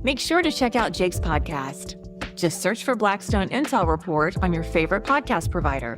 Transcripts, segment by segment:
Make sure to check out Jake's podcast. Just search for Blackstone Intel Report on your favorite podcast provider.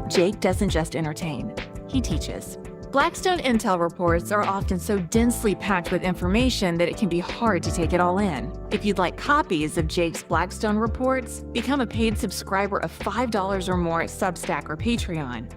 Jake doesn't just entertain, he teaches. Blackstone Intel reports are often so densely packed with information that it can be hard to take it all in. If you'd like copies of Jake's Blackstone reports, become a paid subscriber of $5 or more at Substack or Patreon.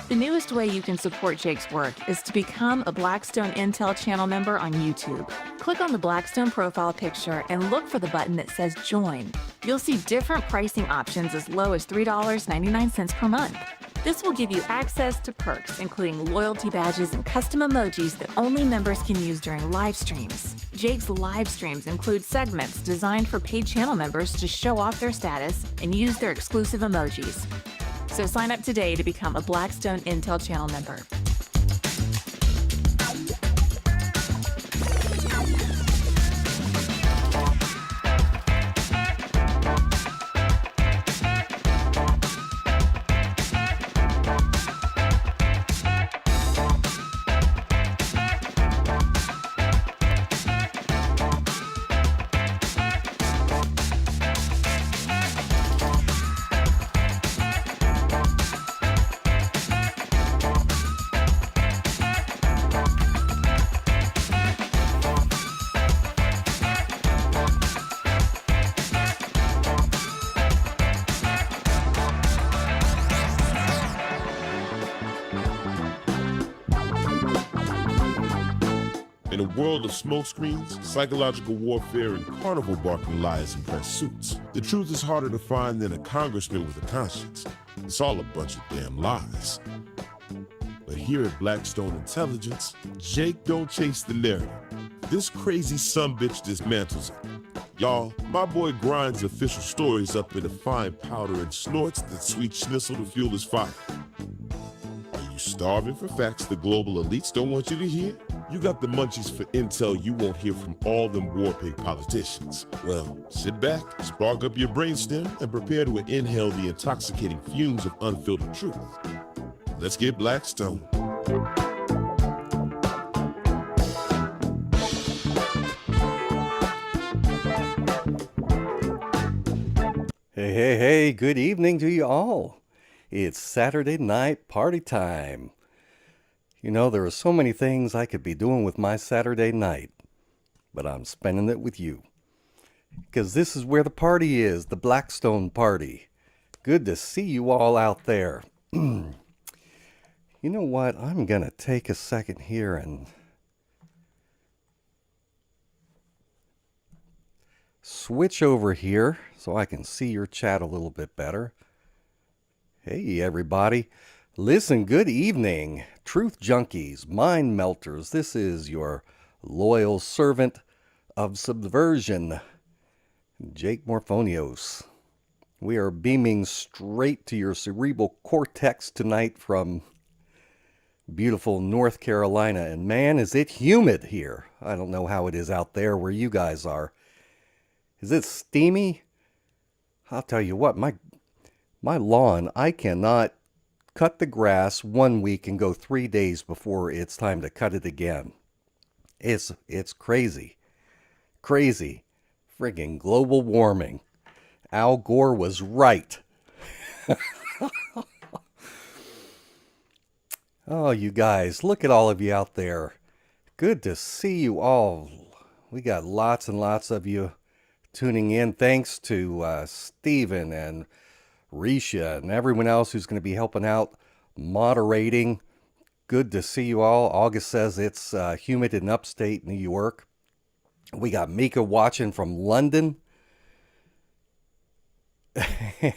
The newest way you can support Jake's work is to become a Blackstone Intel channel member on YouTube. Click on the Blackstone profile picture and look for the button that says Join. You'll see different pricing options as low as $3.99 per month. This will give you access to perks, including loyalty badges and custom emojis that only members can use during live streams. Jake's live streams include segments designed for paid channel members to show off their status and use their exclusive emojis. So sign up today to become a Blackstone Intel channel member. In a world of smokescreens, psychological warfare, and carnival barking lies in press suits, the truth is harder to find than a congressman with a conscience. It's all a bunch of damn lies. But here at Blackstone Intelligence, Jake don't chase the narrative. This crazy sumbitch dismantles it. Y'all, my boy grinds official stories up into fine powder and snorts that sweet schnitzel to fuel his fire. Are you starving for facts the global elites don't want you to hear? You got the munchies for intel you won't hear from all them war pig politicians. Well, sit back, spark up your brainstem, and prepare to inhale the intoxicating fumes of unfiltered truth. Let's get Blackstone. Hey, good evening to you all. It's Saturday night party time. You know, there are so many things I could be doing with my Saturday night, but I'm spending it with you. Because this is where the party is, the Blackstone party. Good to see you all out there. You know what? I'm going to take a second here and switch over here so I can see your chat a little bit better. Hey, everybody. Listen, good evening, truth junkies, mind melters. This is your loyal servant of subversion, Jake Morphonios. We are beaming straight to your cerebral cortex tonight from beautiful North Carolina. And man, is it humid here. I don't know how it is out there where you guys are. Is it steamy? I'll tell you what, my lawn, I cannot cut the grass 1 week and go 3 days before it's time to cut it again. It's crazy. Crazy. Friggin' global warming. Al Gore was right. Oh, you guys, look at all of you out there. Good to see you all. We got lots and lots of you tuning in. Thanks to Stephen and Risha and everyone else who's going to be helping out, moderating. Good to see you all. August says it's humid in upstate New York. We got Mika watching from London.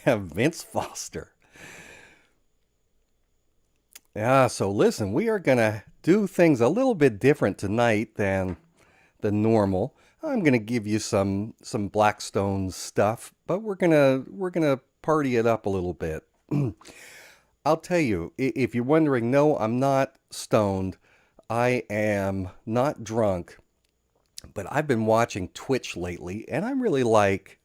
Vince Foster. Yeah, so listen, we are going to do things a little bit different tonight than normal. I'm going to give you some Blackstone stuff, but we're going to party it up a little bit. I'll tell you, if you're wondering, no, I'm not stoned. I am not drunk, but I've been watching Twitch lately, and I really like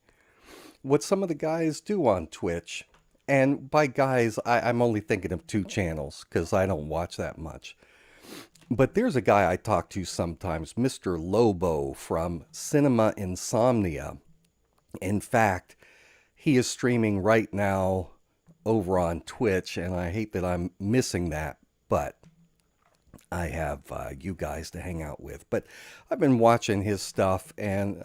what some of the guys do on Twitch. And by guys, I'm only thinking of 2 channels because I don't watch that much. But there's a guy I talk to sometimes, Mr. Lobo from Cinema Insomnia. In fact, he is streaming right now over on Twitch, and I hate that I'm missing that, but I have you guys to hang out with. But I've been watching his stuff, and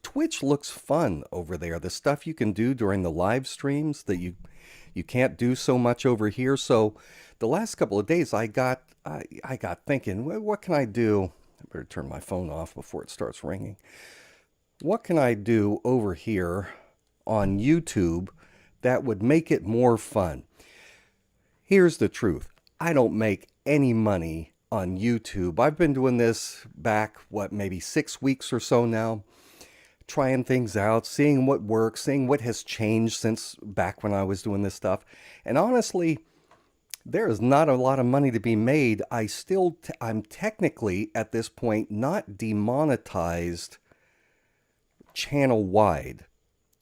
Twitch looks fun over there. The stuff you can do during the live streams that you can't do so much over here. So the last couple of days I got thinking, well, what can I do? I better turn my phone off before it starts ringing. What can I do over here on YouTube that would make it more fun? Here's the truth. I don't make any money on YouTube. I've been doing this back, maybe 6 weeks or so now, trying things out, seeing what works, seeing what has changed since back when I was doing this stuff. And honestly, there is not a lot of money to be made. I'm technically at this point not demonetized channel-wide.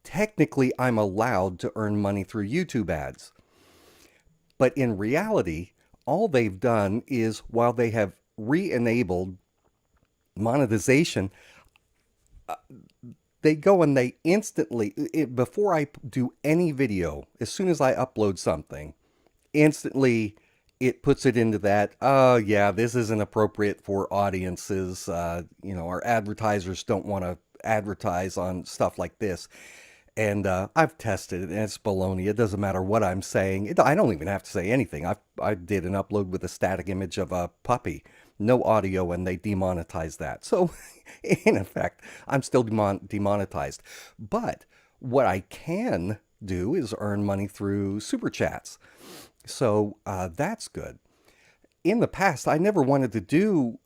Technically, I'm allowed to earn money through YouTube ads. But in reality, all they've done is, while they have re-enabled monetization, they go and they instantly, before I do any video, as soon as I upload something, instantly it puts it into that, oh yeah, this isn't appropriate for audiences. Our advertisers don't want to advertise on stuff like this. And I've tested it, and it's baloney. It doesn't matter what I'm saying. I don't even have to say anything. I did an upload with a static image of a puppy, no audio, and they demonetized that. So, in effect, I'm still demonetized. But what I can do is earn money through super chats. So that's good. In the past, I never wanted to do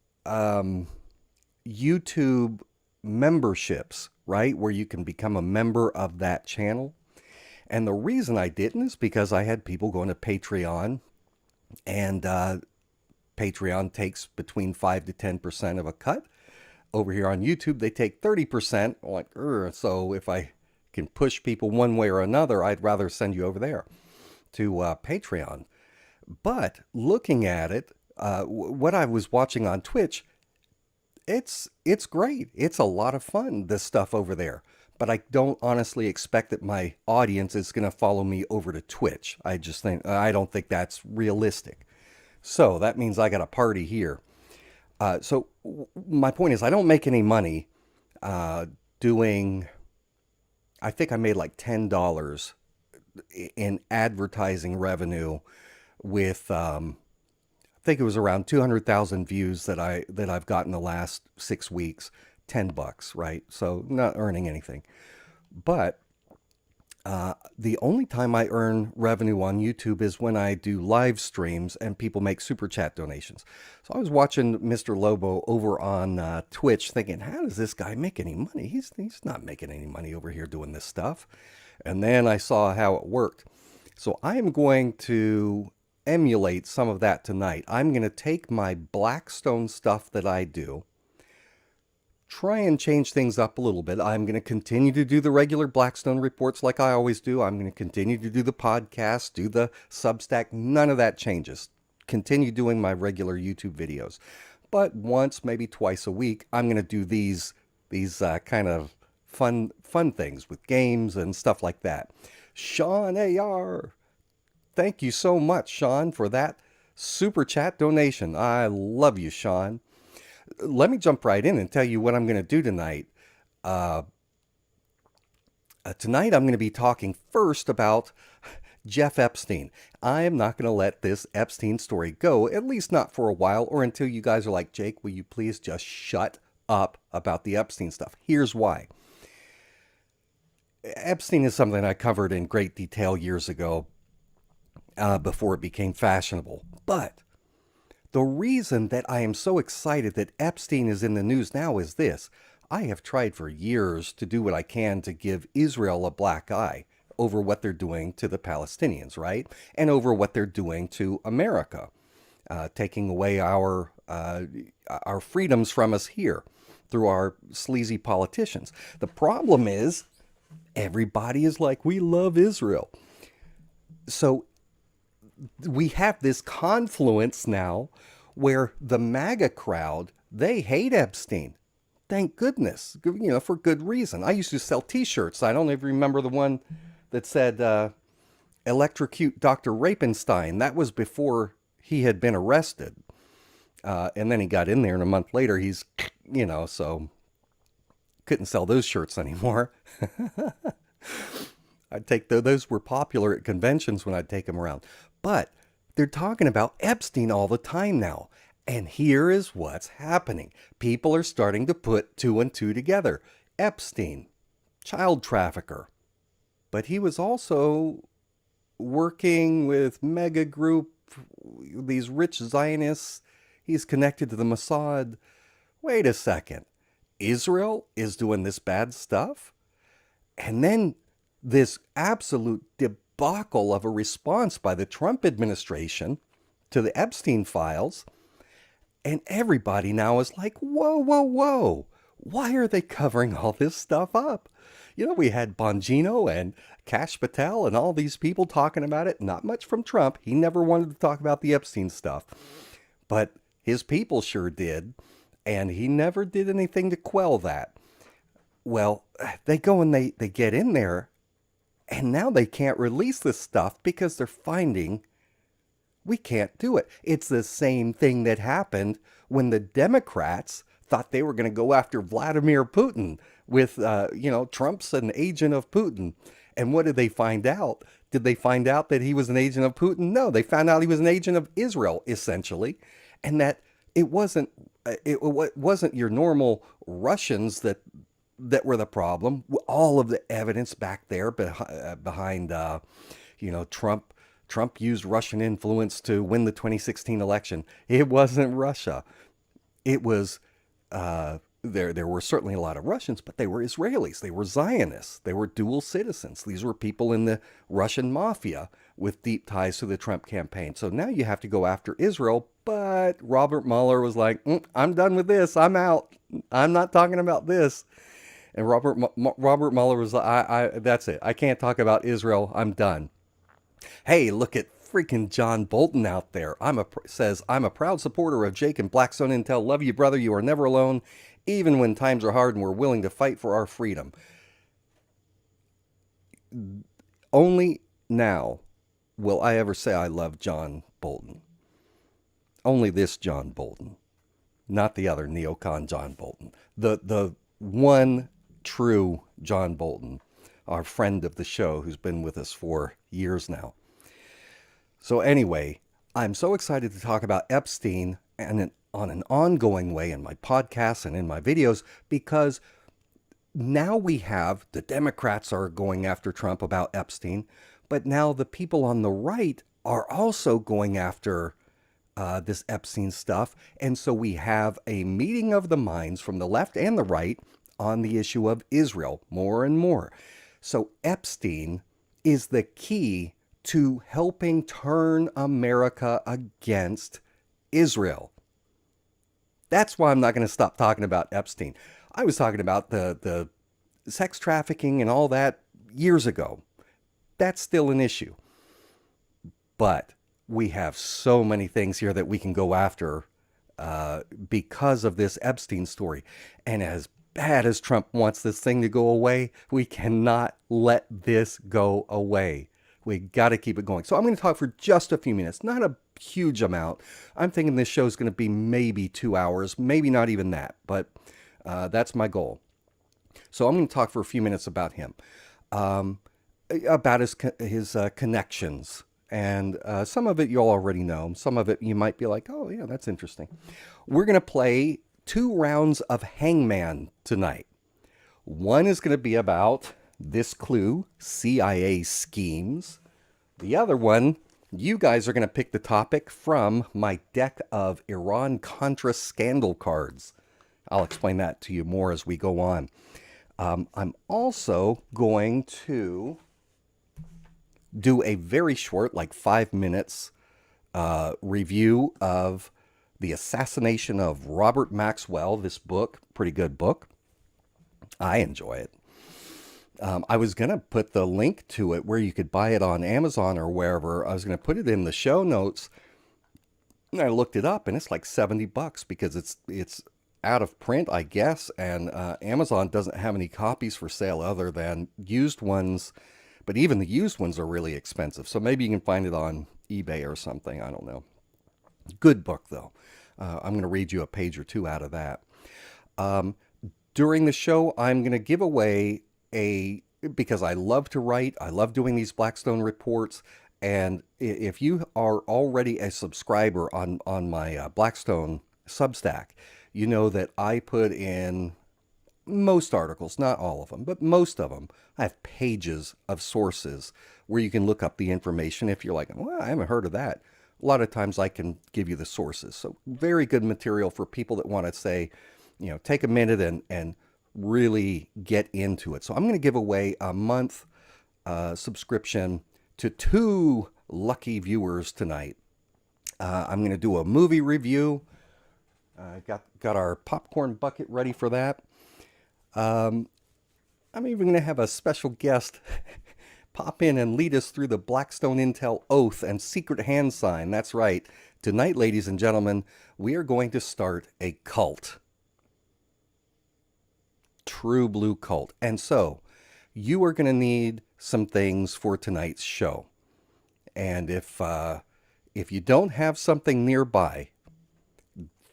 YouTube memberships, right, where you can become a member of that channel. And the reason I didn't is because I had people going to Patreon, and Patreon takes between 5 to 10% of a cut. Over here on YouTube, they take 30%. Like, so if I can push people one way or another, I'd rather send you over there to Patreon. But looking at it, what I was watching on Twitch, it's great. It's a lot of fun, this stuff over there. But I don't honestly expect that my audience is going to follow me over to Twitch. I don't think that's realistic. So that means I got a party here. So my point is, I don't make any money doing, I think I made like $10 in advertising revenue with, I think it was around 200,000 views that I've gotten the last 6 weeks. $10, right? So not earning anything. But The only time I earn revenue on YouTube is when I do live streams and people make super chat donations. So I was watching Mr. Lobo over on Twitch thinking, how does this guy make any money? He's not making any money over here doing this stuff. And then I saw how it worked. So I am going to emulate some of that tonight. I'm going to take my Blackstone stuff that I do, try and change things up a little bit. I'm going to continue to do the regular Blackstone reports like I always do. I'm going to continue to do the podcast, do the Substack. None of that changes. Continue doing my regular YouTube videos. But once, maybe twice a week, I'm going to do these kind of fun things with games and stuff like that. Sean AR, thank you so much, Sean, for that super chat donation. I love you, Sean. Let me jump right in and tell you what I'm going to do tonight. Tonight I'm going to be talking first about Jeff Epstein. I am not going to let this Epstein story go, at least not for a while, or until you guys are like, Jake, will you please just shut up about the Epstein stuff? Here's why. Epstein is something I covered in great detail years ago, before it became fashionable. But the reason that I am so excited that Epstein is in the news now is this. I have tried for years to do what I can to give Israel a black eye over what they're doing to the Palestinians, right? And over what they're doing to America, taking away our freedoms from us here through our sleazy politicians. The problem is everybody is like, we love Israel. So we have this confluence now where the MAGA crowd, they hate Epstein. Thank goodness, for good reason. I used to sell t-shirts. I don't even remember the one that said, electrocute Dr. Rapenstein. That was before he had been arrested. And then he got in there, and a month later, he's, so couldn't sell those shirts anymore. I'd take those were popular at conventions when I'd take them around. But they're talking about Epstein all the time now. And here is what's happening. People are starting to put two and two together. Epstein, child trafficker. But he was also working with mega group, these rich Zionists. He's connected to the Mossad. Wait a second. Israel is doing this bad stuff? And then this absolute debacle of a response by the Trump administration to the Epstein files. And everybody now is like, whoa, whoa, whoa. Why are they covering all this stuff up? We had Bongino and Kash Patel and all these people talking about it. Not much from Trump. He never wanted to talk about the Epstein stuff. But his people sure did. And he never did anything to quell that. Well, they go and they get in there. And now they can't release this stuff because they're finding we can't do it. It's the same thing that happened when the Democrats thought they were going to go after Vladimir Putin with, Trump's an agent of Putin. And what did they find out? Did they find out that he was an agent of Putin? No, they found out he was an agent of Israel, essentially. And that it wasn't your normal Russians that were the problem. All of the evidence back there behind, Trump used Russian influence to win the 2016 election. It wasn't Russia. It was, there were certainly a lot of Russians, but they were Israelis. They were Zionists. They were dual citizens. These were people in the Russian mafia with deep ties to the Trump campaign. So now you have to go after Israel. But Robert Mueller was like, I'm done with this. I'm out. I'm not talking about this. And Robert Mueller was like, that's it. I can't talk about Israel. I'm done. Hey, look at freaking John Bolton out there. Says, I'm a proud supporter of Jake and Blackstone Intel. Love you, brother. You are never alone. Even when times are hard and we're willing to fight for our freedom. Only now will I ever say I love John Bolton. Only this John Bolton. Not the other neocon John Bolton. The one true John Bolton, our friend of the show who's been with us for years now. So anyway, I'm so excited to talk about Epstein on an ongoing way in my podcasts and in my videos because now we have the Democrats are going after Trump about Epstein, but now the people on the right are also going after this Epstein stuff. And so we have a meeting of the minds from the left and the right on the issue of Israel more and more. So Epstein is the key to helping turn America against Israel. That's why I'm not going to stop talking about Epstein. I was talking about the sex trafficking and all that years ago. That's still an issue. But we have so many things here that we can go after because of this Epstein story. And as bad as Trump wants this thing to go away, we cannot let this go away. We got to keep it going. So I'm going to talk for just a few minutes, not a huge amount. I'm thinking this show is going to be maybe 2 hours, maybe not even that, but that's my goal. So I'm going to talk for a few minutes about him, about his connections. And some of it you'll already know. Some of it you might be like, oh, yeah, that's interesting. We're going to play 2 rounds of Hangman tonight. One is going to be about this clue, CIA schemes. The other one, you guys are going to pick the topic from my deck of Iran-Contra scandal cards. I'll explain that to you more as we go on. I'm also going to do a very short, like 5 minutes, review of The Assassination of Robert Maxwell, this book, pretty good book. I enjoy it. I was going to put the link to it where you could buy it on Amazon or wherever. I was going to put it in the show notes. And I looked it up, and it's like $70 because it's out of print, I guess. And Amazon doesn't have any copies for sale other than used ones. But even the used ones are really expensive. So maybe you can find it on eBay or something. I don't know. Good book, though. I'm going to read you a page or two out of that. During the show, I'm going to give away because I love to write. I love doing these Blackstone reports. And if you are already a subscriber on my Blackstone Substack, you know that I put in most articles, not all of them, but most of them. I have pages of sources where you can look up the information. If you're like, well, I haven't heard of that. A lot of times I can give you the sources. So very good material for people that want to say, take a minute and really get into it. So I'm going to give away a month subscription to 2 lucky viewers tonight. I'm going to do a movie review. Got our popcorn bucket ready for that. I'm even going to have a special guest pop in and lead us through the Blackstone Intel Oath and Secret Hand Sign. That's right. Tonight, ladies and gentlemen, we are going to start a cult. True blue cult. And so, you are going to need some things for tonight's show. And if you don't have something nearby,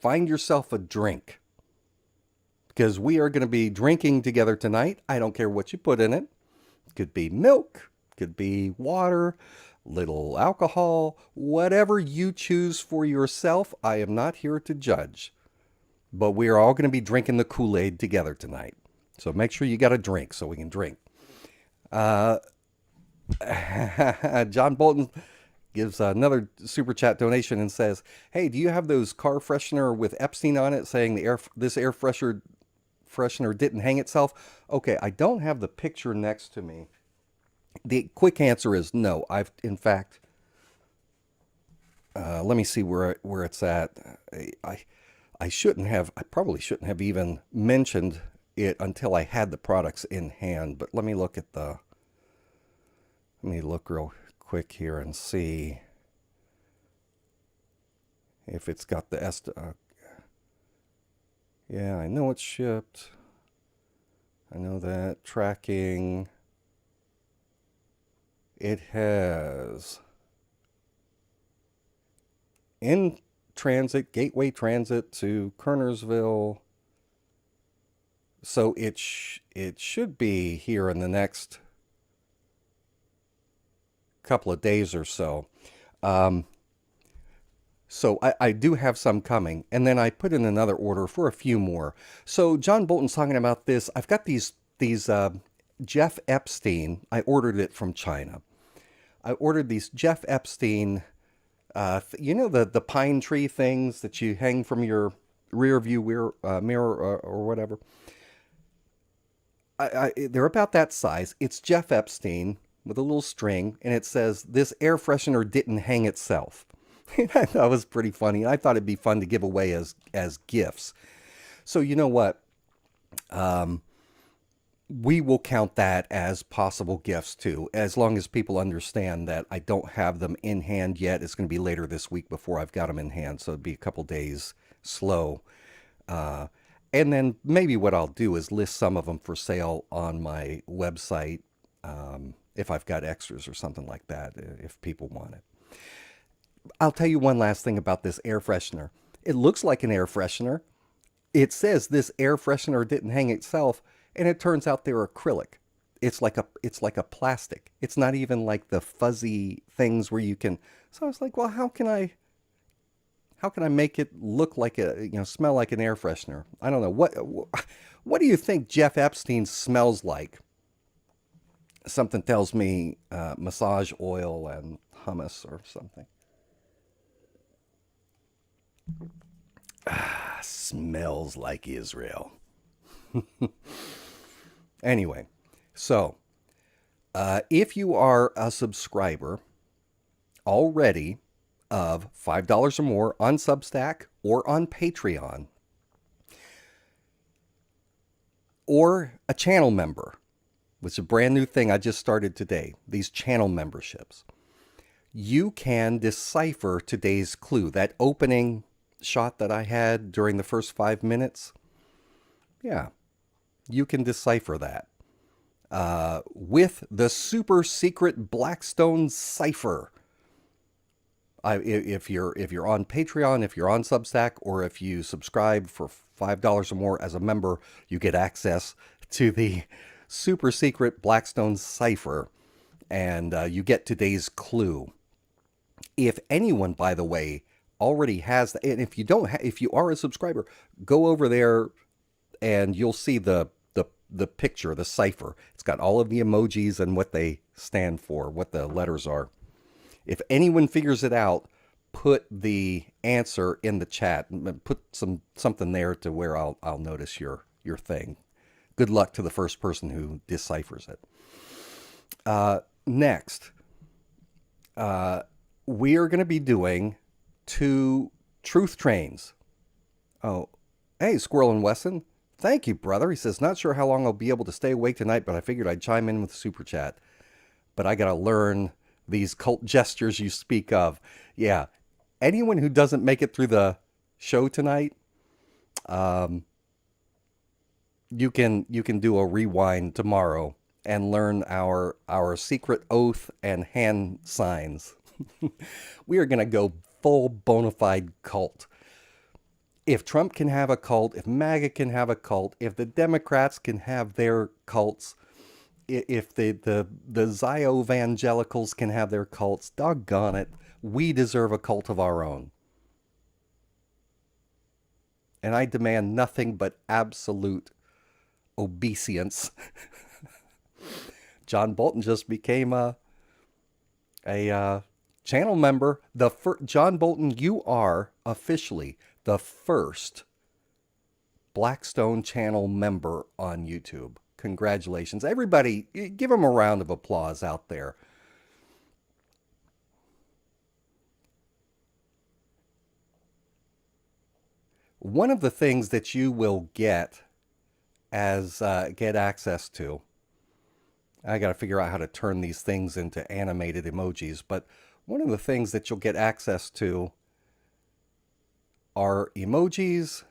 find yourself a drink. Because we are going to be drinking together tonight. I don't care what you put in it. It could be milk, could be water, little alcohol, whatever you choose for yourself. I am not here to judge. But we are all going to be drinking the Kool-Aid together tonight. So make sure you got a drink so we can drink. John Bolton gives another super chat donation and says, hey, do you have those car freshener with Epstein on it saying this air freshener didn't hang itself? Okay, I don't have the picture next to me. The quick answer is no. In fact, let me see where it's at. I probably shouldn't have even mentioned it until I had the products in hand. But let me look real quick here and see if it's got the yeah, I know it's shipped. I know that. Tracking. It has in transit, gateway transit to Kernersville. So it should be here in the next couple of days or so. So I do have some coming. And then I put in another order for a few more. So John Bolton's talking about this. I've got these these Jeff Epstein. I ordered it from China. I ordered these Jeff Epstein, the pine tree things that you hang from your rear view mirror or whatever. They're about that size. It's Jeff Epstein with a little string, and it says, "This air freshener didn't hang itself." I thought it was pretty funny. I thought it'd be fun to give away as gifts. So you know what? We will count that as possible gifts too, as long as people understand that I don't have them in hand yet. It's going to be later this week before I've got them in hand, so it'll be a couple days slow. And then maybe what I'll do is list some of them for sale on my website, if I've got extras or something like that, if people want it. I'll tell you one last thing about this air freshener. It looks like an air freshener. It says this air freshener didn't hang itself, and it turns out they're acrylic. It's like a plastic. It's not even like the fuzzy things where you can. So I was like, well, how can I make it look like smell like an air freshener? I don't know. What do you think Jeff Epstein smells like? Something tells me massage oil and hummus or something. Smells like Israel. Anyway, so if you are a subscriber already of $5 or more on Substack or on Patreon, or a channel member, which is a brand new thing I just started today, these channel memberships, you can decipher today's clue. That opening shot that I had during the first 5 minutes, yeah, you can decipher that with the super secret Blackstone cipher. If you're on Patreon, if you're on Substack, or if you subscribe for $5 or more as a member, you get access to the super secret Blackstone cipher, and you get today's clue. If anyone, by the way, already has that, and if you are a subscriber, go over there and you'll see the picture, the cipher. It's got all of the emojis and what they stand for, what the letters are. If anyone figures it out, put the answer in the chat. Put something there to where I'll notice your thing. Good luck to the first person who deciphers it. Next, we are going to be doing 2 truth trains. Oh, hey, Squirrel and Wesson. Thank you, brother. He says, not sure how long I'll be able to stay awake tonight, but I figured I'd chime in with the super chat. But I got to learn these cult gestures you speak of. Yeah. Anyone who doesn't make it through the show tonight, you can do a rewind tomorrow and learn our secret oath and hand signs. We are going to go full bona fide cult. If Trump can have a cult, if MAGA can have a cult, if the Democrats can have their cults, if the Zio evangelicals can have their cults, doggone it, we deserve a cult of our own. And I demand nothing but absolute obeisance. John Bolton just became a channel member. John Bolton, you are officially the first Blackstone channel member on YouTube. Congratulations. Everybody, give him a round of applause out there. One of the things that you will get access to, I got to figure out how to turn these things into animated emojis, but one of the things that you'll get access to are emojis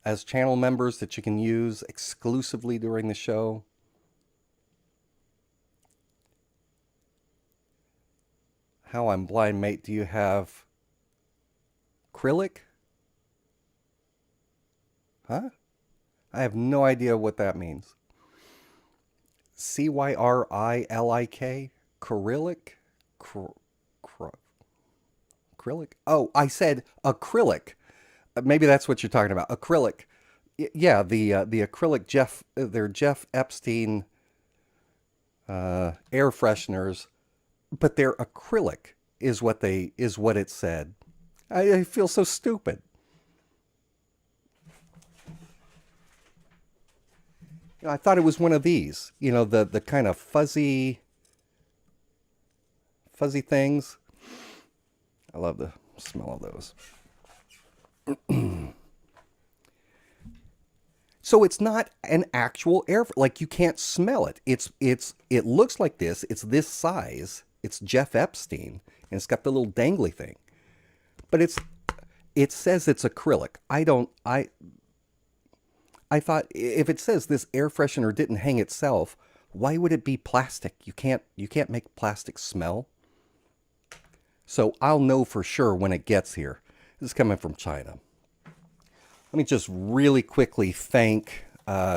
as channel members that you can use exclusively during the show. How I'm blind, mate. Do you have acrylic? Huh? I have no idea what that means. Cyrillik? Cyrillic? Acrylic? Oh, I said acrylic. Maybe that's what you're talking about. Acrylic. Yeah, the acrylic they're Jeff Epstein air fresheners, but they're acrylic is what it said. I feel so stupid. I thought it was one of these, the kind of fuzzy things. I love the smell of those. So it's not an actual like you can't smell it. It looks like this. It's this size. It's Jeff Epstein, and it's got the little dangly thing. But it says it's acrylic. I thought if it says this air freshener didn't hang itself, why would it be plastic? You can't make plastic smell. So I'll know for sure when it gets here. This is coming from China. Let me just really quickly thank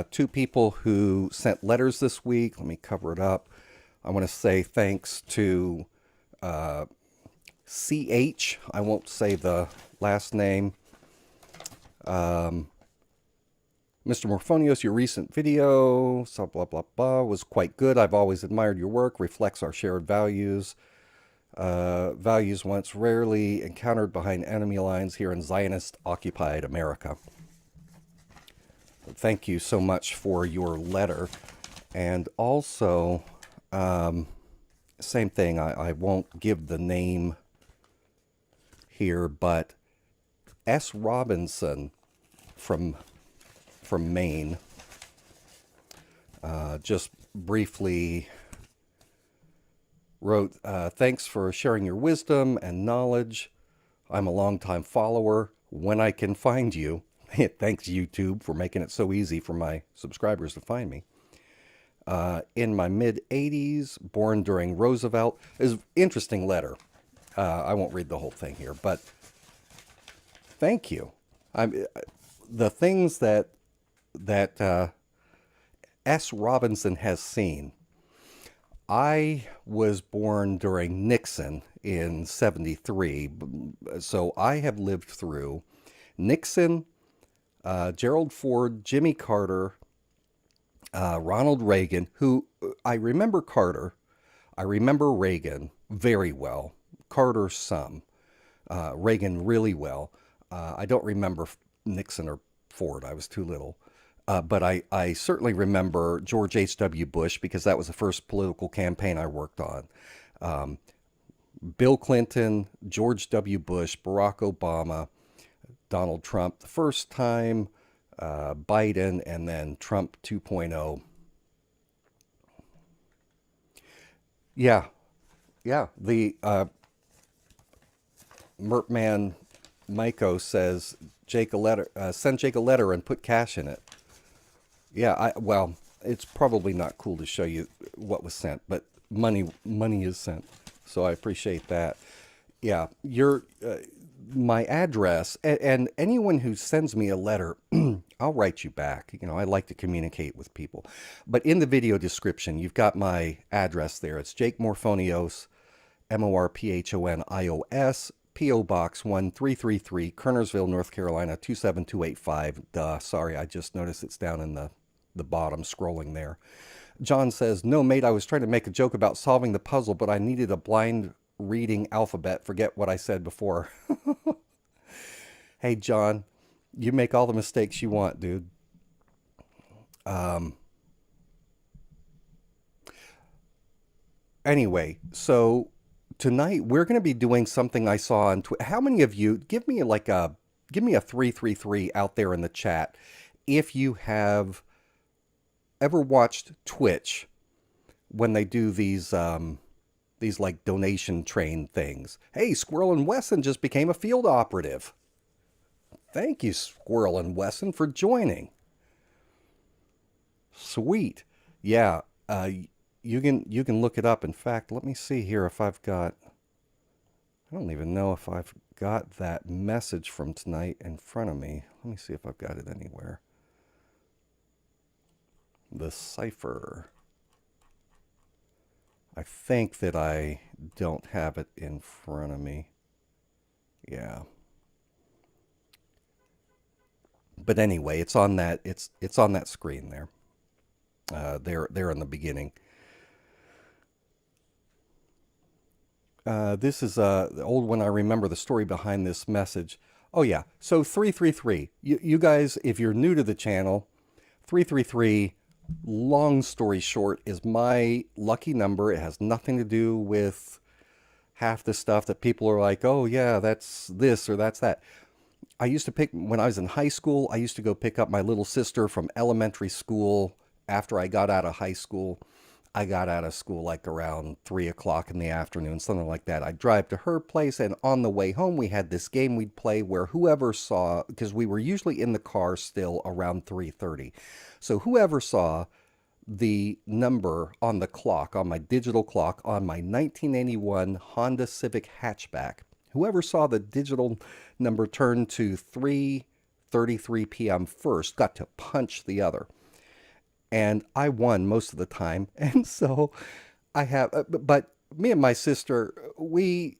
two people who sent letters this week. Let me cover it up. I want to say thanks to CH. I won't say the last name. Mr. Morphonios, your recent video, so blah, blah, blah, was quite good. I've always admired your work. Reflects our shared values. Values once rarely encountered behind enemy lines here in Zionist-occupied America. Thank you so much for your letter. And also, same thing, I won't give the name here, but S. Robinson from Maine just briefly wrote, thanks for sharing your wisdom and knowledge. I'm a longtime follower. When I can find you, thanks YouTube for making it so easy for my subscribers to find me. In my mid-80s, born during Roosevelt. Is an interesting letter. I won't read the whole thing here, but thank you. The things that S. Robinson has seen. I was born during Nixon in 73, so I have lived through Nixon, Gerald Ford, Jimmy Carter, Ronald Reagan, who I remember Carter. I remember Reagan very well. Carter some. Reagan really well. I don't remember Nixon or Ford. I was too little. But I certainly remember George H.W. Bush because that was the first political campaign I worked on. Bill Clinton, George W. Bush, Barack Obama, Donald Trump the first time, Biden, and then Trump 2.0. Yeah. The Mertman Maiko says, Jake a letter, send Jake a letter and put cash in it. Yeah, well, it's probably not cool to show you what was sent, but money is sent, so I appreciate that. Yeah, my address, and anyone who sends me a letter, I'll write you back. I like to communicate with people. But in the video description, you've got my address there. It's Jake Morphonios, Morphonios, P.O. Box 1333, Kernersville, North Carolina, 27285. Sorry, I just noticed it's down in the bottom, scrolling there. John says, no, mate, I was trying to make a joke about solving the puzzle, but I needed a blind reading alphabet. Forget what I said before. Hey, John, you make all the mistakes you want, dude. Anyway, so tonight we're going to be doing something I saw on Twitter. How many of you, give me a 333 out there in the chat if you have ever watched Twitch when they do these like donation train things. Hey, Squirrel and Wesson just became a field operative. Thank you, Squirrel and Wesson, for joining. Sweet. Yeah, you can look it up. In fact, let me see here if I've got, I don't even know if I've got that message from tonight in front of me. Let me see if I've got it anywhere. The cipher. I think that I don't have it in front of me. Yeah. But anyway, it's on that screen there. There in the beginning. This is the old one. I remember the story behind this message. Oh yeah, so 333. You guys, if you're new to the channel, 333, long story short, is my lucky number. It has nothing to do with half the stuff that people are like, oh yeah, that's this or that's that. I used to when I was in high school, I used to go pick up my little sister from elementary school after I got out of high school. I got out of school like around 3 o'clock in the afternoon, something like that. I'd drive to her place, and on the way home, we had this game we'd play where whoever saw, because we were usually in the car still around 3:30. So whoever saw the number on the clock, on my digital clock, on my 1981 Honda Civic hatchback, whoever saw the digital number turn to 3:33 p.m. first got to punch the other. And I won most of the time. And so I have, but me and my sister, we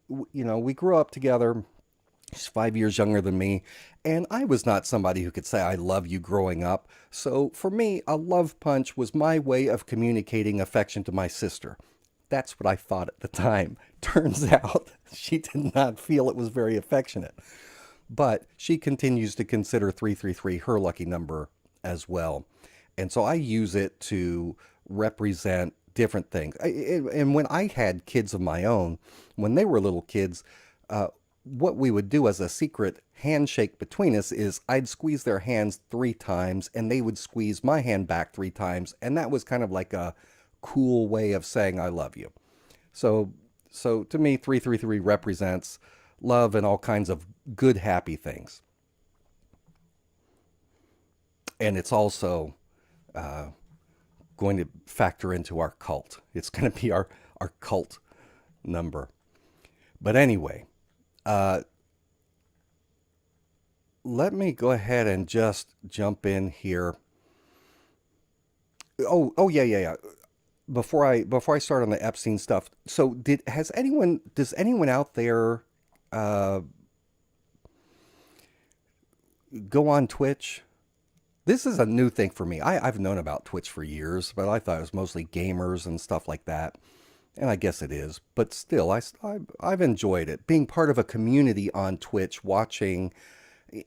grew up together. She's 5 years younger than me. And I was not somebody who could say, I love you growing up. So for me, a love punch was my way of communicating affection to my sister. That's what I thought at the time. Turns out she did not feel it was very affectionate. But she continues to consider 333 her lucky number as well. And so I use it to represent different things. And when I had kids of my own, when they were little kids, what we would do as a secret handshake between us is I'd squeeze their hands 3 times and they would squeeze my hand back 3 times. And that was kind of like a cool way of saying I love you. So to me, 333 represents love and all kinds of good, happy things. And it's also going to factor into our cult. It's going to be our cult number. But anyway, let me go ahead and just jump in here. Oh yeah. Before I start on the Epstein stuff, so does anyone out there go on Twitch? This is a new thing for me. I've known about Twitch for years, but I thought it was mostly gamers and stuff like that. And I guess it is. But still, I've enjoyed it. Being part of a community on Twitch, watching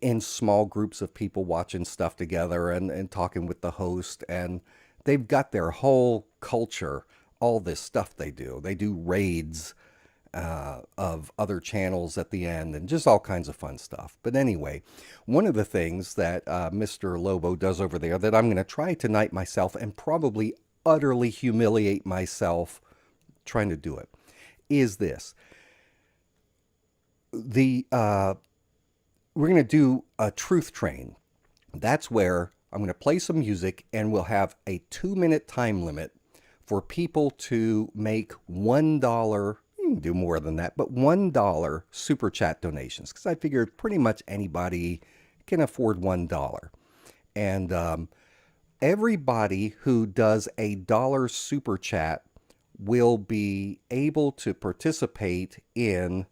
in small groups of people watching stuff together and talking with the host. And they've got their whole culture, all this stuff they do. They do raids of other channels at the end and just all kinds of fun stuff. But anyway, one of the things that Mr. Lobo does over there that I'm going to try tonight myself and probably utterly humiliate myself trying to do it is this. We're going to do a truth train. That's where I'm going to play some music and we'll have a 2-minute time limit for people to make $1, you can do more than that, but $1 super chat donations, because I figured pretty much anybody can afford $1. And everybody who does a $1 super chat will be able to participate in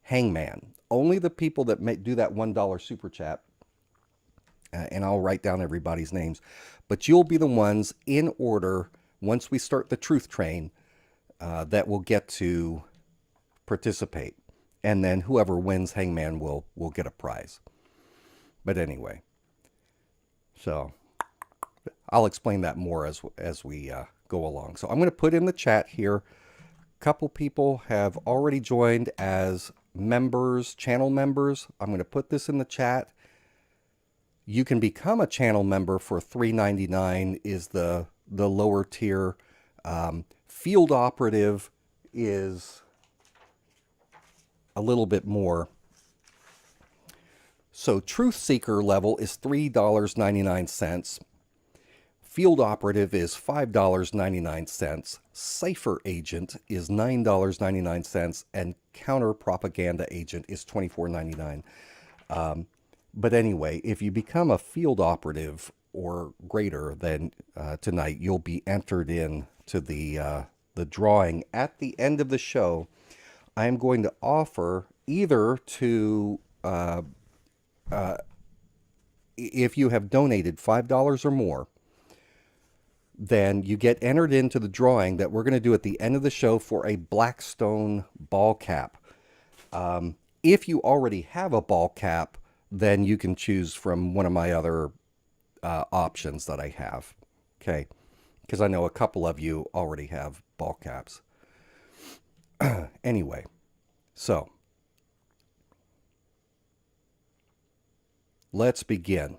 Hangman. Only the people that do that $1 super chat, and I'll write down everybody's names, but you'll be the ones in order once we start the truth train that will get to participate. And then whoever wins Hangman will get a prize. But anyway, so I'll explain that more as we go along. So I'm going to put in the chat here. A couple people have already joined as members, channel members. I'm going to put this in the chat. You can become a channel member for $3.99 is the lower tier. Field operative is a little bit more. So truth seeker level is $3.99. Field operative is $5.99. Cipher agent is $9.99, and counter propaganda agent is $24.99. But anyway, if you become a field operative or greater than tonight, you'll be entered in to the drawing at the end of the show. I am going to offer either to if you have donated $5 or more, then you get entered into the drawing that we're going to do at the end of the show for a Blackstone ball cap. If you already have a ball cap, then you can choose from one of my other options that I have. Okay. Because I know a couple of you already have ball caps. Anyway, so let's begin.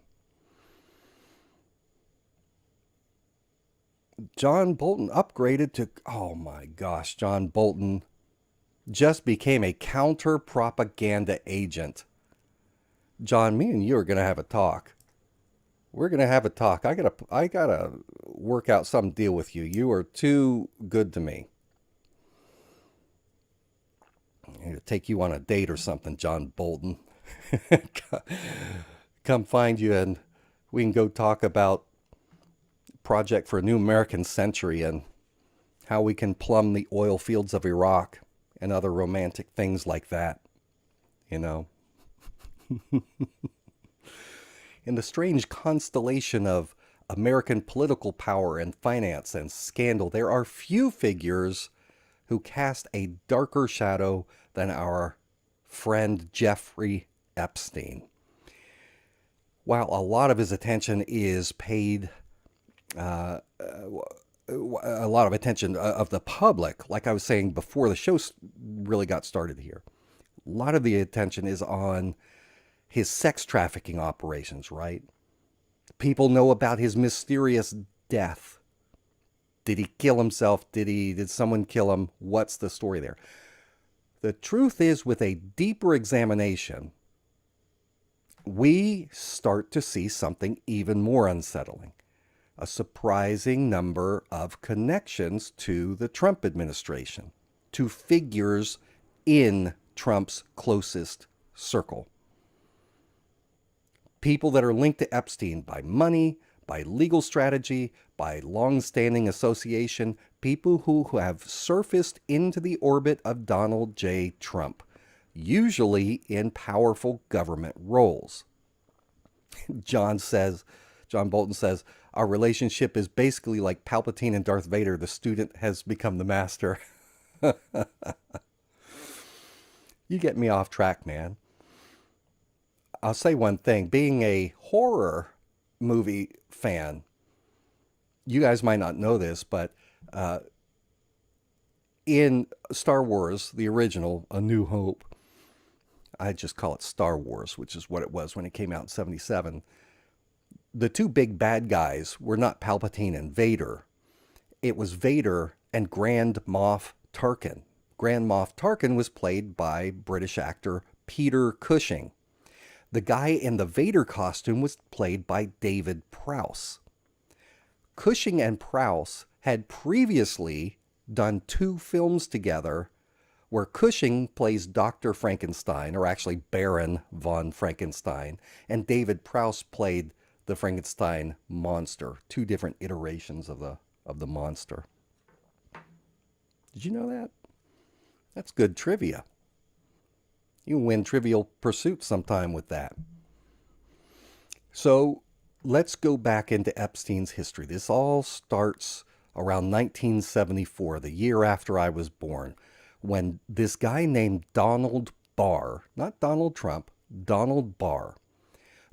John Bolton upgraded to, oh my gosh, John Bolton just became a counter-propaganda agent. John, me and you are going to have a talk. We're going to have a talk. I gotta work out some deal with you. You are too good to me. I'm going to take you on a date or something, John Bolton. Come find you and we can go talk about Project for a New American Century and how we can plumb the oil fields of Iraq and other romantic things like that, you know. In the strange constellation of American political power and finance and scandal, there are few figures who cast a darker shadow than our friend Jeffrey Epstein. While a lot of his attention is paid, a lot of attention of the public, like I was saying before the show really got started here, a lot of the attention is on his sex trafficking operations, right? People know about his mysterious death. Did he kill himself? Did someone kill him? What's the story there? The truth is, with a deeper examination, we start to see something even more unsettling. A surprising number of connections to the Trump administration, to figures in Trump's closest circle. People that are linked to Epstein by money, by legal strategy, by long-standing association, people who have surfaced into the orbit of Donald J. Trump, usually in powerful government roles. John Bolton says, our relationship is basically like Palpatine and Darth Vader. The student has become the master. You get me off track, man. I'll say one thing. Being a horror movie fan, you guys might not know this, but in Star Wars, the original, A New Hope, I just call it Star Wars, which is what it was when it came out in 1977. The two big bad guys were not Palpatine and Vader. It was Vader and Grand Moff Tarkin. Grand Moff Tarkin was played by British actor Peter Cushing. The guy in the Vader costume was played by David Prowse. Cushing and Prowse had previously done 2 films together where Cushing plays Dr. Frankenstein, or actually Baron von Frankenstein, and David Prowse played the Frankenstein monster, 2 different iterations of the monster. Did you know that? That's good trivia. You can win Trivial Pursuit sometime with that. So let's go back into Epstein's history. This all starts around 1974, the year after I was born, when this guy named Donald Barr, not Donald Trump, Donald Barr.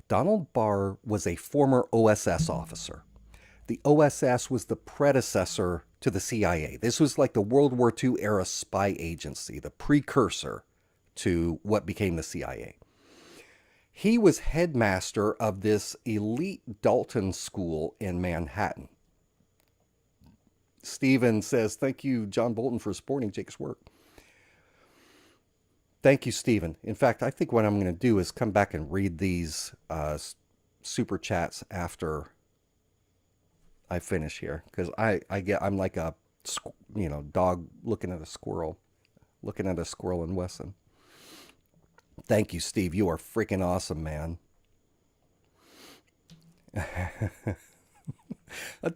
Donald Barr was a former OSS officer. The OSS was the predecessor to the CIA. This was like the World War II era spy agency, the precursor to what became the CIA. He was headmaster of this elite Dalton school in Manhattan. Stephen says, thank you, John Bolton, for supporting Jake's work. Thank you, Stephen. In fact, I think what I'm going to do is come back and read these super chats after I finish here, because I'm like a dog looking at a squirrel in Wesson. Thank you, Steve. You are freaking awesome, man.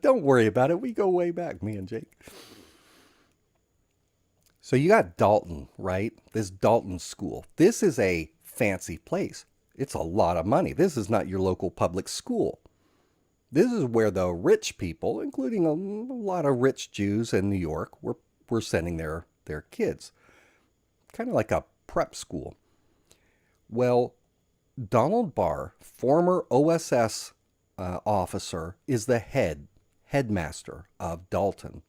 Don't worry about it. We go way back, me and Jake. So you got Dalton, right? This Dalton school. This is a fancy place. It's a lot of money. This is not your local public school. This is where the rich people, including a lot of rich Jews in New York, were sending their kids. Kind of like a prep school. Well, Donald Barr, former OSS officer, is the headmaster of Dalton.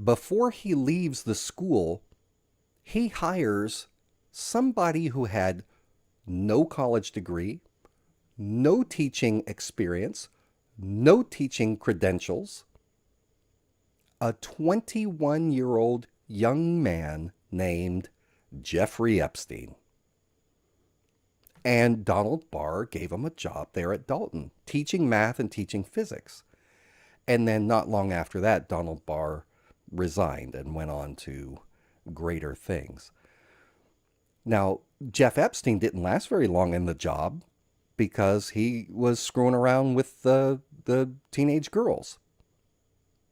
Before he leaves the school, he hires somebody who had no college degree, no teaching experience, no teaching credentials, a 21-year-old young man named Jeffrey Epstein. And Donald Barr gave him a job there at Dalton, teaching math and teaching physics. And then not long after that, Donald Barr resigned and went on to greater things. Now, Jeff Epstein didn't last very long in the job because he was screwing around with the teenage girls.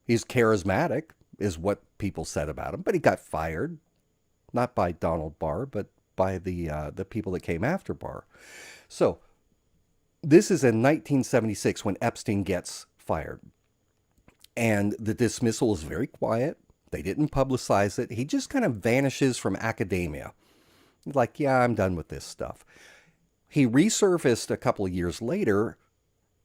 He's charismatic, is what people said about him, but he got fired, not by Donald Barr, but by the people that came after Barr. So this is in 1976 when Epstein gets fired. And the dismissal is very quiet. They didn't publicize it. He just kind of vanishes from academia. Like, yeah, I'm done with this stuff. He resurfaced a couple of years later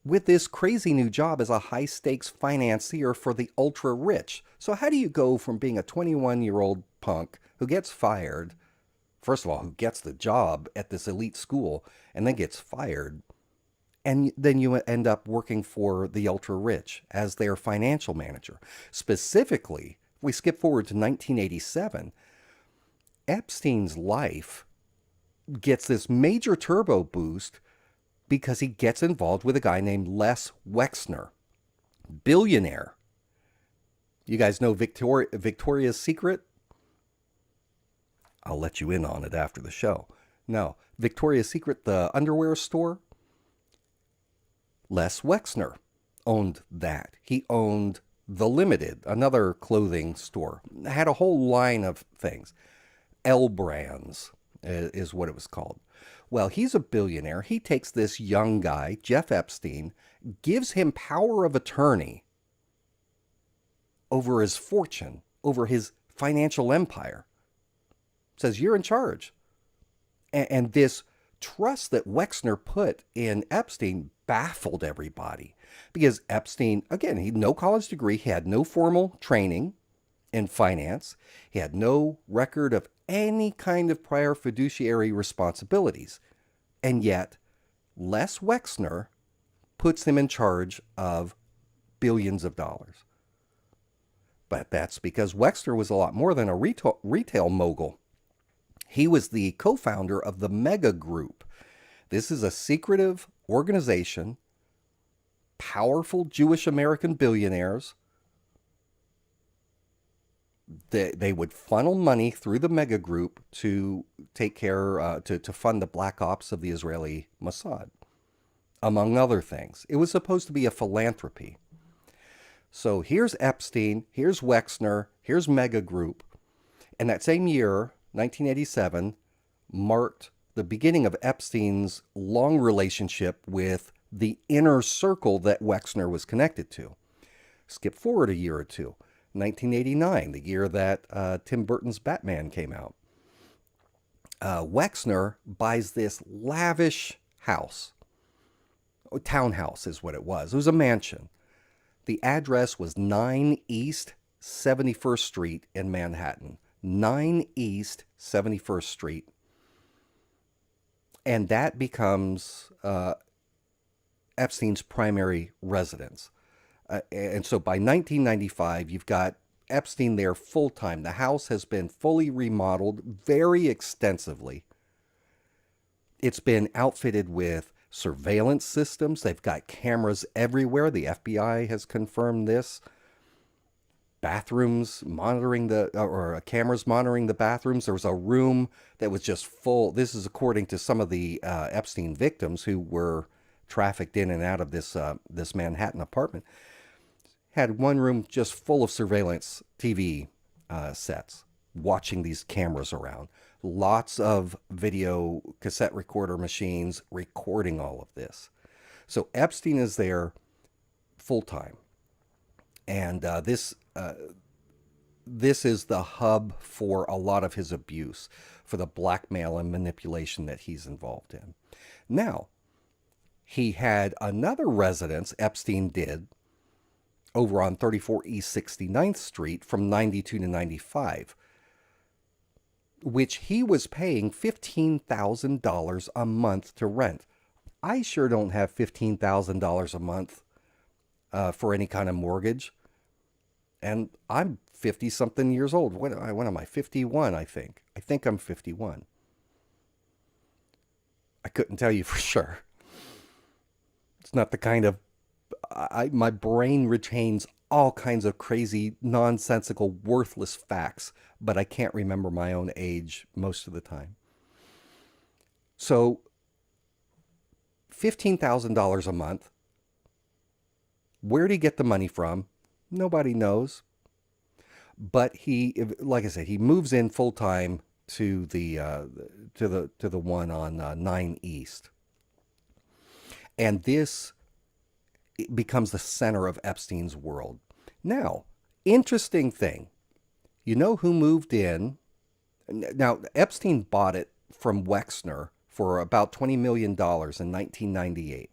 with this crazy new job as a high-stakes financier for the ultra-rich. So how do you go from being a 21-year-old punk who gets fired, first of all, who gets the job at this elite school, and then gets fired, and then you end up working for the ultra-rich as their financial manager? Specifically, if we skip forward to 1987, Epstein's life gets this major turbo boost because he gets involved with a guy named Les Wexner, billionaire. You guys know Victoria's Secret? I'll let you in on it after the show. No, Victoria's Secret, the underwear store, Les Wexner owned that. He owned The Limited, another clothing store. Had a whole line of things. L Brands is what it was called. Well, he's a billionaire. He takes this young guy, Jeff Epstein, gives him power of attorney over his fortune, over his financial empire. Says, you're in charge. And this trust that Wexner put in Epstein baffled everybody. Because Epstein, again, he had no college degree. He had no formal training in finance. He had no record of any kind of prior fiduciary responsibilities. And yet, Les Wexner puts him in charge of billions of dollars. But that's because Wexner was a lot more than a retail mogul. He was the co-founder of the Mega Group. This is a secretive organization, powerful Jewish American billionaires. They would funnel money through the Mega Group to take care, to fund the black ops of the Israeli Mossad, among other things. It was supposed to be a philanthropy. So here's Epstein, here's Wexner, here's Mega Group. And that same year, 1987, marked the beginning of Epstein's long relationship with the inner circle that Wexner was connected to. Skip forward a year or two. 1989, the year that Tim Burton's Batman came out. Wexner buys this lavish house. Townhouse is what it was. It was a mansion. The address was 9 East 71st Street in Manhattan. 9 East 71st Street. And that becomes Epstein's primary residence. And so by 1995, you've got Epstein there full-time. The house has been fully remodeled very extensively. It's been outfitted with surveillance systems. They've got cameras everywhere. The FBI has confirmed this. Bathrooms monitoring cameras monitoring the bathrooms. There was a room that was just full. This is according to some of the Epstein victims who were trafficked in and out of this Manhattan apartment. Had one room just full of surveillance TV sets. watching these cameras around. Lots of video cassette recorder machines recording all of this. So Epstein is there full time. And this is the hub for a lot of his abuse, for the blackmail and manipulation that he's involved in. Now, he had another residence, Epstein did, over on 34 East 69th Street from 92 to 95, which he was paying $15,000 a month to rent. I sure don't have $15,000 a month for any kind of mortgage. And I'm 50-something years old. When am I? 51, I think. I think I'm 51. I couldn't tell you for sure. It's not the kind of... my brain retains all kinds of crazy, nonsensical, worthless facts, but I can't remember my own age most of the time. So, $15,000 a month. Where did he get the money from? Nobody knows. But he, like I said, he moves in full time to the one on 9 East. And this becomes the center of Epstein's world. Now, interesting thing. You know who moved in? Now, Epstein bought it from Wexner for about $20 million in 1998.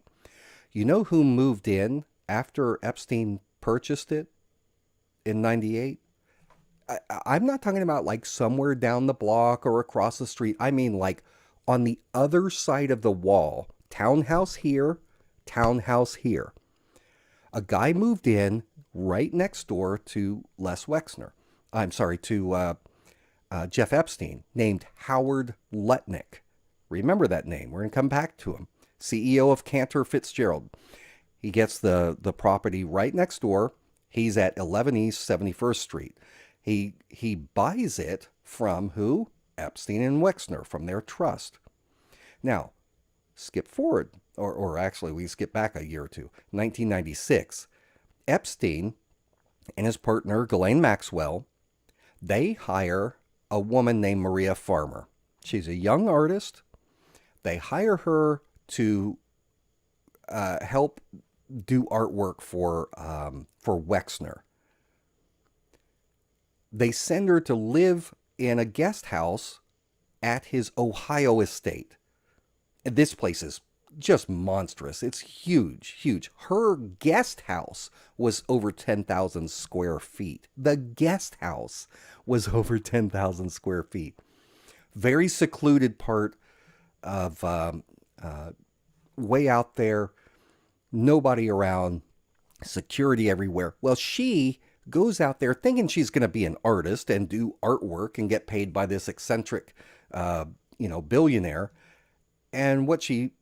You know who moved in after Epstein purchased it in 98? I'm not talking about like somewhere down the block or across the street. I mean like on the other side of the wall. Townhouse here, townhouse here. A guy moved in right next door to Les Wexner. I'm sorry, to Jeff Epstein, named Howard Lutnick. Remember that name. We're going to come back to him. CEO of Cantor Fitzgerald. He gets the property right next door. He's at 11 East 71st Street. He buys it from who? Epstein and Wexner, from their trust. Now, skip forward, or actually we skip back a year or two. 1996, Epstein and his partner, Ghislaine Maxwell, they hire a woman named Maria Farmer. She's a young artist. They hire her to help do artwork for Wexner. They send her to live in a guest house at his Ohio estate. And this place is just monstrous. It's huge, huge. Her guest house was over 10,000 square feet. The guest house was over 10,000 square feet. Very secluded part of way out there. Nobody around. Security everywhere. Well, she goes out there thinking she's going to be an artist and do artwork and get paid by this eccentric, billionaire. And what she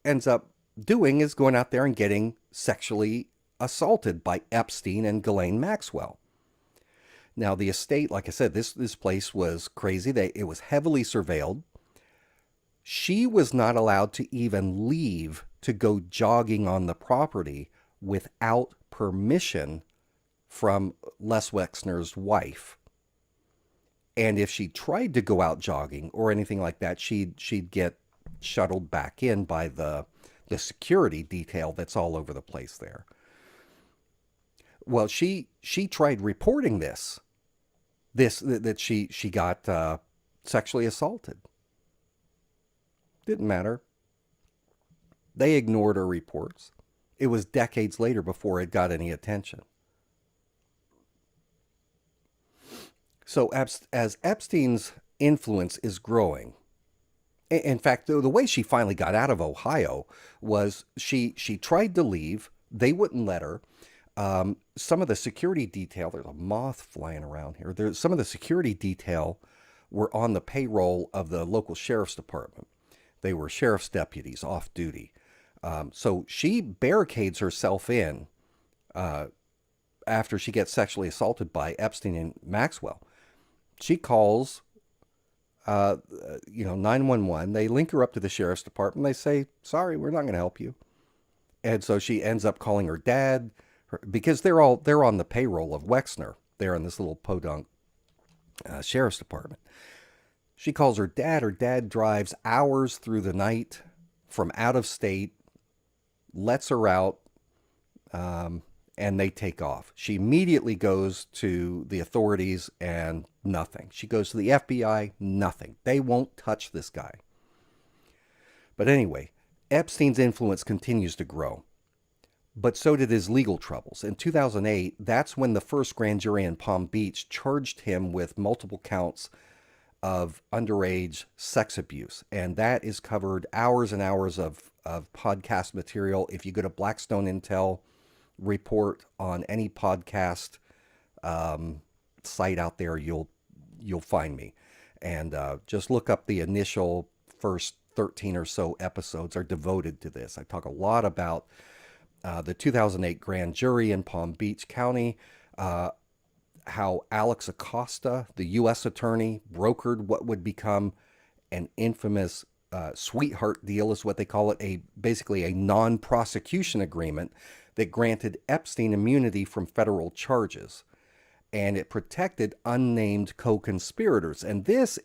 ends up doing is going out there and getting sexually assaulted by Epstein and Ghislaine Maxwell. Now, the estate, like I said, this place was crazy. It was heavily surveilled. She was not allowed to even leave to go jogging on the property without permission from Les Wexner's wife. And if she tried to go out jogging or anything like that, she'd get shuttled back in by the security detail that's all over the place there. Well, she tried reporting that she got sexually assaulted. Didn't matter. They ignored her reports. It was decades later before it got any attention. So as Epstein's influence is growing, in fact, the way she finally got out of Ohio was she tried to leave. They wouldn't let her. Some of the security detail, there's a moth flying around here. Some of the security detail were on the payroll of the local sheriff's department. They were sheriff's deputies off duty. So she barricades herself in after she gets sexually assaulted by Epstein and Maxwell. She calls 911. They link her up to the sheriff's department. They say, sorry, we're not going to help you. And so she ends up calling her dad because they're on the payroll of Wexner. They're in this little podunk. Sheriff's Department. She calls her dad. Her dad drives hours through the night from out of state, lets her out, and they take off. She immediately goes to the authorities and nothing. She goes to the FBI, nothing. They won't touch this guy. But anyway, Epstein's influence continues to grow. But so did his legal troubles. In 2008, that's when the first grand jury in Palm Beach charged him with multiple counts of underage sex abuse. And that is covered hours and hours of podcast material. If you go to Blackstone Intel report on any podcast site out there, you'll find me. And just look up the initial first 13 or so episodes are devoted to this. I talk a lot about the 2008 grand jury in Palm Beach County, how Alex Acosta, the U.S. attorney, brokered what would become an infamous sweetheart deal, is what they call it, basically a non-prosecution agreement that granted Epstein immunity from federal charges. And it protected unnamed co-conspirators. And this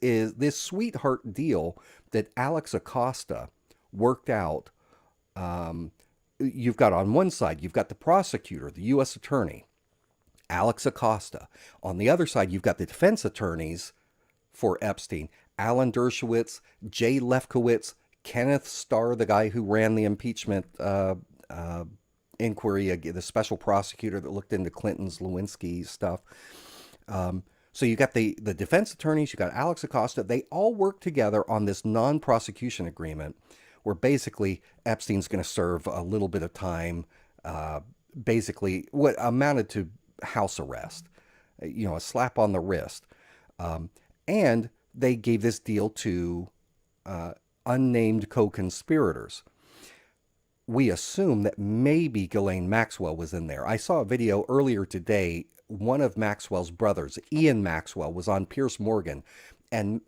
sweetheart deal that Alex Acosta worked out. You've got on one side, you've got the prosecutor, the U.S. attorney, Alex Acosta. On the other side, you've got the defense attorneys for Epstein, Alan Dershowitz, Jay Lefkowitz, Kenneth Starr, the guy who ran the impeachment inquiry, the special prosecutor that looked into Clinton's Lewinsky stuff. So you got the defense attorneys, you got Alex Acosta. They all work together on this non-prosecution agreement where basically Epstein's going to serve a little bit of time, basically what amounted to house arrest, a slap on the wrist. And they gave this deal to unnamed co-conspirators. We assume that maybe Ghislaine Maxwell was in there. I saw a video earlier today. One of Maxwell's brothers, Ian Maxwell, was on Piers Morgan. And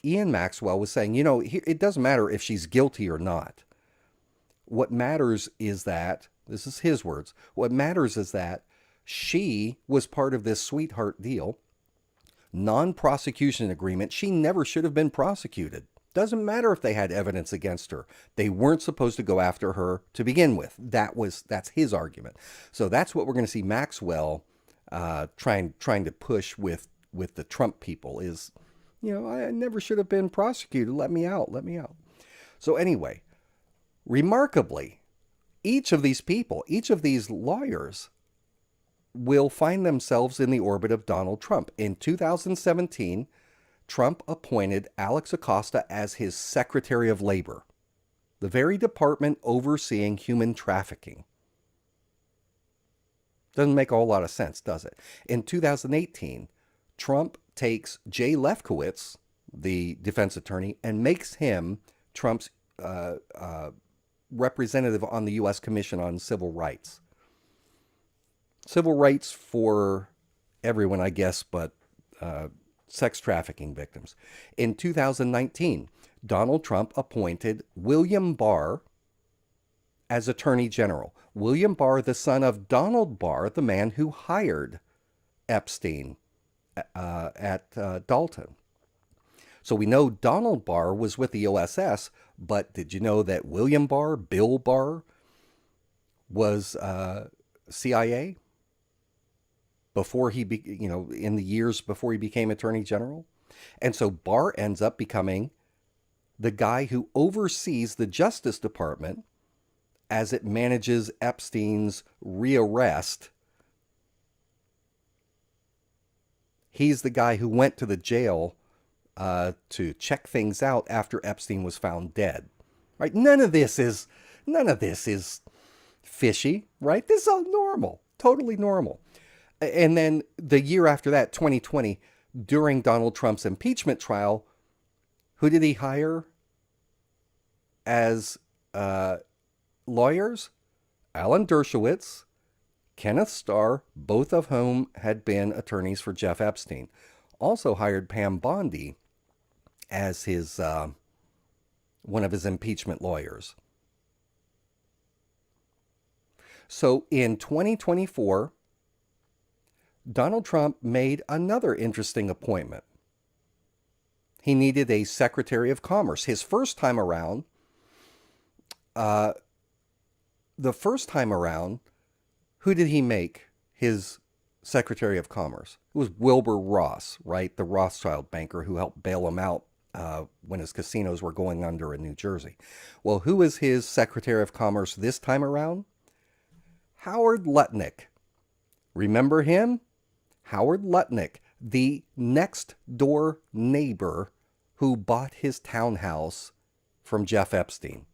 Ian Maxwell was saying, it doesn't matter if she's guilty or not. What matters is that, this is his words, what matters is that she was part of this sweetheart deal, non-prosecution agreement. She never should have been prosecuted. Doesn't matter if they had evidence against her. They weren't supposed to go after her to begin with. That's his argument. So that's what we're going to see Maxwell trying to push with the Trump people is, I never should have been prosecuted. Let me out. Let me out. So anyway, remarkably, each of these people, each of these lawyers will find themselves in the orbit of Donald Trump. In 2017, Trump appointed Alex Acosta as his Secretary of Labor, the very department overseeing human trafficking. Doesn't make a whole lot of sense, does it? In 2018, Trump takes Jay Lefkowitz, the defense attorney, and makes him Trump's representative on the U.S. Commission on Civil Rights. Civil rights for everyone, I guess, but sex trafficking victims. In 2019, Donald Trump appointed William Barr as Attorney General. William Barr, the son of Donald Barr, the man who hired Epstein at Dalton. So we know Donald Barr was with the OSS, but did you know that William Barr, Bill Barr, was CIA before he, in the years before he became Attorney General? And so Barr ends up becoming the guy who oversees the Justice Department as it manages Epstein's rearrest. He's the guy who went to the jail to check things out after Epstein was found dead. Right? None of this is fishy, right? This is all normal, totally normal. And then the year after that, 2020, during Donald Trump's impeachment trial, who did he hire as lawyers? Alan Dershowitz, Kenneth Starr, both of whom had been attorneys for Jeff Epstein. Also hired Pam Bondi as his one of his impeachment lawyers. So in 2024, Donald Trump made another interesting appointment. He needed a Secretary of Commerce. His first time around, who did he make his Secretary of Commerce? It was Wilbur Ross, right? The Rothschild banker who helped bail him out when his casinos were going under in New Jersey. Well, who was his Secretary of Commerce this time around? Howard Lutnick. Remember him? Howard Lutnick, the next door neighbor who bought his townhouse from Jeff Epstein.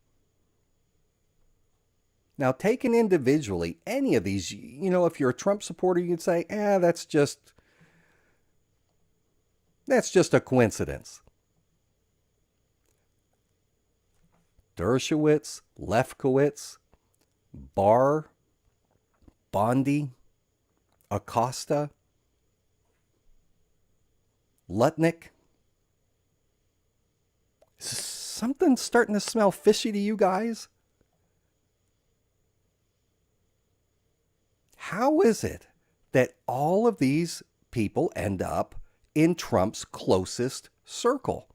Now, taken individually, any of these, if you're a Trump supporter, you'd say, that's just a coincidence. Dershowitz, Lefkowitz, Barr, Bondi, Acosta, Lutnick. Something's starting to smell fishy to you guys. How is it that all of these people end up in Trump's closest circle?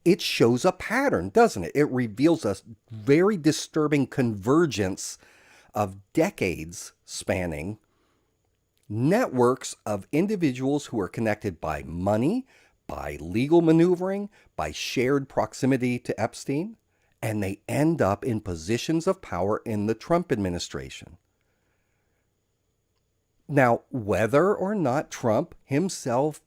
It shows a pattern, doesn't it? It reveals a very disturbing convergence of decades spanning networks of individuals who are connected by money, by legal maneuvering, by shared proximity to Epstein, and they end up in positions of power in the Trump administration. Now, whether or not Trump himself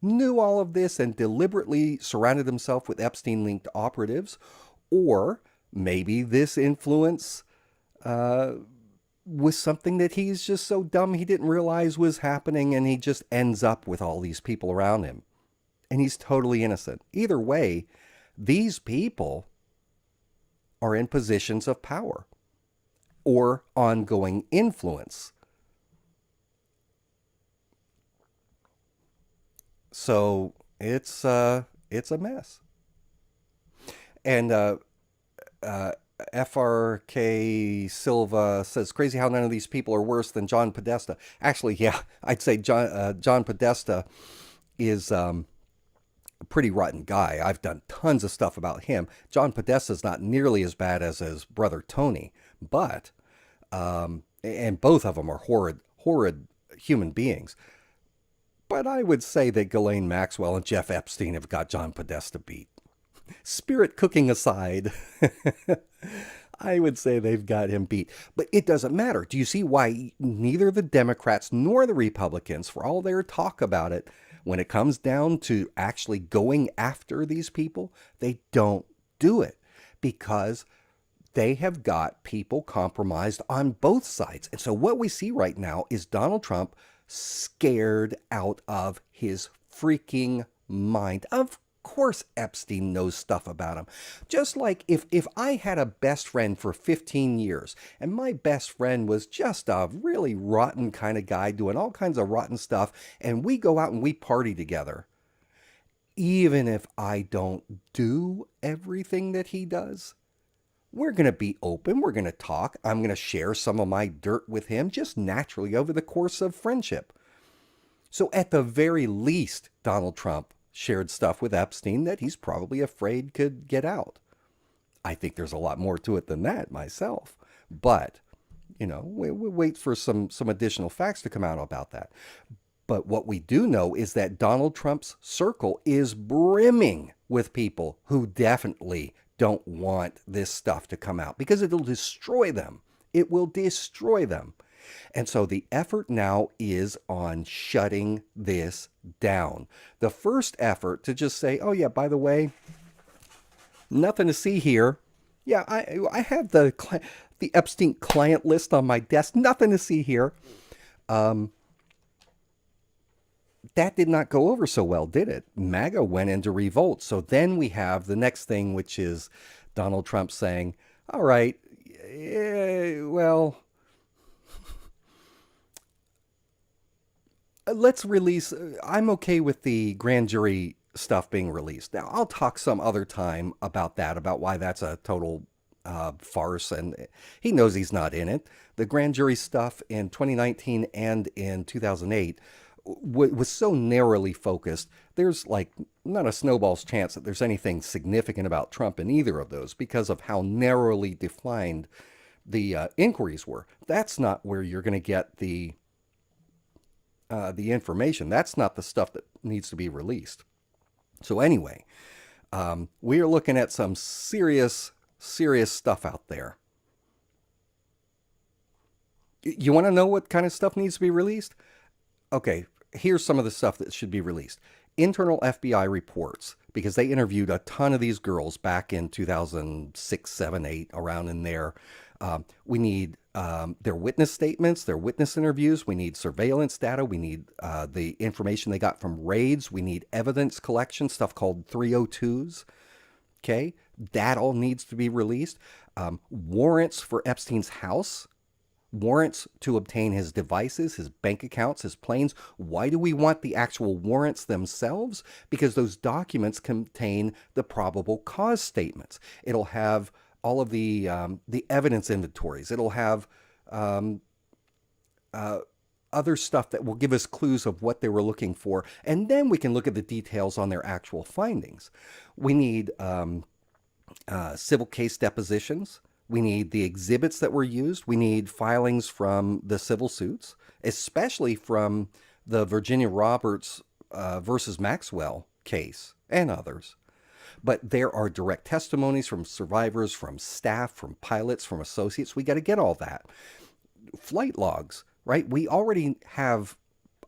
knew all of this and deliberately surrounded himself with Epstein-linked operatives, or maybe this influence was something that he's just so dumb he didn't realize was happening, and he just ends up with all these people around him. And he's totally innocent. Either way, these people are in positions of power or ongoing influence. So it's a mess. And FRK Silva says, crazy how none of these people are worse than John Podesta. Actually, yeah, I'd say John Podesta is a pretty rotten guy. I've done tons of stuff about him. John Podesta's not nearly as bad as his brother Tony, but, and both of them are horrid human beings. But I would say that Ghislaine Maxwell and Jeff Epstein have got John Podesta beat. Spirit cooking aside, I would say they've got him beat. But it doesn't matter. Do you see why neither the Democrats nor the Republicans, for all their talk about it, when it comes down to actually going after these people, they don't do it? Because they have got people compromised on both sides. And so what we see right now is Donald Trump scared out of his freaking mind. Of course Epstein knows stuff about him. Just like if I had a best friend for 15 years and my best friend was just a really rotten kind of guy doing all kinds of rotten stuff, and we go out and we party together, even if I don't do everything that he does, we're going to be open. We're going to talk. I'm going to share some of my dirt with him just naturally over the course of friendship. So at the very least, Donald Trump shared stuff with Epstein that he's probably afraid could get out. I think there's a lot more to it than that myself. But, we wait for some additional facts to come out about that. But what we do know is that Donald Trump's circle is brimming with people who definitely don't want this stuff to come out because it'll destroy them. It will destroy them. And so the effort now is on shutting this down. The first effort to just say, oh yeah, by the way, nothing to see here. Yeah, I have the Epstein client list on my desk. Nothing to see here. That did not go over so well, did it? MAGA went into revolt. So then we have the next thing, which is Donald Trump saying, all right, well, let's release, I'm okay with the grand jury stuff being released. Now, I'll talk some other time about that, about why that's a total farce, and he knows he's not in it. The grand jury stuff in 2019 and in 2008 was so narrowly focused, there's like not a snowball's chance that there's anything significant about Trump in either of those because of how narrowly defined the inquiries were. That's not where you're going to get the information. That's not the stuff that needs to be released. So anyway, we are looking at some serious stuff out there. You want to know what kind of stuff needs to be released? Okay, here's some of the stuff that should be released. Internal FBI reports, because they interviewed a ton of these girls back in 2006, 7, 8, around in there. We need their witness statements, their witness interviews. We need surveillance data. We need the information they got from raids. We need evidence collection, stuff called 302s. Okay, that all needs to be released. Warrants for Epstein's house. Warrants to obtain his devices, his bank accounts, his planes. Why do we want the actual warrants themselves? Because those documents contain the probable cause statements. It'll have all of the evidence inventories. It'll have other stuff that will give us clues of what they were looking for. And then we can look at the details on their actual findings. We need civil case depositions. We need the exhibits that were used. We need filings from the civil suits, especially from the Virginia Roberts versus Maxwell case and others. But there are direct testimonies from survivors, from staff, from pilots, from associates. We got to get all that. Flight logs, right? We already have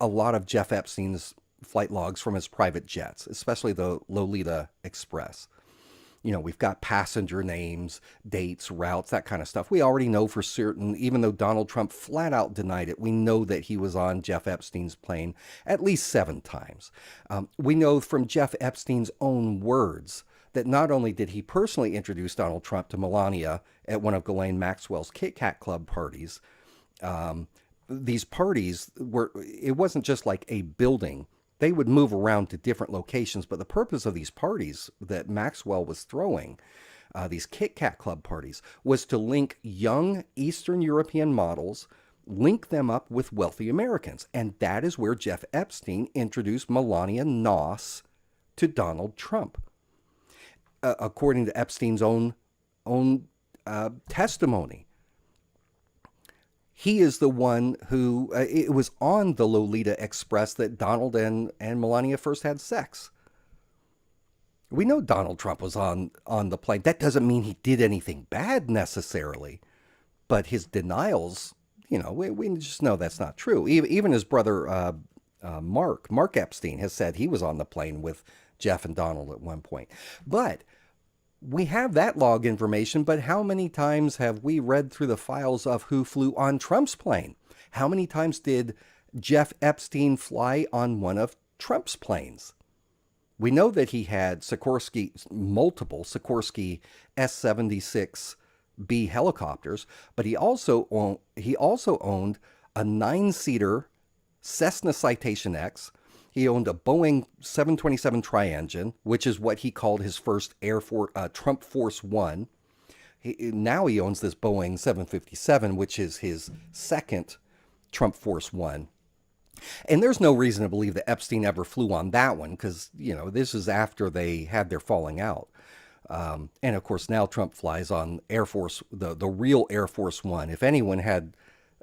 a lot of Jeff Epstein's flight logs from his private jets, especially the Lolita Express. You know, we've got passenger names, dates, routes, that kind of stuff. We already know for certain, even though Donald Trump flat out denied it, we know that he was on Jeff Epstein's plane at least 7 times. We know from Jeff Epstein's own words that not only did he personally introduce Donald Trump to Melania at one of Ghislaine Maxwell's Kit Kat Club parties, these parties it wasn't just like a building. They would move around to different locations, but the purpose of these parties that Maxwell was throwing, these Kit Kat Club parties, was to link young Eastern European models, link them up with wealthy Americans. And that is where Jeff Epstein introduced Melania Noss to Donald Trump. According to Epstein's own testimony, he is the one who, it was on the Lolita Express that Donald and Melania first had sex. We know Donald Trump was on the plane. That doesn't mean he did anything bad necessarily, but his denials, you know, we just know that's not true. Even his brother, Mark Epstein, has said he was on the plane with Jeff and Donald at one point. But we have that log information, but how many times have we read through the files of who flew on Trump's plane? How many times did Jeff Epstein fly on one of Trump's planes? We know that he had multiple Sikorsky S-76B helicopters, but he also owned a 9-seater Cessna Citation X. He owned a Boeing 727 tri-engine, which is what he called his first Air Force, Trump Force One. Now he owns this Boeing 757, which is his second Trump Force One. And there's no reason to believe that Epstein ever flew on that one because, you know, this is after they had their falling out. And of course, now Trump flies on Air Force, the real Air Force One. If anyone had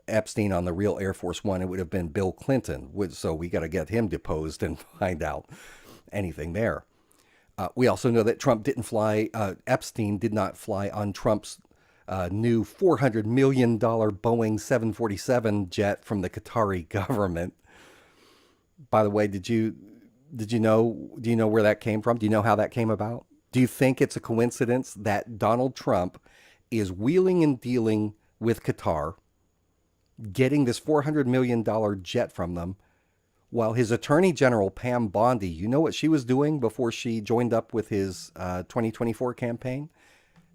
Epstein on the real Air Force One, it would have been Bill Clinton. So we got to get him deposed and find out anything there. We also know that Epstein did not fly on Trump's new $400 million Boeing 747 jet from the Qatari government. By the way, do you know where that came from? Do you know how that came about? Do you think it's a coincidence that Donald Trump is wheeling and dealing with Qatar, getting this $400 million jet from them, while his Attorney General, Pam Bondi, you know what she was doing before she joined up with his 2024 campaign?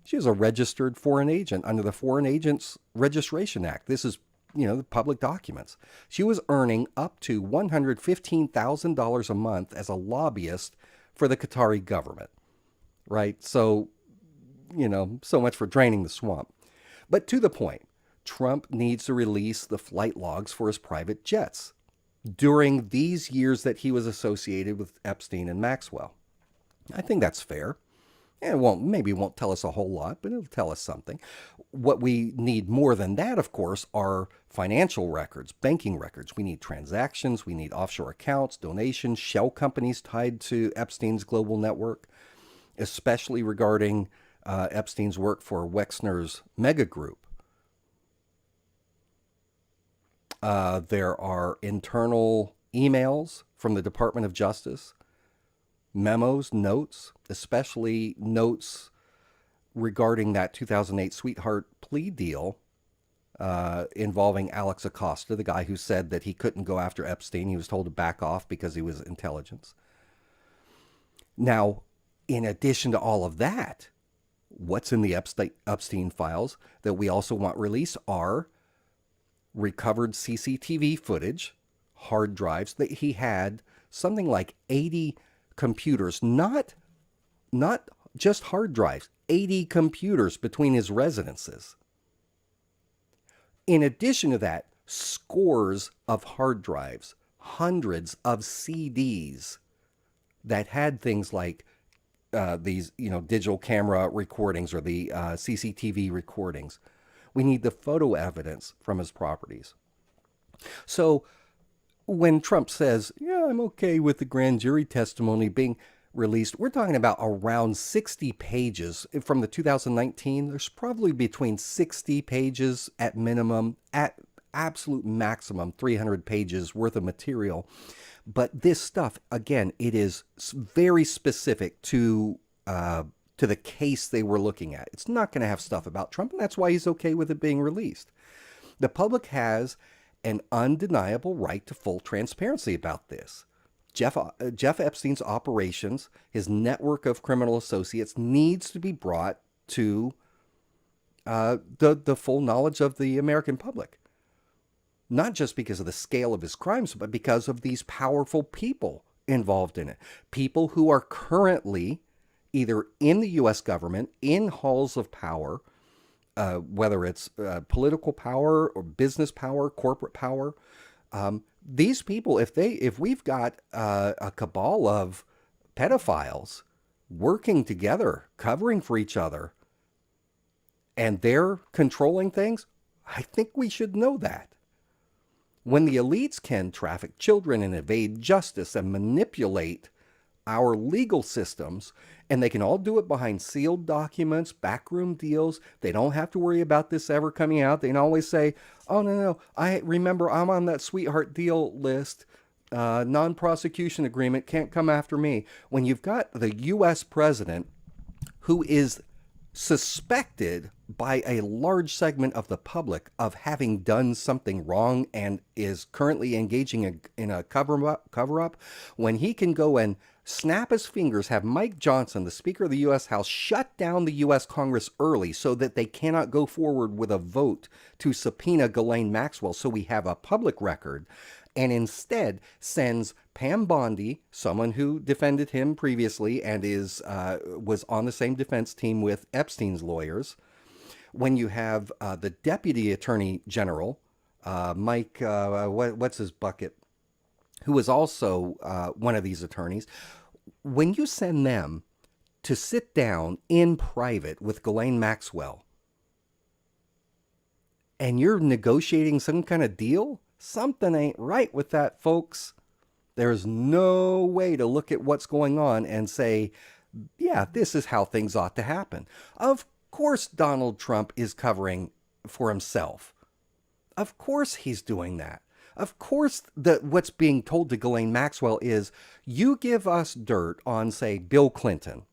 She was a registered foreign agent under the Foreign Agents Registration Act. This is, you know, the public documents. She was earning up to $115,000 a month as a lobbyist for the Qatari government, right? So, you know, so much for draining the swamp. But to the point, Trump needs to release the flight logs for his private jets. during these years that he was associated with Epstein and Maxwell. I think that's fair. And it won't tell us a whole lot, but it'll tell us something. What we need more than that, of course, are financial records, banking records. We need transactions, we need offshore accounts, donations, shell companies tied to Epstein's global network, especially regarding Epstein's work for Wexner's mega group. There are internal emails from the Department of Justice, memos, notes, especially notes regarding that 2008 sweetheart plea deal involving Alex Acosta, the guy who said that he couldn't go after Epstein. He was told to back off because he was intelligence. Now, in addition to all of that, what's in the Epstein files that we also want released are recovered CCTV footage, hard drives that he had, something like 80 computers, not just hard drives, 80 computers between his residences. In addition to that, scores of hard drives, hundreds of CDs that had things like these, digital camera recordings or the CCTV recordings. We need the photo evidence from his properties. So when Trump says, yeah, I'm okay with the grand jury testimony being released, we're talking about around 60 pages from the 2019. There's probably between 60 pages at minimum, at absolute maximum 300 pages worth of material. But this stuff, again, it is very specific to the case they were looking at. It's not going to have stuff about Trump, and that's why he's okay with it being released. The public has an undeniable right to full transparency about this. Jeff Epstein's operations, his network of criminal associates, needs to be brought to the full knowledge of the American public. Not just because of the scale of his crimes, but because of these powerful people involved in it. People who are currently either in the U.S. government, in halls of power, whether it's political power or business power, corporate power. These people, if we've got a cabal of pedophiles working together, covering for each other, and they're controlling things, I think we should know that. When the elites can traffic children and evade justice and manipulate our legal systems, and they can all do it behind sealed documents, backroom deals. They don't have to worry about this ever coming out. They can always say, oh, no, I remember I'm on that sweetheart deal list. Non-prosecution agreement, can't come after me. When you've got the U.S. president who is suspected by a large segment of the public of having done something wrong and is currently engaging in a cover-up, when he can go and snap his fingers, have Mike Johnson, the Speaker of the U.S. House, shut down the U.S. Congress early so that they cannot go forward with a vote to subpoena Ghislaine Maxwell, so we have a public record, and instead sends Pam Bondi, someone who defended him previously and was on the same defense team with Epstein's lawyers. When you have the Deputy Attorney General, Mike, what's his bucket, who is also one of these attorneys, when you send them to sit down in private with Ghislaine Maxwell and you're negotiating some kind of deal, something ain't right with that, folks. There's no way to look at what's going on and say, yeah, this is how things ought to happen. Of course Donald Trump is covering for himself. Of course he's doing that. Of course, what's being told to Ghislaine Maxwell is, you give us dirt on, say, Bill Clinton,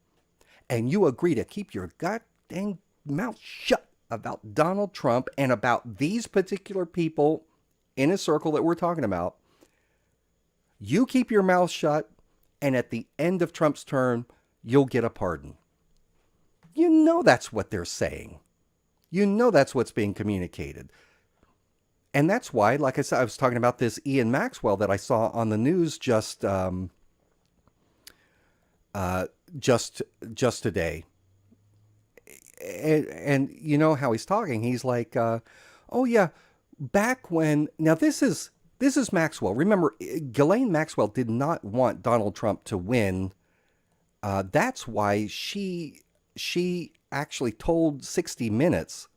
and you agree to keep your goddamn mouth shut about Donald Trump and about these particular people in a circle that we're talking about. You keep your mouth shut, and at the end of Trump's term, you'll get a pardon. You know that's what they're saying. You know that's what's being communicated. And that's why, like I said, I was talking about this Ian Maxwell that I saw on the news just today. And you know how he's talking. He's like, oh yeah, back when, now this is This is Maxwell. Remember, Ghislaine Maxwell did not want Donald Trump to win. That's why she actually told 60 Minutes,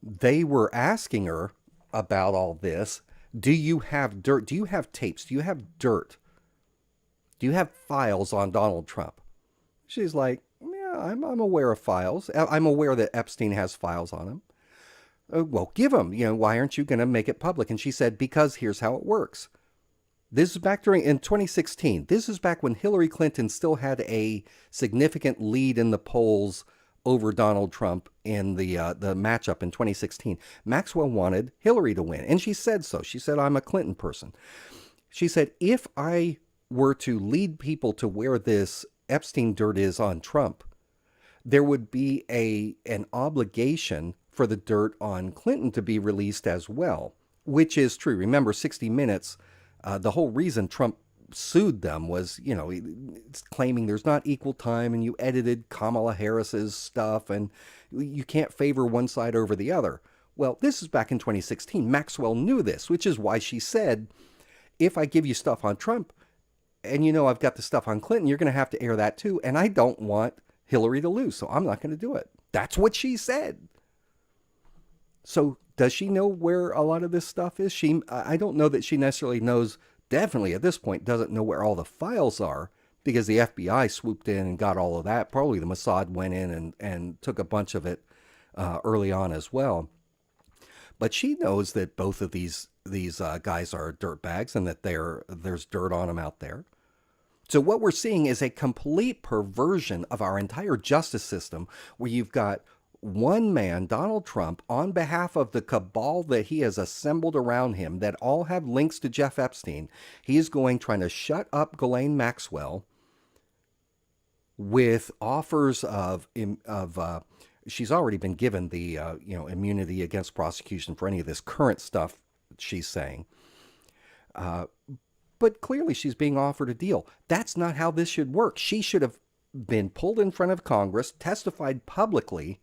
they were asking her about all this. Do you have dirt? Do you have tapes? Do you have dirt? Do you have files on Donald Trump? She's like, yeah, I'm aware of files. I'm aware that Epstein has files on him. Well, give them. Why aren't you going to make it public? And she said, because here's how it works. This is back in 2016. This is back when Hillary Clinton still had a significant lead in the polls over Donald Trump in the matchup in 2016. Maxwell wanted Hillary to win, and she said so. She said, I'm a Clinton person. She said, if I were to lead people to where this Epstein dirt is on Trump, there would be an obligation for the dirt on Clinton to be released as well, which is true. Remember, 60 Minutes, the whole reason Trump sued them was, it's claiming there's not equal time and you edited Kamala Harris's stuff and you can't favor one side over the other. Well, this is back in 2016. Maxwell knew this, which is why she said, if I give you stuff on Trump and I've got the stuff on Clinton, you're going to have to air that too. And I don't want Hillary to lose, so I'm not going to do it. That's what she said. So does she know where a lot of this stuff is? I don't know that she necessarily knows, definitely at this point, doesn't know where all the files are, because the FBI swooped in and got all of that. Probably the Mossad went in and took a bunch of it early on as well. But she knows that both of these guys are dirtbags and that there's dirt on them out there. So what we're seeing is a complete perversion of our entire justice system, where you've got one man, Donald Trump, on behalf of the cabal that he has assembled around him that all have links to Jeff Epstein. He is trying to shut up Ghislaine Maxwell with offers of she's already been given the immunity against prosecution for any of this current stuff she's saying. But clearly she's being offered a deal. That's not how this should work. She should have been pulled in front of Congress, testified publicly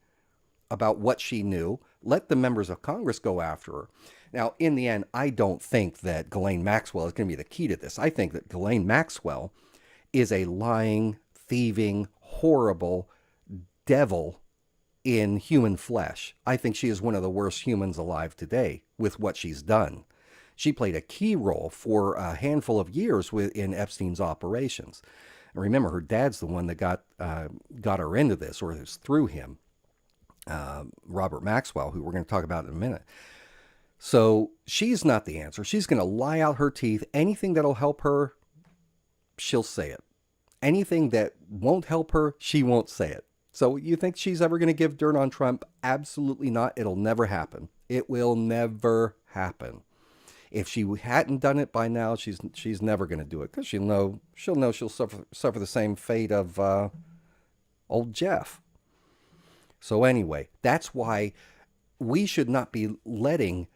about what she knew, let the members of Congress go after her. Now, in the end, I don't think that Ghislaine Maxwell is going to be the key to this. I think that Ghislaine Maxwell is a lying, thieving, horrible devil in human flesh. I think she is one of the worst humans alive today with what she's done. She played a key role for a handful of years in Epstein's operations. And remember, her dad's the one that got her into this, or it was through him, Robert Maxwell, who we're going to talk about in a minute. So she's not the answer. She's going to lie out her teeth. Anything that'll help her, she'll say it. Anything that won't help her, she won't say it. So you think she's ever going to give dirt on Trump? Absolutely not. It'll never happen. It will never happen. If she hadn't done it by now, she's never going to do it, because she'll know she'll suffer the same fate of old Jeff. So anyway, that's why we should not be letting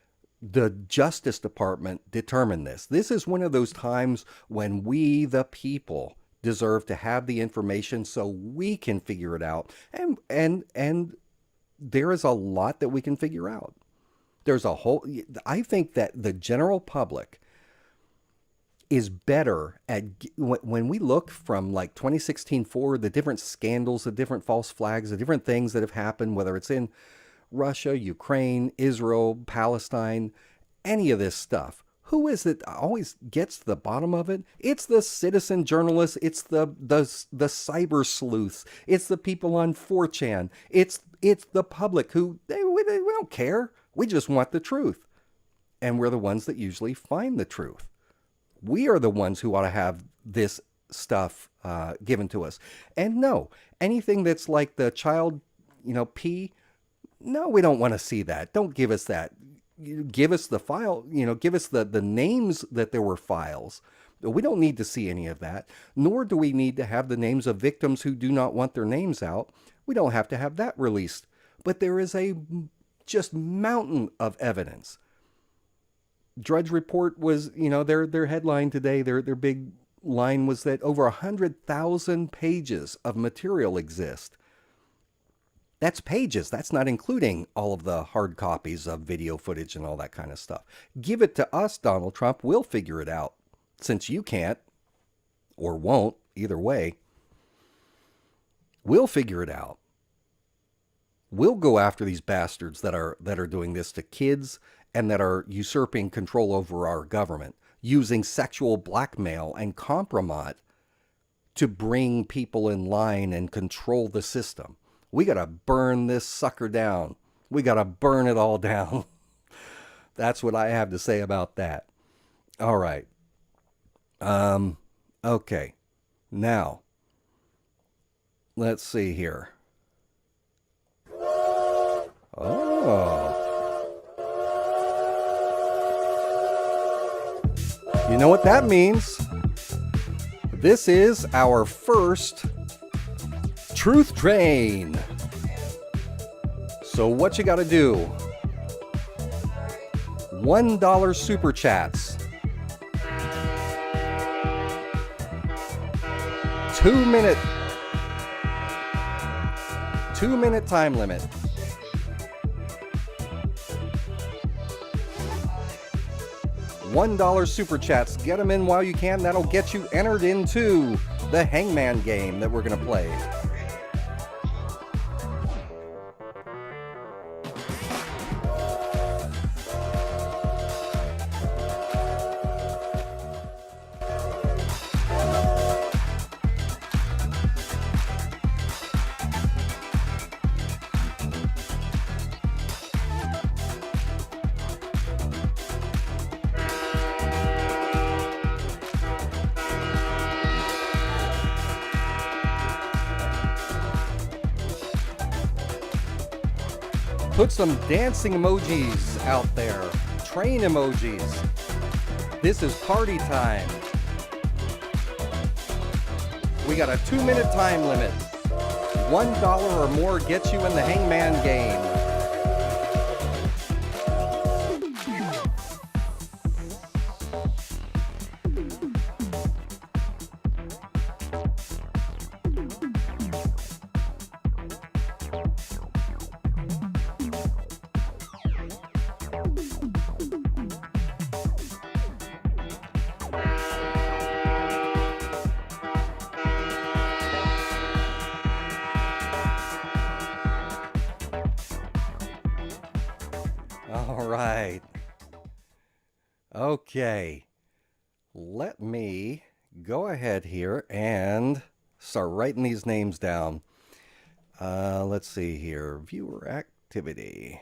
the Justice Department determine this. This is one of those times when we, the people, deserve to have the information so we can figure it out. And there is a lot that we can figure out. I think that the general public is better at, when we look from like 2016 forward, the different scandals, the different false flags, the different things that have happened, whether it's in Russia, Ukraine, Israel, Palestine, any of this stuff. Who is it always gets to the bottom of it? It's the citizen journalists. It's the cyber sleuths. It's the people on 4chan. It's the public who, we don't care. We just want the truth. And we're the ones that usually find the truth. We are the ones who ought to have this stuff given to us. And no, anything that's like the child, pee, no, we don't want to see that. Don't give us that. Give us the file, give us the names that there were files. We don't need to see any of that, nor do we need to have the names of victims who do not want their names out. We don't have to have that released. But there is a just mountain of evidence. Drudge Report was, their headline today, their big line was that over 100,000 pages of material exist That's pages. That's not including all of the hard copies of video footage and all that kind of stuff. Give it to us, Donald Trump. We'll figure it out. Since you can't or won't, either way, we'll figure it out. We'll go after these bastards that are doing this to kids and that are usurping control over our government, using sexual blackmail and compromise to bring people in line and control the system. We got to burn this sucker down. We got to burn it all down. That's what I have to say about that. All right. Okay. Now, let's see here. Oh. You know what that means? This is our first Truth Train. So what you got to do? $1 super chats. 2-minute time limit. $1 super chats. Get them in while you can. That'll get you entered into the Hangman game that we're going to play. Put some dancing emojis out there. Train emojis. This is party time. We got a 2-minute time limit. $1 or more gets you in the Hangman game. All right. Okay. Let me go ahead here and start writing these names down. Let's see here. Viewer activity.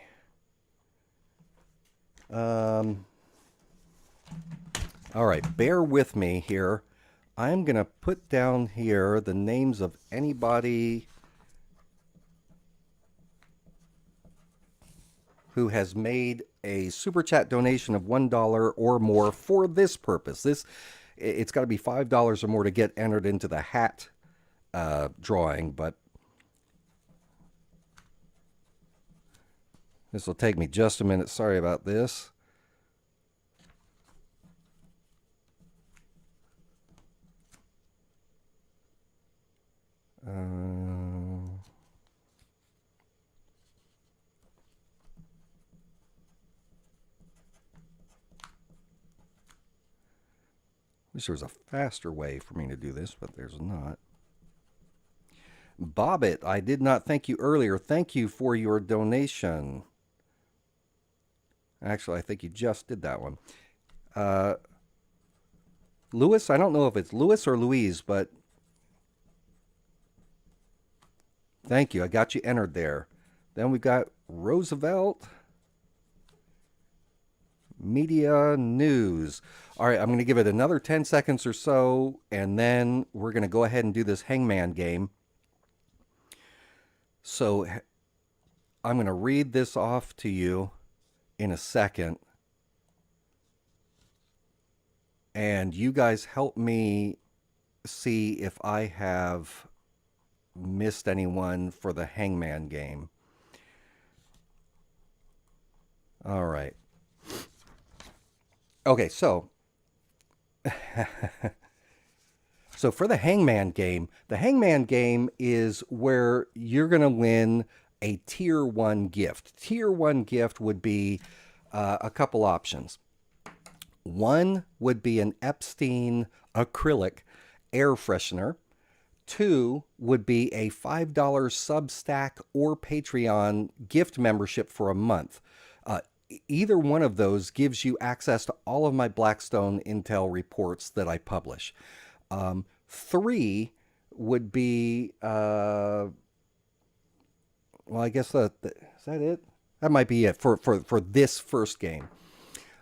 All right. Bear with me here. I'm going to put down here the names of anybody who has made a super chat donation of $1 or more for this purpose. It's got to be $5 or more to get entered into the hat drawing, but this will take me just a minute. Sorry about this. Wish there was a faster way for me to do this, but there's not. Bobbit, I did not thank you earlier. Thank you for your donation. Actually, I think you just did that one. Lewis, I don't know if it's Lewis or Louise, but thank you. I got you entered there. Then we've got Roosevelt. Media News. All right, I'm going to give it another 10 seconds or so, and then we're going to go ahead and do this Hangman game. So I'm going to read this off to you in a second, and you guys help me see if I have missed anyone for the Hangman game. All right. Okay, so so for the Hangman game is where you're going to win a tier 1 gift. Tier 1 gift would be a couple options. One would be an Epstein acrylic air freshener. Two would be a $5 Substack or Patreon gift membership for a month. Either one of those gives you access to all of my Blackstone Intel reports that I publish. Three would be, well, I guess is that it? That might be it for this first game.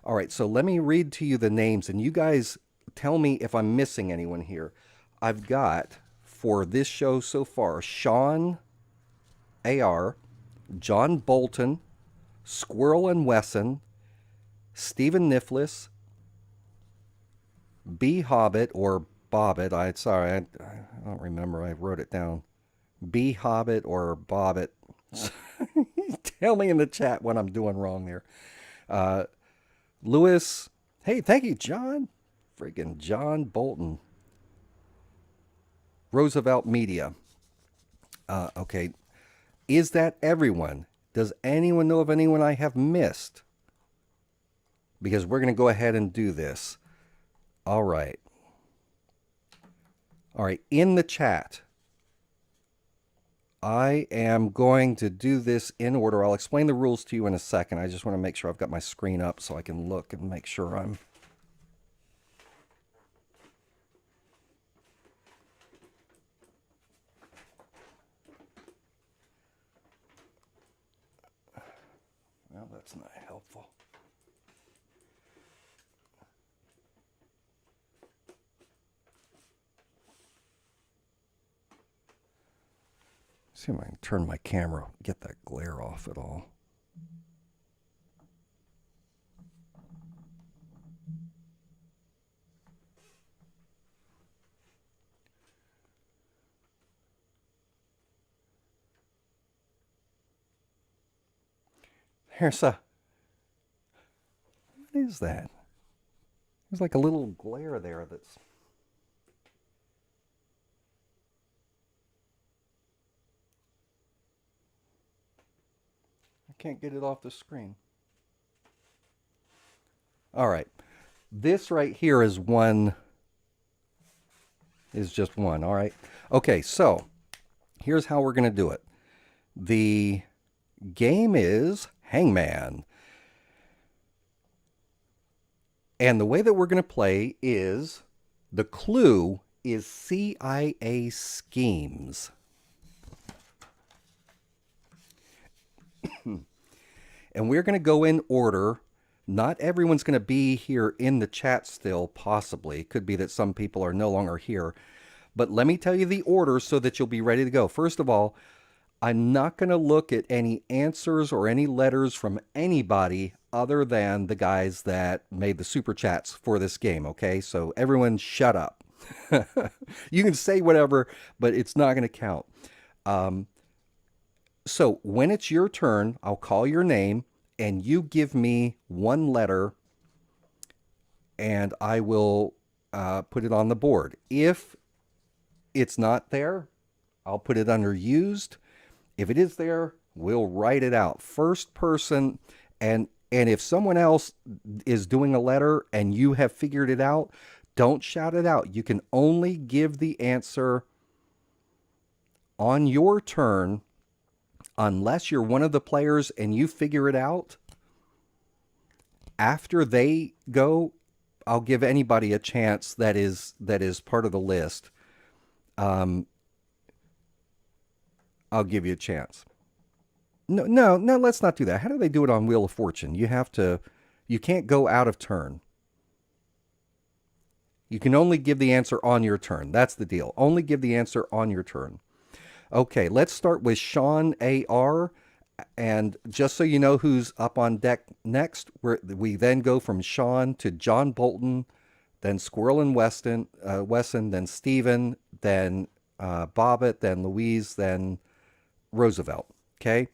All right, so let me read to you the names, and you guys tell me if I'm missing anyone here. I've got, for this show so far, Sean A.R., John Bolton, Squirrel and Wesson, Stephen Nifflis, B. Hobbit, or Bobbit. I don't remember. I wrote it down. B. Hobbit or Bobbit. Tell me in the chat what I'm doing wrong there. Lewis. Hey, thank you, John. Friggin' John Bolton. Roosevelt Media. Okay. Is that everyone? Does anyone know of anyone I have missed? Because we're going to go ahead and do this. All right. All right. In the chat, I am going to do this in order. I'll explain the rules to you in a second. I just want to make sure I've got my screen up so I can look and make sure I'm... Well, that's not helpful. See if I can turn my camera, get that glare off at all. There's a... What is that? There's like a little glare there that's... I can't get it off the screen. All right. This right here is one... is just one, all right? Okay, so here's how we're going to do it. The game is Hangman. And the way that we're going to play is, the clue is CIA schemes. And we're going to go in order. Not everyone's going to be here in the chat still, possibly. It could be that some people are no longer here. But let me tell you the order so that you'll be ready to go. First of all, I'm not going to look at any answers or any letters from anybody other than the guys that made the super chats for this game, okay? So everyone shut up. You can say whatever, but it's not going to count. So when it's your turn, I'll call your name, and you give me one letter, and I will put it on the board. If it's not there, I'll put it under used. If it is there, we'll write it out. First person, and if someone else is doing a letter and you have figured it out, don't shout it out. You can only give the answer on your turn unless you're one of the players and you figure it out. After they go, I'll give anybody a chance that is part of the list. I'll give you a chance. No, let's not do that. How do they do it on Wheel of Fortune? You can't go out of turn. You can only give the answer on your turn. That's the deal. Only give the answer on your turn. Okay, let's start with Sean A.R. And just so you know who's up on deck next, we then go from Sean to John Bolton, then Squirrel and Wesson, then Stephen, then Bobbit, then Louise, then Roosevelt. Okay?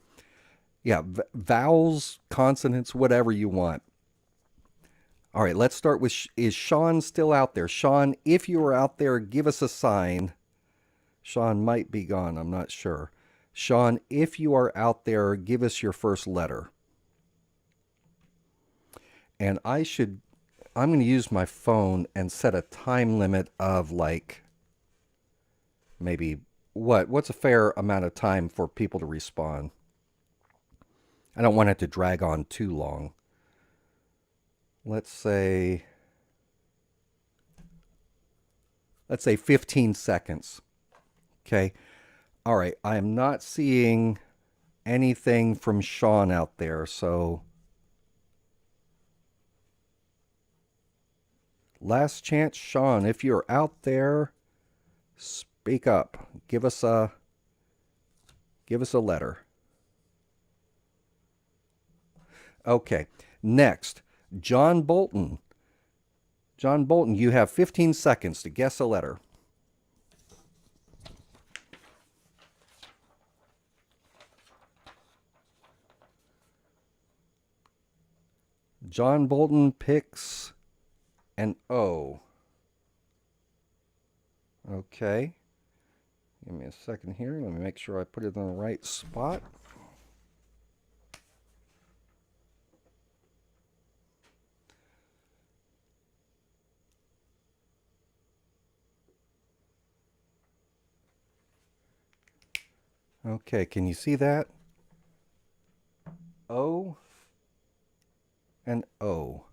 Yeah, vowels, consonants, whatever you want. All right, let's start with, is Sean still out there? Sean, if you are out there, give us a sign. Sean might be gone, I'm not sure. Sean, if you are out there, give us your first letter. And I'm going to use my phone and set a time limit of like maybe what's a fair amount of time for people to respond? I don't want it to drag on too long. Let's say 15 seconds. Okay. All right. I am not seeing anything from Sean out there. So last chance, Sean, if you're out there, speak up. Give us a letter. Okay. Next, John Bolton. John Bolton, you have 15 seconds to guess a letter. John Bolton picks an O. Okay. Give me a second here. Let me make sure I put it in the right spot. Okay, can you see that? O and O.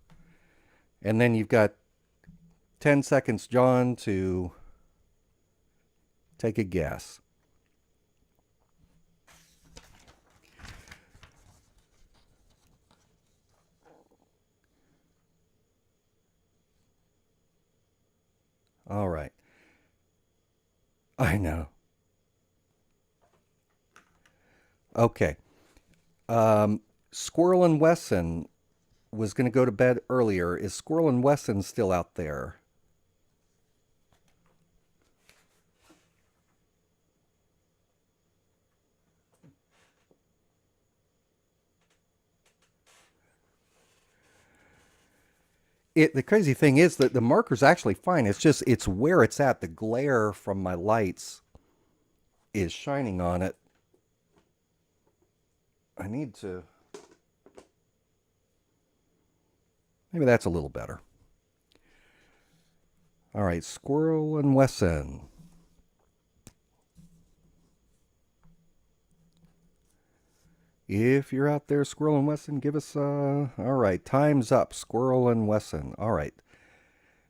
And then you've got 10 seconds, John, to take a guess. All right. I know. Okay. Squirrel and Wesson was going to go to bed earlier. Is Squirrel and Wesson still out there? The crazy thing is that the marker's actually fine. It's where it's at. The glare from my lights is shining on it. I need to... Maybe that's a little better. All right, Squirrel and Wesson. If you're out there, Squirrel and Wesson, give us a... All right, time's up, Squirrel and Wesson. All right.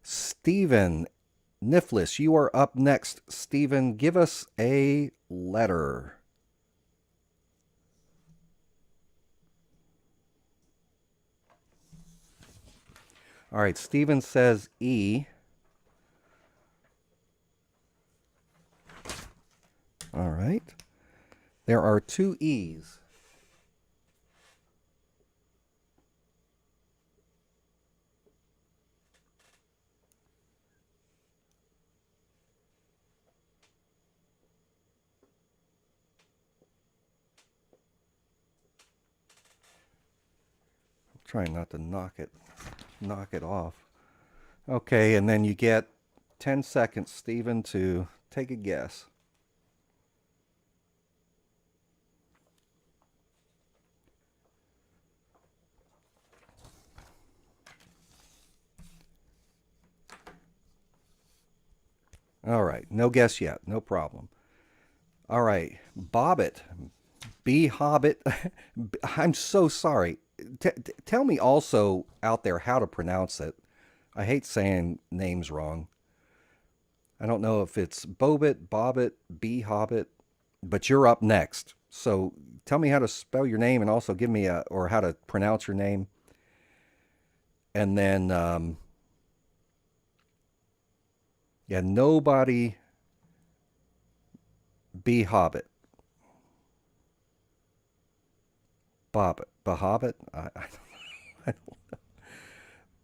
Stephen Niflis, you are up next. Stephen, give us a letter. All right, Stephen says E. All right. There are 2 E's. I'm trying not to knock it off. Okay, and then you get 10 seconds, Stephen, to take a guess. All right, no guess yet, no problem. All right, Bobbit, B Hobbit. I'm so sorry. Tell me also out there how to pronounce it. I hate saying names wrong. I don't know if it's Bobit, Bobbit, B Hobbit, but you're up next. So tell me how to spell your name and also give me or how to pronounce your name. And then, yeah, nobody B Hobbit. Bobbit. Bahobbit? I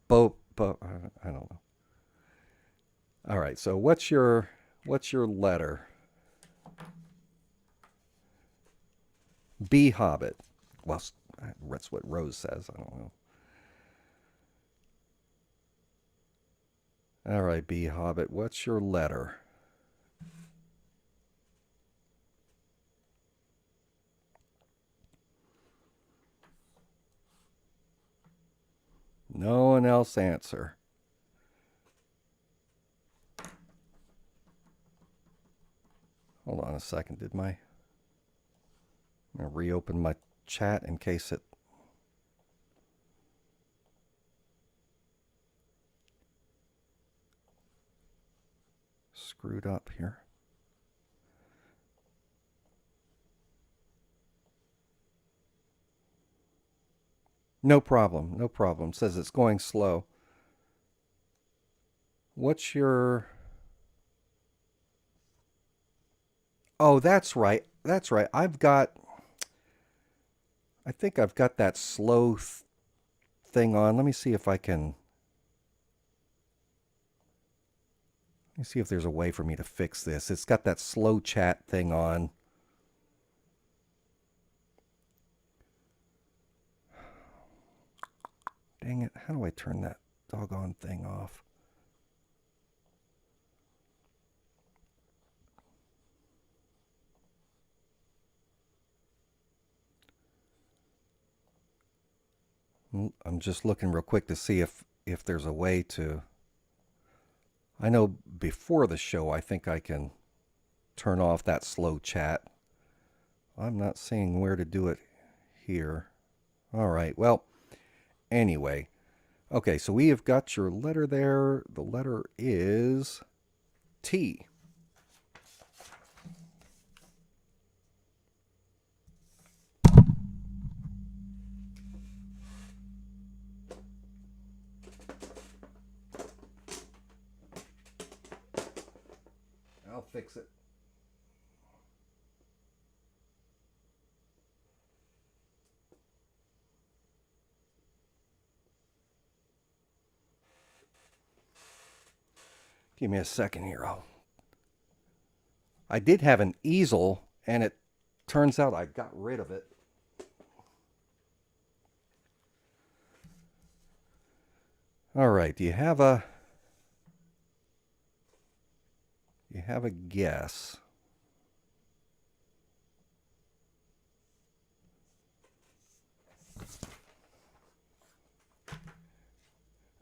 don't know. I don't know. All right, so what's your letter? B Hobbit. Well, that's what Rose says. I don't know. All right, B Hobbit, what's your letter? one else answer. Hold on a second. I'm going to reopen my chat in case it... screwed up here. No problem, no problem. It says it's going slow. What's your... Oh, that's right. That's right. I think I've got that slow thing on. Let me see if I can... Let me see if there's a way for me to fix this. It's got that slow chat thing on. Dang it. How do I turn that doggone thing off? I'm just looking real quick to see if there's a way to... I know before the show I think I can turn off that slow chat. I'm not seeing where to do it here. All right, well, anyway. Okay, so we have got your letter there. The letter is T. I'll fix it. Give me a second here. I did have an easel, and it turns out I got rid of it. All right, do you have a guess?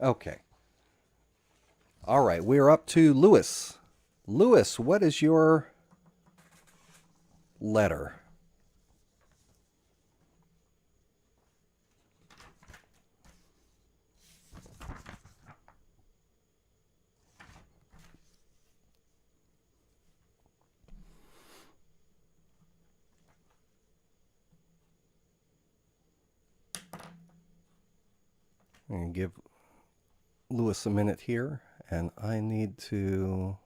Okay. All right, we're up to Lewis. Lewis, what is your letter? I'm going to give Lewis a minute here, and I need to...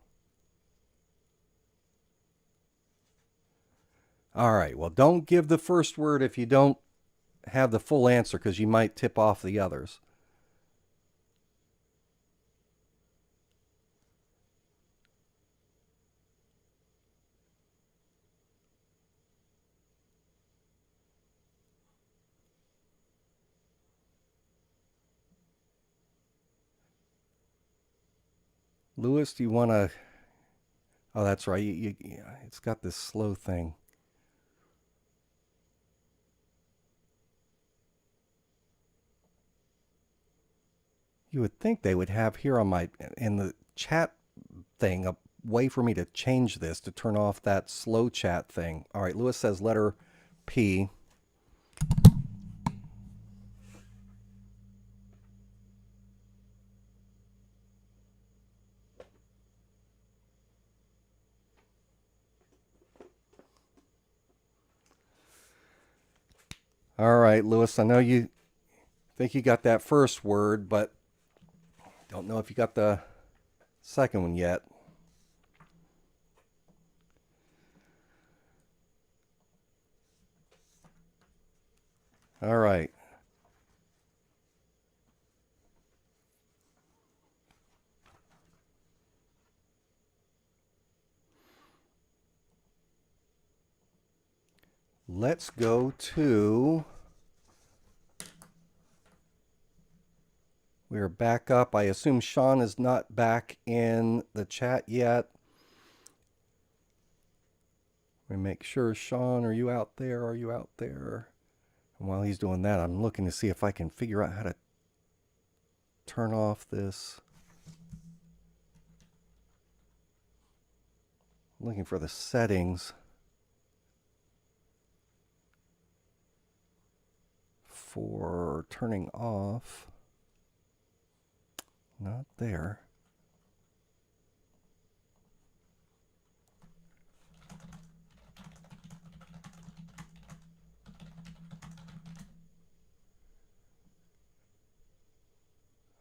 All right, well, don't give the first word if you don't have the full answer, because you might tip off the others. Lewis, do you want to... Oh, that's right. It's got this slow thing. You would think they would have here on in the chat thing, a way for me to change this, to turn off that slow chat thing. All right, Lewis says letter P. All right, Lewis, I know you think you got that first word, but don't know if you got the second one yet. All right. Let's go to... We're back up. I assume Sean is not back in the chat yet. We make sure, Sean, are you out there? Are you out there? And while he's doing that, I'm looking to see if I can figure out how to turn off this. I'm looking for the settings for turning off. Not there.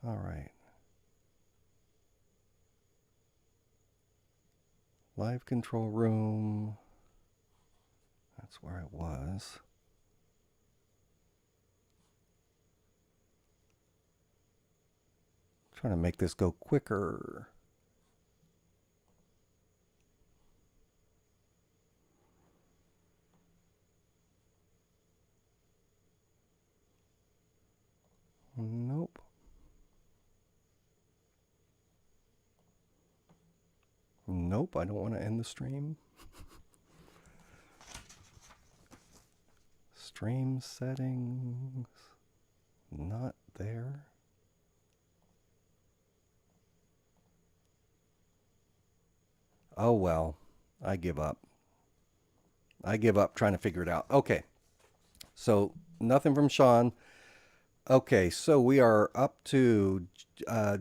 All right. Live control room. That's where it was. Trying to make this go quicker. Nope. Nope, I don't want to end the stream. Stream settings. Not there. Oh well, I give up. I give up trying to figure it out. Okay, so nothing from Sean. Okay, so we are up to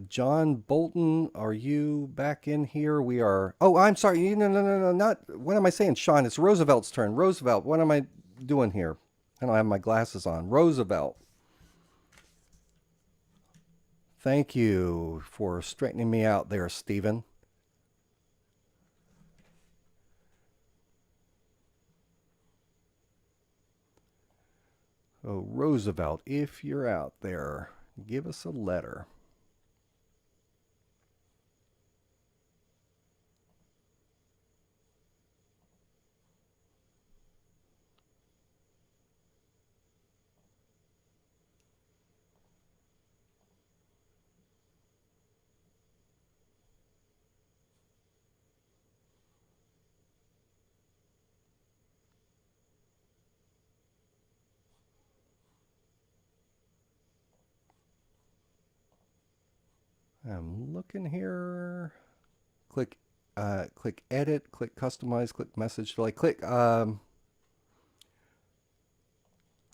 John Bolton. Are you back in here? We are. Oh, I'm sorry. No. Not. What am I saying, Sean? It's Roosevelt's turn. Roosevelt, what am I doing here? I don't have my glasses on. Roosevelt. Thank you for straightening me out there, Stephen. So, Roosevelt, if you're out there, give us a letter. I'm looking here. Click edit, click customize, click message delay, click. I'm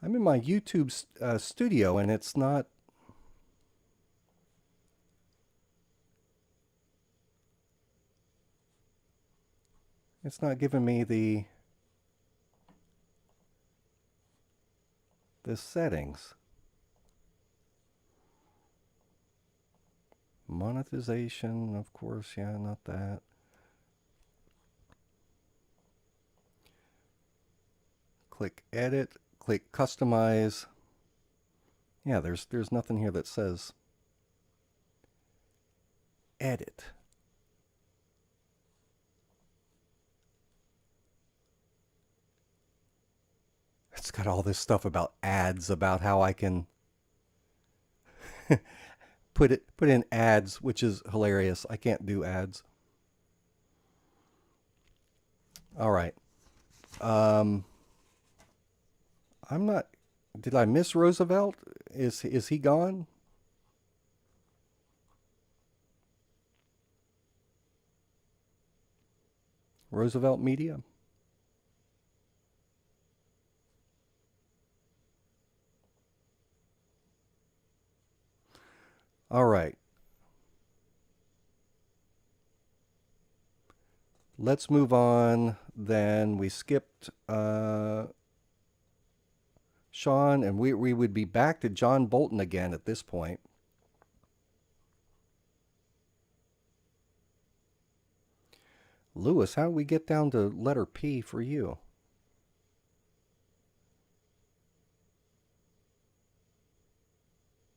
in my YouTube studio and it's not. It's not giving me the settings. Monetization, of course, yeah, not that. Click edit, click customize. Yeah, there's nothing here that says edit. It's got all this stuff about ads, about how I can put in ads, which is hilarious. I can't do ads. All right. I'm not. Did I miss Roosevelt? Is he gone? Roosevelt Media. All right. Let's move on. Then we skipped Sean, and we would be back to John Bolton again at this point. Lewis, how do we get down to letter P for you?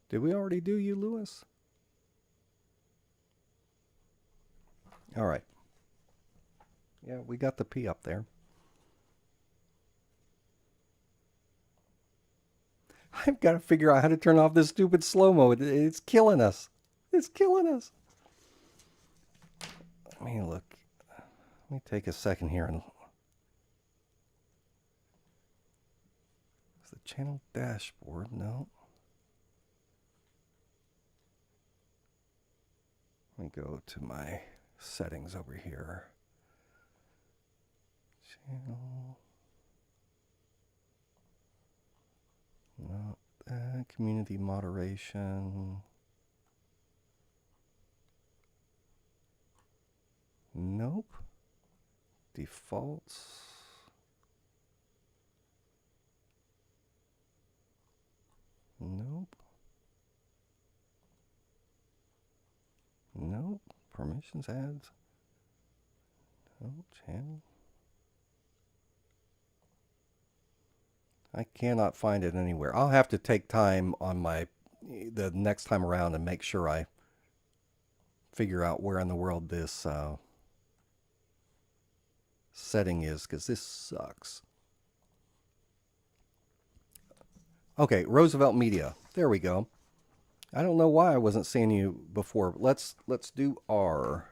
Did we already do you, Lewis? All right. Yeah, we got the P up there. I've got to figure out how to turn off this stupid slow-mo. It's killing us. It's killing us. Let me look. Let me take a second here and... Is the channel dashboard? No. me go to my settings over here. Channel. Not that. Community moderation. Nope. Defaults. Nope. Nope. Permissions, ads. No channel. I cannot find it anywhere. I'll have to take time on the next time around and make sure I figure out where in the world this setting is, because this sucks. Okay, Roosevelt Media. There we go. I don't know why I wasn't seeing you before. Let's do R.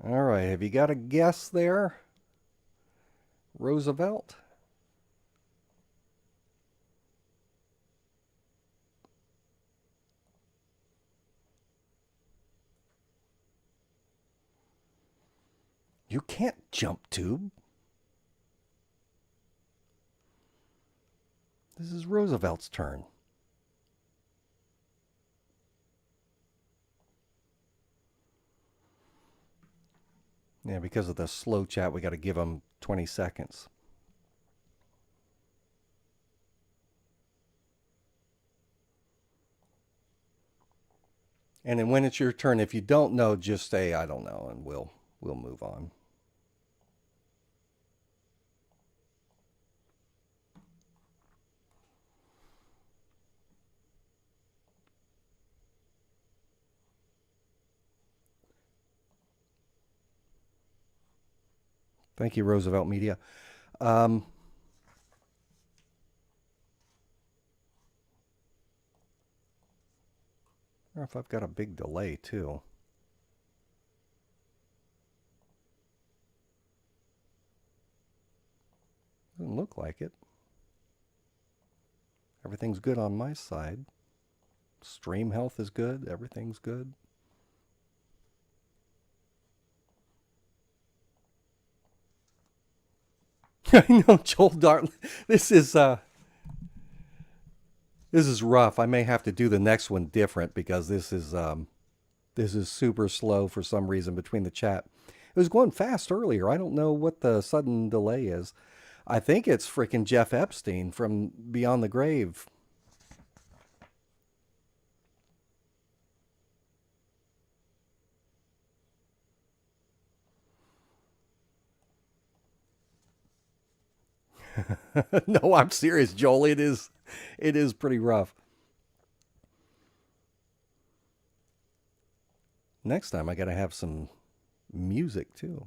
All right, have you got a guess there? Roosevelt? You can't jump tube. This is Roosevelt's turn. Yeah, because of the slow chat, we got to give him 20 seconds. And then when it's your turn, if you don't know, just say, I don't know, and we'll move on. Thank you, Roosevelt Media. I don't know if I've got a big delay, too. Doesn't look like it. Everything's good on my side. Stream health is good. Everything's good. I know, Joel Dartland. This is rough. I may have to do the next one different because this is super slow for some reason between the chat. It was going fast earlier. I don't know what the sudden delay is. I think it's freaking Jeff Epstein from Beyond the Grave. No, I'm serious, Joel. It is pretty rough. Next time I got to have some music too.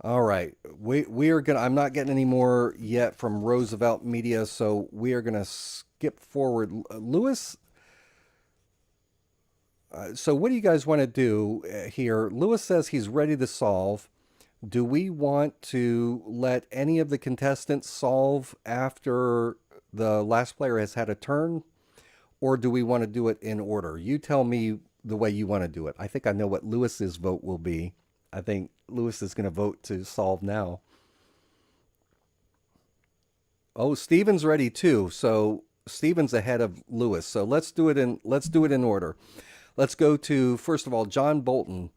All right. We are going to, I'm not getting any more yet from Roosevelt Media, so we are going to skip forward. Lewis, so what do you guys want to do here? Lewis says he's ready to solve. Do we want to let any of the contestants solve after the last player has had a turn? Or do we want to do it in order? You tell me the way you want to do it. I think I know what Lewis's vote will be. I think Lewis is going to vote to solve now. Oh, Steven's ready too. So Steven's ahead of Lewis. So let's do it in order. Let's go to, first of all, John Bolton.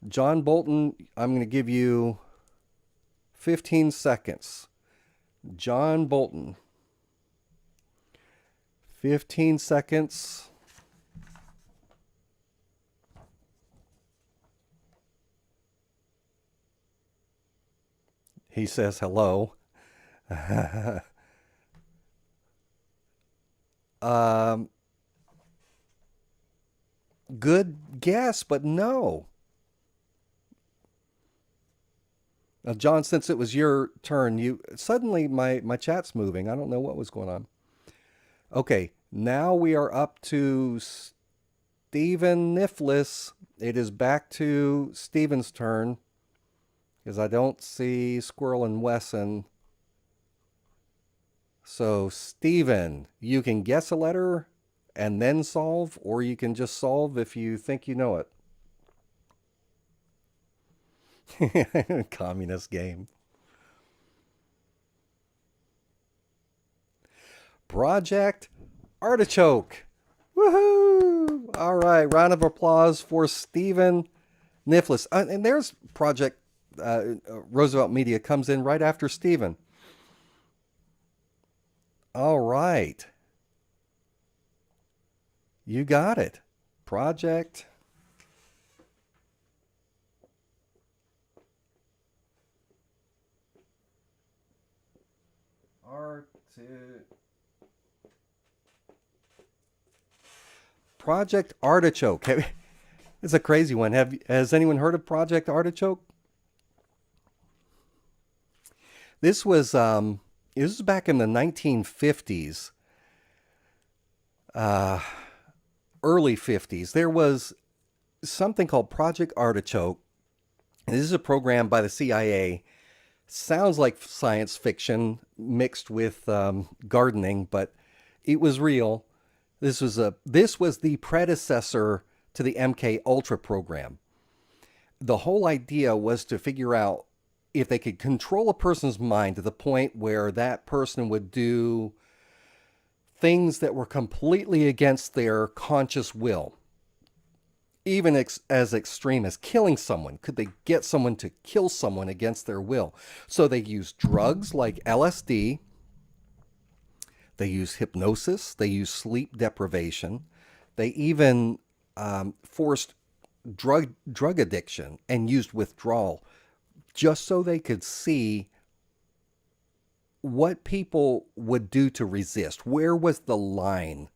John Bolton, I'm going to give you 15 seconds. John Bolton. 15 seconds. He says hello. Good guess, but no. John, since it was your turn, you suddenly my chat's moving. I don't know what was going on. Okay, now we are up to Stephen Niflis. It is back to Stephen's turn because I don't see Squirrel and Wesson. So Stephen, you can guess a letter and then solve, or you can just solve if you think you know it. Communist game. Project Artichoke. Woohoo! All right, round of applause for Stephen Niflis. And there's Project Roosevelt Media comes in right after Stephen. All right. You got it. Project Project Artichoke. It's a crazy one. Has anyone heard of Project Artichoke? This was back in the 1950s, early 50s. There was something called Project Artichoke. And this is a program by the CIA. Sounds like science fiction mixed with gardening, but it was real. This was the predecessor to the MK Ultra program. The whole idea was to figure out if they could control a person's mind to the point where that person would do things that were completely against their conscious will. Even as extreme as killing someone. Could they get someone to kill someone against their will? So they used drugs like LSD. They used hypnosis. They used sleep deprivation. They even forced drug addiction and used withdrawal just so they could see what people would do to resist. Where was the line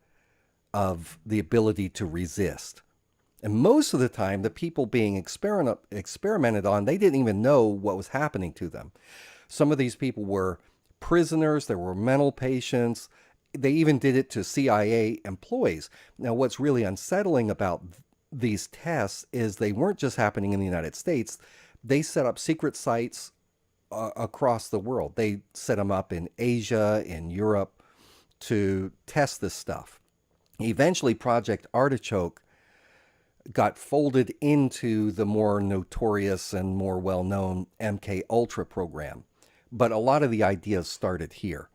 of the ability to resist? And most of the time, the people being experimented on, they didn't even know what was happening to them. Some of these people were prisoners. There were mental patients. They even did it to CIA employees. Now, what's really unsettling about these tests is they weren't just happening in the United States. They set up secret sites across the world. They set them up in Asia, in Europe, to test this stuff. Eventually, Project Artichoke got folded into the more notorious and more well-known MK Ultra program. But a lot of the ideas started here.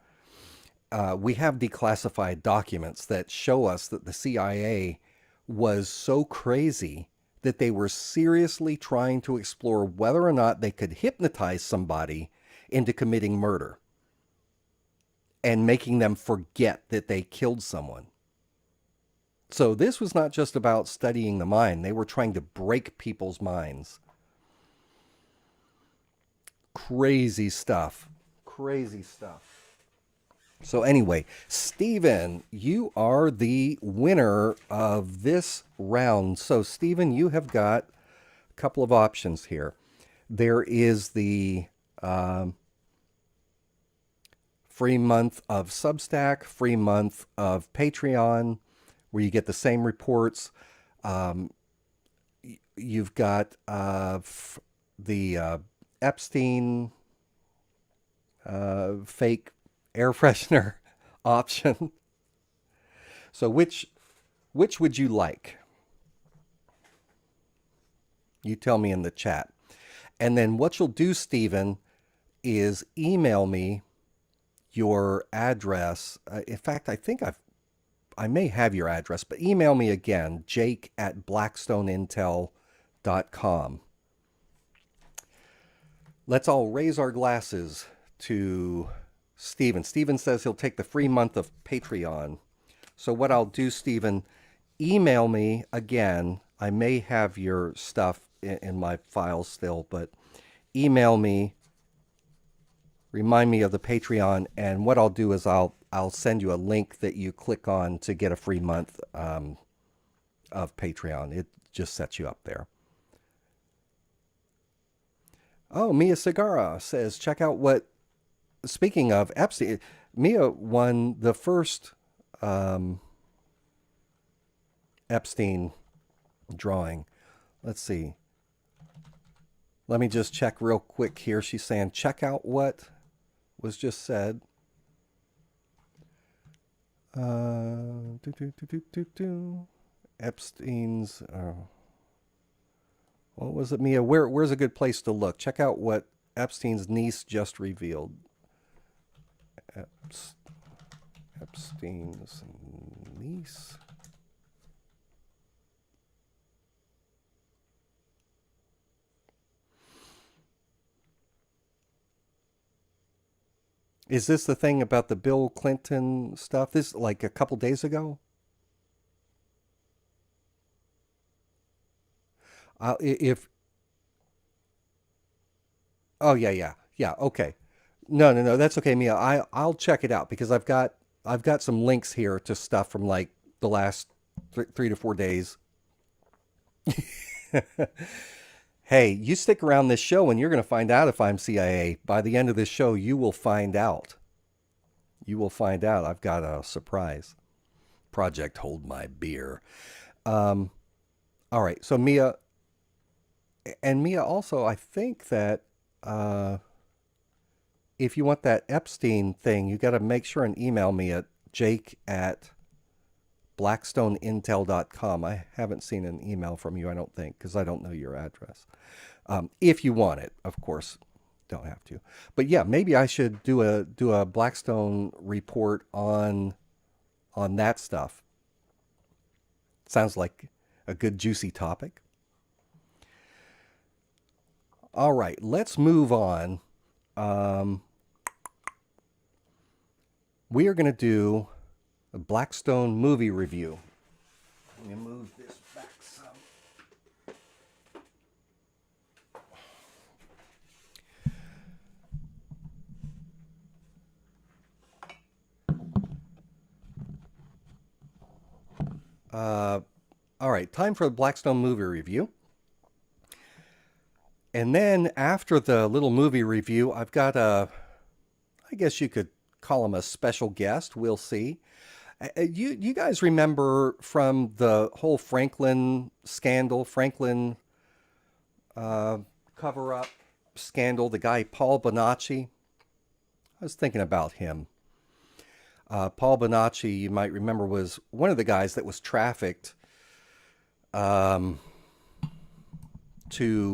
We have declassified documents that show us that the CIA was so crazy that they were seriously trying to explore whether or not they could hypnotize somebody into committing murder and making them forget that they killed someone. So this was not just about studying the mind. They were trying to break people's minds. Crazy stuff. Crazy stuff. So anyway, Stephen, you are the winner of this round. So Stephen, you have got a couple of options here. There is the free month of Substack, free month of Patreon, where you get the same reports. You've got the Epstein fake air freshener option. So which would you like? You tell me in the chat. And then what you'll do, Stephen, is email me your address. In fact, I think I may have your address, but email me again, jake@blackstoneintel.com. Let's all raise our glasses to Stephen. Stephen says he'll take the free month of Patreon. So what I'll do, Stephen, email me again. I may have your stuff in my files still, but email me, remind me of the Patreon, and what I'll do is I'll send you a link that you click on to get a free month of Patreon. It just sets you up there. Oh, Mia Segura says, check out what, speaking of Epstein, Mia won the first Epstein drawing. Let's see. Let me just check real quick here. She's saying, check out what was just said. Epstein's, what was it, Mia? Where's a good place to look? Check out what Epstein's niece just revealed. Epstein's niece. Is this the thing about the Bill Clinton stuff? This like a couple days ago? If oh yeah, okay. No, that's okay, Mia. I'll check it out because I've got some links here to stuff from like the last 3 to 4 days. Hey, you stick around this show and you're going to find out if I'm CIA. By the end of this show, you will find out. You will find out. I've got a surprise. Project Hold My Beer. All right. So Mia, and Mia also, I think that if you want that Epstein thing, you got to make sure and email me at jake@blackstoneintel.com. I haven't seen an email from you, I don't think, because I don't know your address. If you want it, of course, don't have to. But yeah, maybe I should do a Blackstone report on that stuff. Sounds like a good juicy topic. All right, let's move on. We are going to do a Blackstone movie review. Let me move this back some. All right, time for the Blackstone movie review. And then after the little movie review, I've got I guess you could call him a special guest. We'll see. You guys remember from the whole Franklin scandal, Franklin cover-up scandal, the guy Paul Bonacci? I was thinking about him. Paul Bonacci, you might remember, was one of the guys that was trafficked to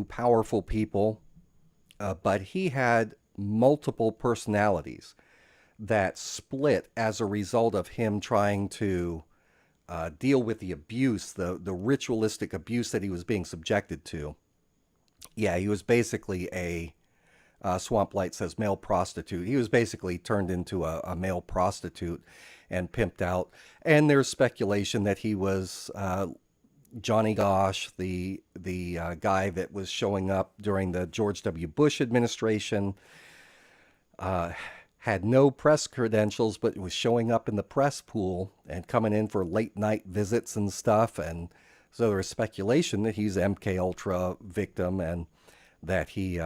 powerful people, but he had multiple personalities that split as a result of him trying to deal with the abuse, the ritualistic abuse that he was being subjected to. Yeah, he was basically a Swamp Light says male prostitute. He was basically turned into a male prostitute and pimped out. And there's speculation that he was Johnny Gosh, the guy that was showing up during the George W. Bush administration, had no press credentials, but was showing up in the press pool and coming in for late night visits and stuff. And so there was speculation that he's MK Ultra victim and that he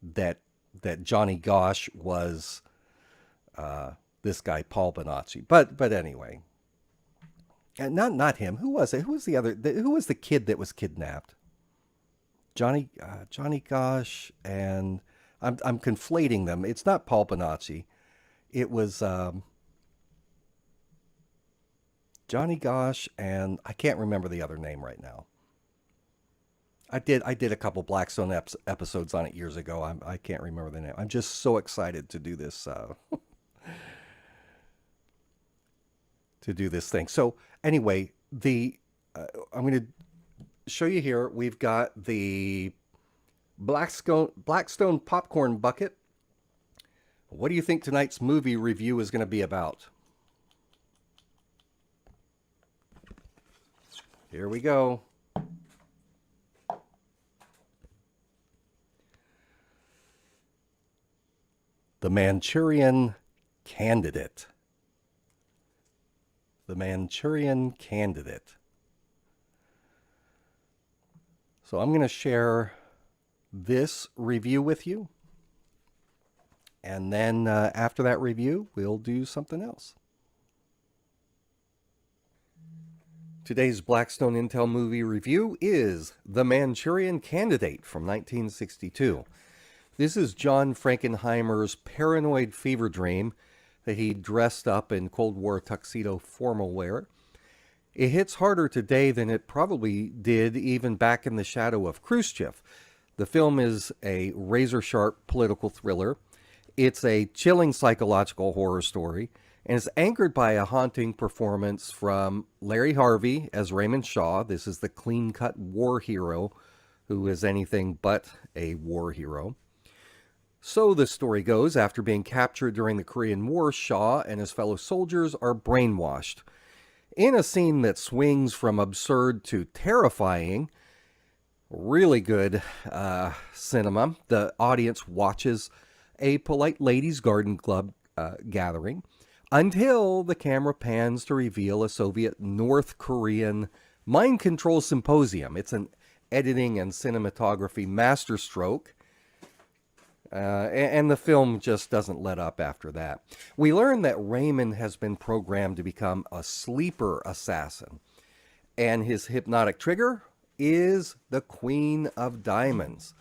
that Johnny Gosh was this guy Paul Bonacci. But anyway, and not him. Who was it? Who was the other? Who was the kid that was kidnapped? Johnny Gosh, and I'm conflating them. It's not Paul Bonacci. It was Johnny Gosh, and I can't remember the other name right now. I did a couple Blackstone episodes on it years ago. I can't remember the name. I'm just so excited to do this to do this thing. So anyway, I'm going to show you here. We've got the Blackstone popcorn bucket. What do you think tonight's movie review is going to be about? Here we go. The Manchurian Candidate. The Manchurian Candidate. So I'm going to share this review with you. And then after that review, we'll do something else. Today's Blackstone Intel movie review is The Manchurian Candidate from 1962. This is John Frankenheimer's paranoid fever dream that he dressed up in Cold War tuxedo formal wear. It hits harder today than it probably did even back in the shadow of Khrushchev. The film is a razor-sharp political thriller. It's a chilling psychological horror story, and it's anchored by a haunting performance from Larry Harvey as Raymond Shaw. This is the clean-cut war hero who is anything but a war hero. So the story goes, after being captured during the Korean War, Shaw and his fellow soldiers are brainwashed. In a scene that swings from absurd to terrifying, really good cinema, the audience watches a polite ladies' garden club gathering until the camera pans to reveal a Soviet North Korean mind control symposium. It's an editing and cinematography masterstroke. And the film just doesn't let up after that. We learn that Raymond has been programmed to become a sleeper assassin. And his hypnotic trigger is the Queen of Diamonds.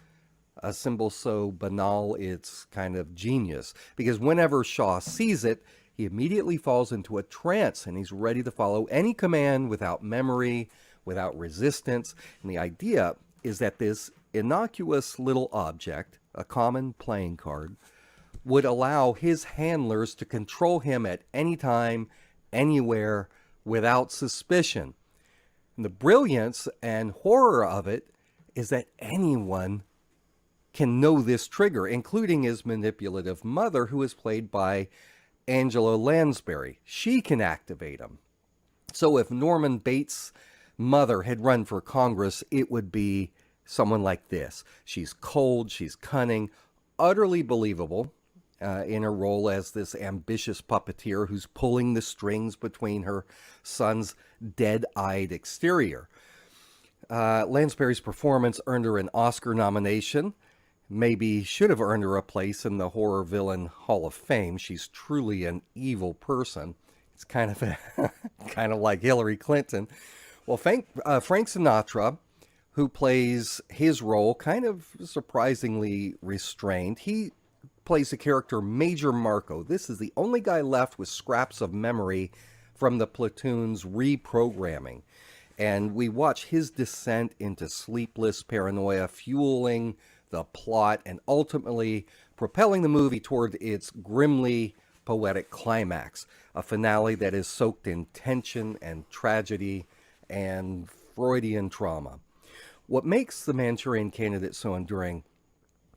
A symbol so banal it's kind of genius. Because whenever Shaw sees it, he immediately falls into a trance and he's ready to follow any command without memory, without resistance. And the idea is that this innocuous little object, a common playing card, would allow his handlers to control him at any time, anywhere, without suspicion. And the brilliance and horror of it is that anyone can know this trigger, including his manipulative mother, who is played by Angela Lansbury. She can activate him. So if Norman Bates' mother had run for Congress, it would be someone like this. She's cold, she's cunning, utterly believable in her role as this ambitious puppeteer who's pulling the strings between her son's dead-eyed exterior. Lansbury's performance earned her an Oscar nomination. Maybe should have earned her a place in the Horror Villain Hall of Fame. She's truly an evil person. It's kind of like Hillary Clinton. Well, Frank Sinatra, who plays his role kind of surprisingly restrained. He plays the character Major Marco. This is the only guy left with scraps of memory from the platoon's reprogramming. And we watch his descent into sleepless paranoia, fueling the plot and ultimately propelling the movie toward its grimly poetic climax, a finale that is soaked in tension and tragedy and Freudian trauma. What makes The Manchurian Candidate so enduring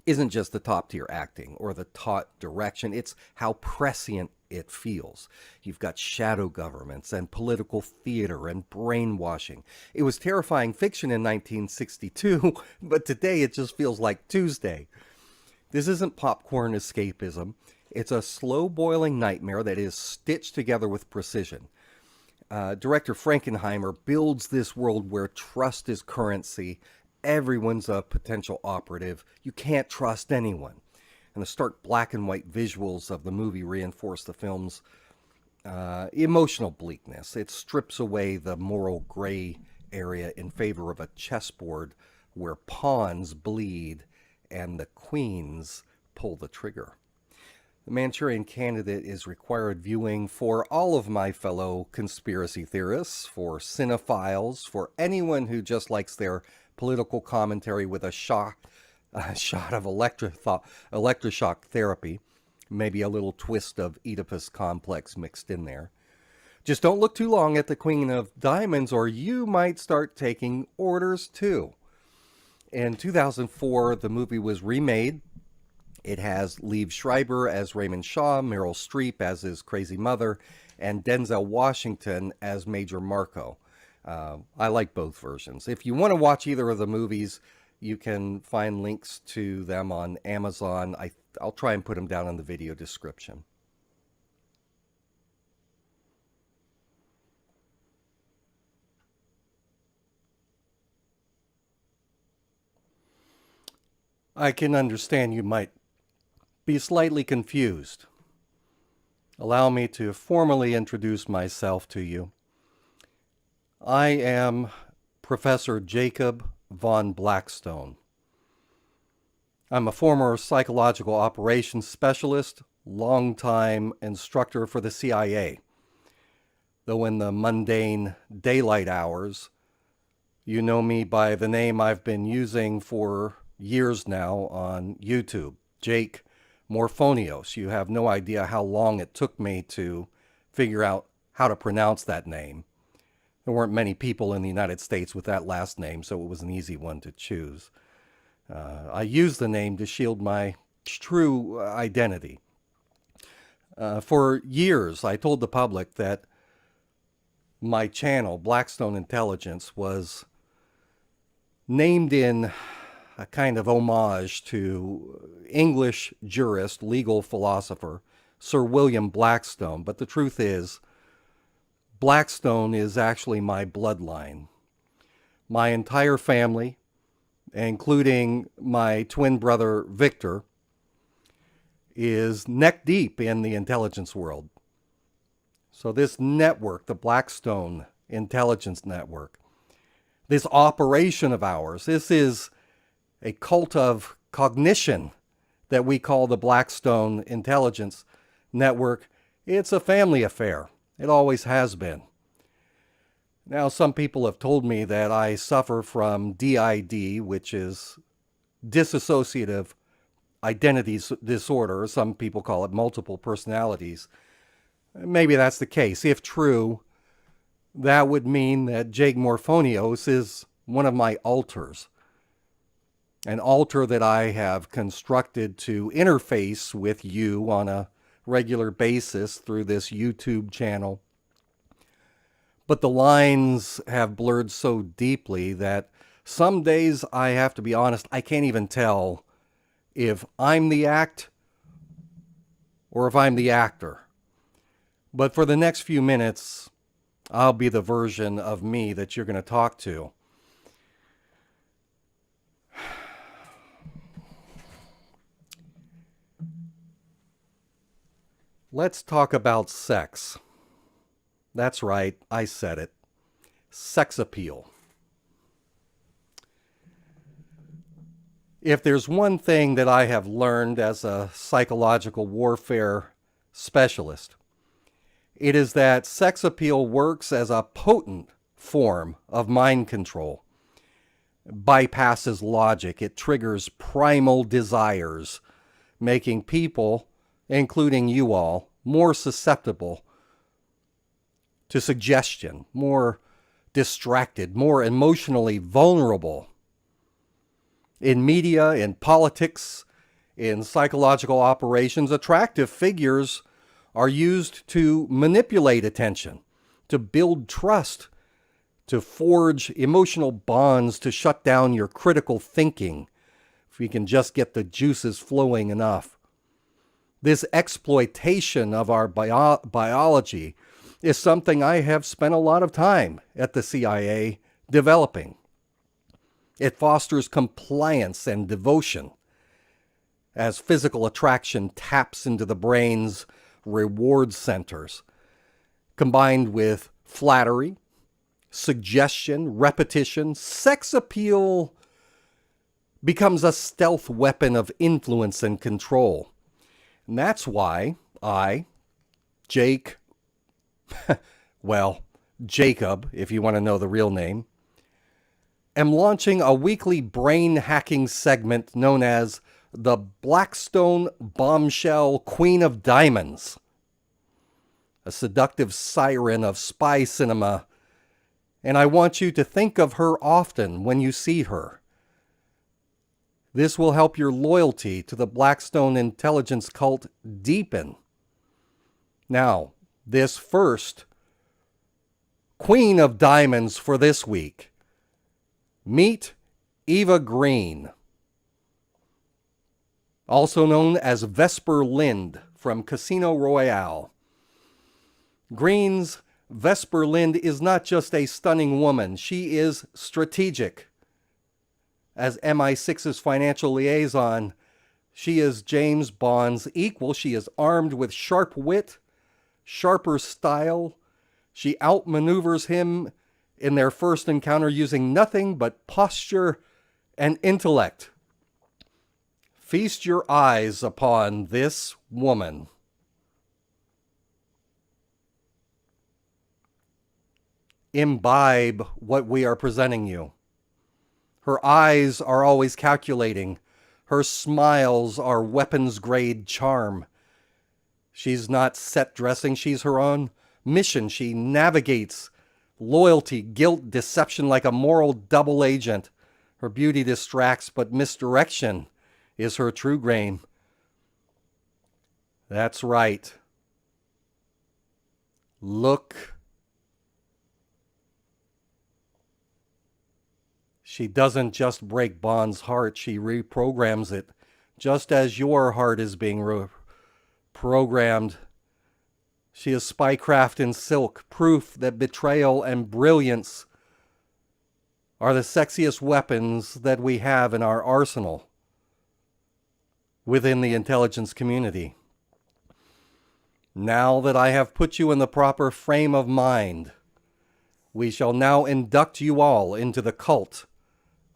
isn't just the top-tier acting or the taut direction, it's how prescient it feels. You've got shadow governments and political theater and brainwashing. It was terrifying fiction in 1962, but today it just feels like Tuesday. This isn't popcorn escapism. It's a slow-boiling nightmare that is stitched together with precision. Director Frankenheimer builds this world where trust is currency. Everyone's a potential operative. You can't trust anyone. And the stark black and white visuals of the movie reinforce the film's emotional bleakness. It strips away the moral gray area in favor of a chessboard where pawns bleed and the queens pull the trigger. The Manchurian Candidate is required viewing for all of my fellow conspiracy theorists, for cinephiles, for anyone who just likes their political commentary with a shot of electroshock therapy, maybe a little twist of Oedipus complex mixed in there. Just don't look too long at the Queen of Diamonds or you might start taking orders too. In 2004, the movie was remade. It has Liev Schreiber as Raymond Shaw, Meryl Streep as his crazy mother, and Denzel Washington as Major Marco. I like both versions. If you want to watch either of the movies, you can find links to them on Amazon. I'll try and put them down in the video description. I can understand you might be slightly confused. Allow me to formally introduce myself to you. I am Professor Jacob von Blackstone. I'm a former psychological operations specialist, longtime instructor for the CIA. Though in the mundane daylight hours, you know me by the name I've been using for years now on YouTube, Jake Morphonios. You have no idea how long it took me to figure out how to pronounce that name. There weren't many people in the United States with that last name, so it was an easy one to choose. I use the name to shield my true identity. For years, I told the public that my channel, Blackstone Intelligence, was named in a kind of homage to English jurist, legal philosopher, Sir William Blackstone. But the truth is, Blackstone is actually my bloodline. My entire family, including my twin brother Victor, is neck deep in the intelligence world. So this network, the Blackstone Intelligence Network, this operation of ours, this is a cult of cognition that we call the Blackstone Intelligence Network. It's a family affair. It always has been. Now, some people have told me that I suffer from DID, which is dissociative identity disorder. Some people call it multiple personalities. Maybe that's the case. If true, that would mean that Jake Morphonios is one of my alters. An alter that I have constructed to interface with you on a regular basis through this YouTube channel. But the lines have blurred so deeply that some days, I have to be honest, I can't even tell if I'm the act or if I'm the actor. But for the next few minutes, I'll be the version of me that you're going to talk to. Let's talk about sex. That's right, I said it. Sex appeal. If there's one thing that I have learned as a psychological warfare specialist, it is that sex appeal works as a potent form of mind control. Bypasses logic. It triggers primal desires, making people, including you all, more susceptible to suggestion, more distracted, more emotionally vulnerable. In media, in politics, in psychological operations, attractive figures are used to manipulate attention, to build trust, to forge emotional bonds, to shut down your critical thinking, if we can just get the juices flowing enough. This exploitation of our biology is something I have spent a lot of time at the CIA developing. It fosters compliance and devotion as physical attraction taps into the brain's reward centers, combined with flattery, suggestion, repetition. Sex appeal becomes a stealth weapon of influence and control. And that's why I, Jacob, if you want to know the real name, am launching a weekly brain hacking segment known as the Blackstone Bombshell Queen of Diamonds, a seductive siren of spy cinema, and I want you to think of her often when you see her. This will help your loyalty to the Blackstone intelligence cult deepen. Now, this first Queen of Diamonds for this week. Meet Eva Green, also known as Vesper Lind from Casino Royale. Green's Vesper Lind is not just a stunning woman, she is strategic, as MI6's financial liaison. She is James Bond's equal. She is armed with sharp wit, sharper style. She outmaneuvers him in their first encounter using nothing but posture and intellect. Feast your eyes upon this woman. Imbibe what we are presenting you. Her eyes are always calculating. Her smiles are weapons-grade charm. She's not set dressing. She's her own mission. She navigates loyalty, guilt, deception like a moral double agent. Her beauty distracts, but misdirection is her true game. That's right. Look. She doesn't just break Bond's heart, she reprograms it, just as your heart is being reprogrammed. She is spycraft in silk, proof that betrayal and brilliance are the sexiest weapons that we have in our arsenal within the intelligence community. Now that I have put you in the proper frame of mind, we shall now induct you all into the cult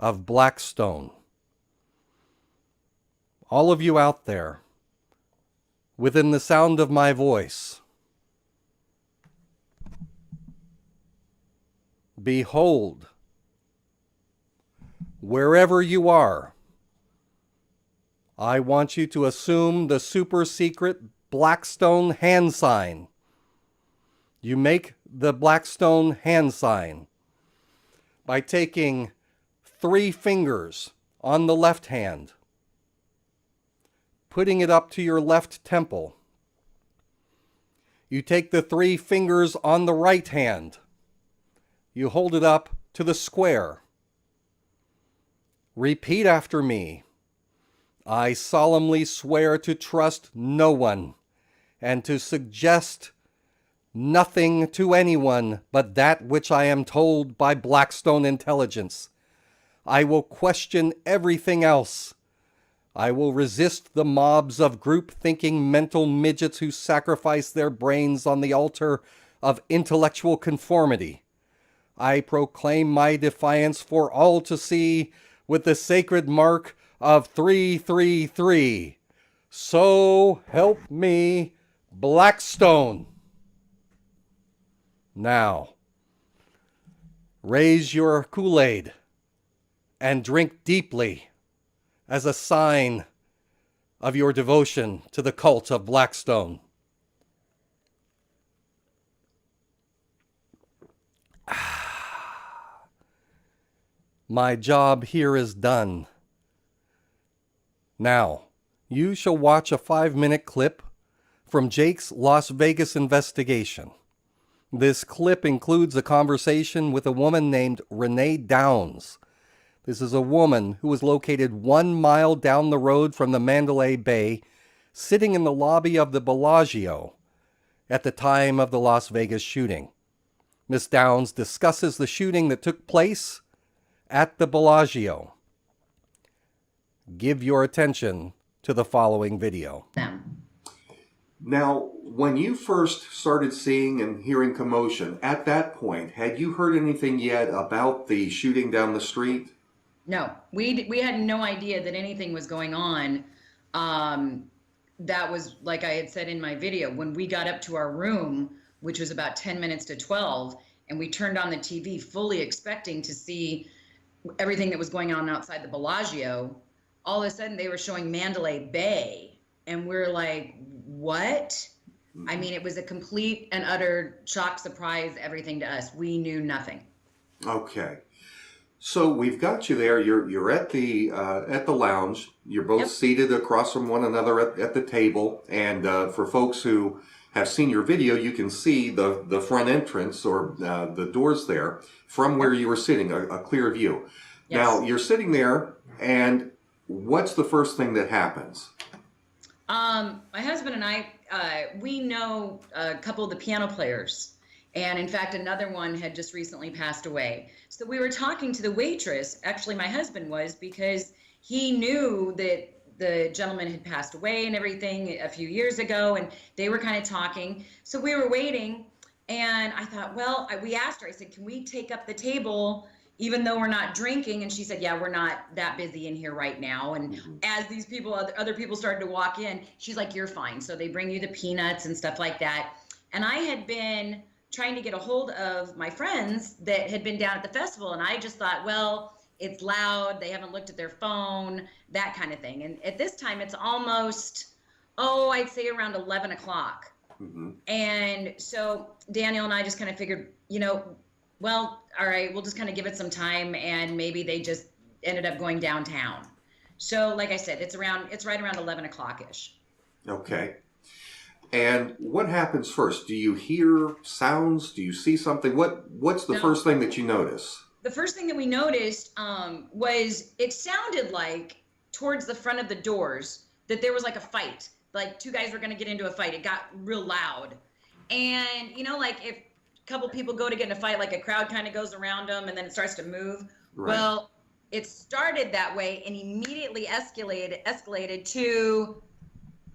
of Blackstone. All of you out there, within the sound of my voice, behold, wherever you are, I want you to assume the super secret Blackstone hand sign. You make the Blackstone hand sign by taking 3 fingers on the left hand, putting it up to your left temple. You take the 3 fingers on the right hand. You hold it up to the square. Repeat after me. I solemnly swear to trust no one and to suggest nothing to anyone but that which I am told by Blackstone intelligence. I will question everything else. I will resist the mobs of group-thinking mental midgets who sacrifice their brains on the altar of intellectual conformity. I proclaim my defiance for all to see with the sacred mark of 333. So help me, Blackstone. Now, raise your Kool-Aid and drink deeply as a sign of your devotion to the cult of Blackstone. My job here is done. Now, you shall watch a 5-minute clip from Jake's Las Vegas investigation. This clip includes a conversation with a woman named Renee Downs. This is a woman who was located 1 mile down the road from the Mandalay Bay, sitting in the lobby of the Bellagio at the time of the Las Vegas shooting. Miss Downs discusses the shooting that took place at the Bellagio. Give your attention to the following video. Now, when you first started seeing and hearing commotion, at that point, had you heard anything yet about the shooting down the street? No, we had no idea that anything was going on. That was, like I had said in my video, when we got up to our room, which was about 10 minutes to 12, and we turned on the TV fully expecting to see everything that was going on outside the Bellagio, all of a sudden they were showing Mandalay Bay, and we're like, what? I mean, it was a complete and utter shock, surprise, everything to us. We knew nothing. Okay. So we've got you there. You're at the lounge. You're both seated across from one another at the table. And for folks who have seen your video, you can see the front entrance or the doors there from where you were sitting, a clear view. Yes. Now, you're sitting there, and what's the first thing that happens? My husband and I, we know a couple of the piano players, And in fact, another one had just recently passed away. So we were talking to the waitress, actually my husband was, because he knew that the gentleman had passed away and everything a few years ago, and they were kind of talking. So we were waiting, and I thought, well, we asked her, I said, can we take up the table even though we're not drinking? And she said, yeah, we're not that busy in here right now. And as these people, other people started to walk in, she's like, you're fine. So they bring you the peanuts and stuff like that. And I had been trying to get a hold of my friends that had been down at the festival, and I just thought, well, it's loud, they haven't looked at their phone, that kind of thing. And at this time, it's almost, I'd say around 11 o'clock. And so Daniel and I just kind of figured, well, all right, we'll just kind of give it some time, and maybe they just ended up going downtown. So like I said, it's right around 11 o'clock-ish. Okay. And what happens first? Do you hear sounds? Do you see something? What's the first thing that you notice? The first thing that we noticed was it sounded like towards the front of the doors that there was like a fight. Like two guys were going to get into a fight. It got real loud. And, like if a couple people go to get in a fight, like a crowd kind of goes around them and then it starts to move. Right. Well, it started that way and immediately escalated to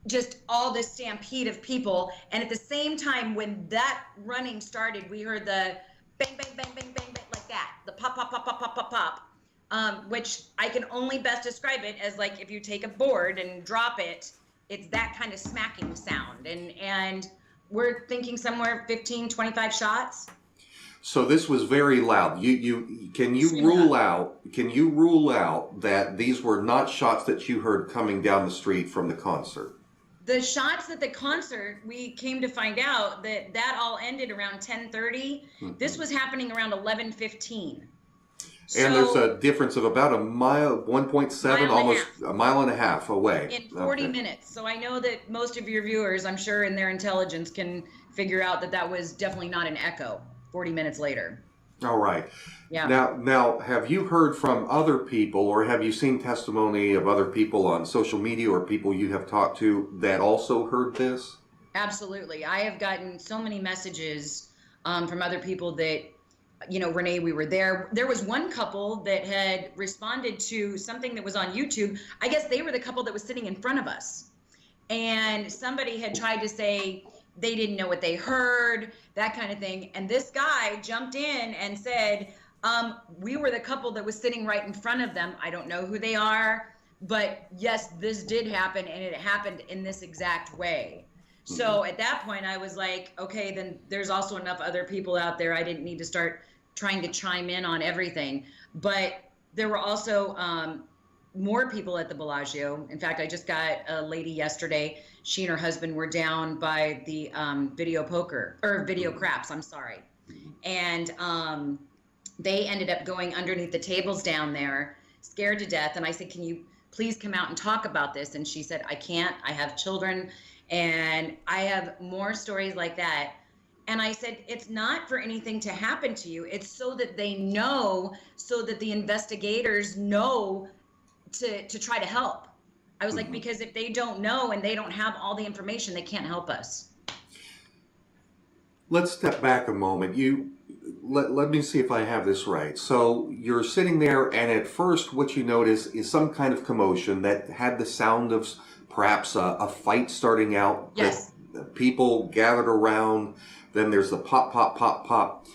just all this stampede of people. And at the same time, when that running started, we heard the bang, bang, bang, bang, bang, bang, like that. The pop, pop, pop, pop, pop, pop, pop. Which I can only best describe it as like if you take a board and drop it, it's that kind of smacking sound. And we're thinking somewhere 15, 25 shots. So this was very loud. Can you rule out that these were not shots that you heard coming down the street from the concert? The shots at the concert, we came to find out that all ended around 10:30. This was happening around 11:15. And there's a difference of about a mile, 1.7, almost a mile and a half away. In 40 minutes. So I know that most of your viewers, I'm sure in their intelligence, can figure out that was definitely not an echo 40 minutes later. All right. Yeah. Now, have you heard from other people, or have you seen testimony of other people on social media or people you have talked to that also heard this? Absolutely. I have gotten so many messages from other people that, Renee, we were there. There was one couple that had responded to something that was on YouTube. I guess they were the couple that was sitting in front of us. And somebody had tried to say they didn't know what they heard, that kind of thing. And this guy jumped in and said, we were the couple that was sitting right in front of them. I don't know who they are, but yes, this did happen, and it happened in this exact way. So at that point, I was like, okay, then there's also enough other people out there. I didn't need to start trying to chime in on everything. But there were also more people at the Bellagio. In fact, I just got a lady yesterday. She and her husband were down by the video craps, I'm sorry. And they ended up going underneath the tables down there, scared to death. And I said, can you please come out and talk about this? And she said, I can't. I have children. And I have more stories like that. And I said, it's not for anything to happen to you. It's so that they know, so that the investigators know to try to help. I was like, because if they don't know and they don't have all the information, they can't help us. Let's step back a moment. Let me see if I have this right. So you're sitting there, and at first what you notice is some kind of commotion that had the sound of perhaps a fight starting out. Yes. People gathered around. Then there's the pop, pop, pop, pop.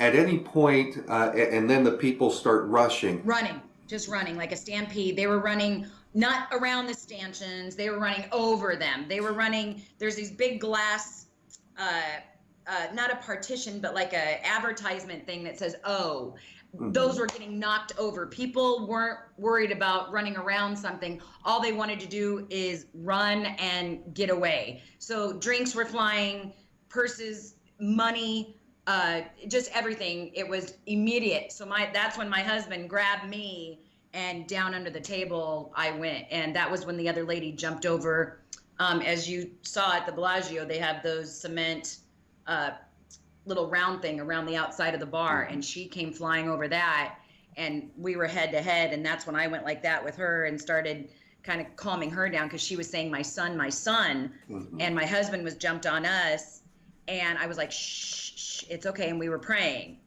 At any point, and then the people start rushing. Just running like a stampede. They were running not around the stanchions. They were running over them. They were running. There's these big glass, not a partition, but like a advertisement thing that says, "Oh." Those were getting knocked over. People weren't worried about running around something. All they wanted to do is run and get away. So drinks were flying, purses, money, just everything. It was immediate. So that's when my husband grabbed me, and down under the table I went. And that was when the other lady jumped over. As you saw at the Bellagio, they have those cement little round thing around the outside of the bar, and she came flying over that, and we were head to head. And that's when I went like that with her and started kind of calming her down, because she was saying, my son, and my husband was jumped on us, and I was like, shh, shh. shh, it's okay. And we were praying.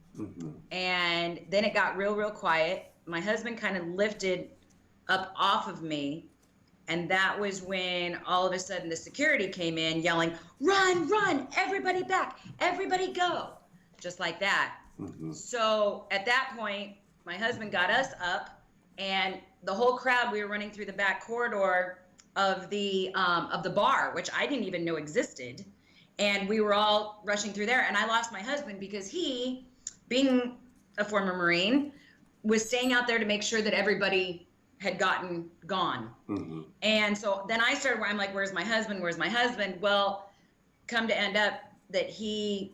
And then it got real, real quiet. My husband kind of lifted up off of me. And that was when all of a sudden the security came in yelling, run, run, everybody back, everybody go. Just like that. So at that point, my husband got us up, and the whole crowd, we were running through the back corridor of the bar, which I didn't even know existed. And we were all rushing through there. And I lost my husband because he, being a former Marine, was staying out there to make sure that everybody had gone. And so then I started, I'm like, where's my husband? Where's my husband? Well, come to end up that he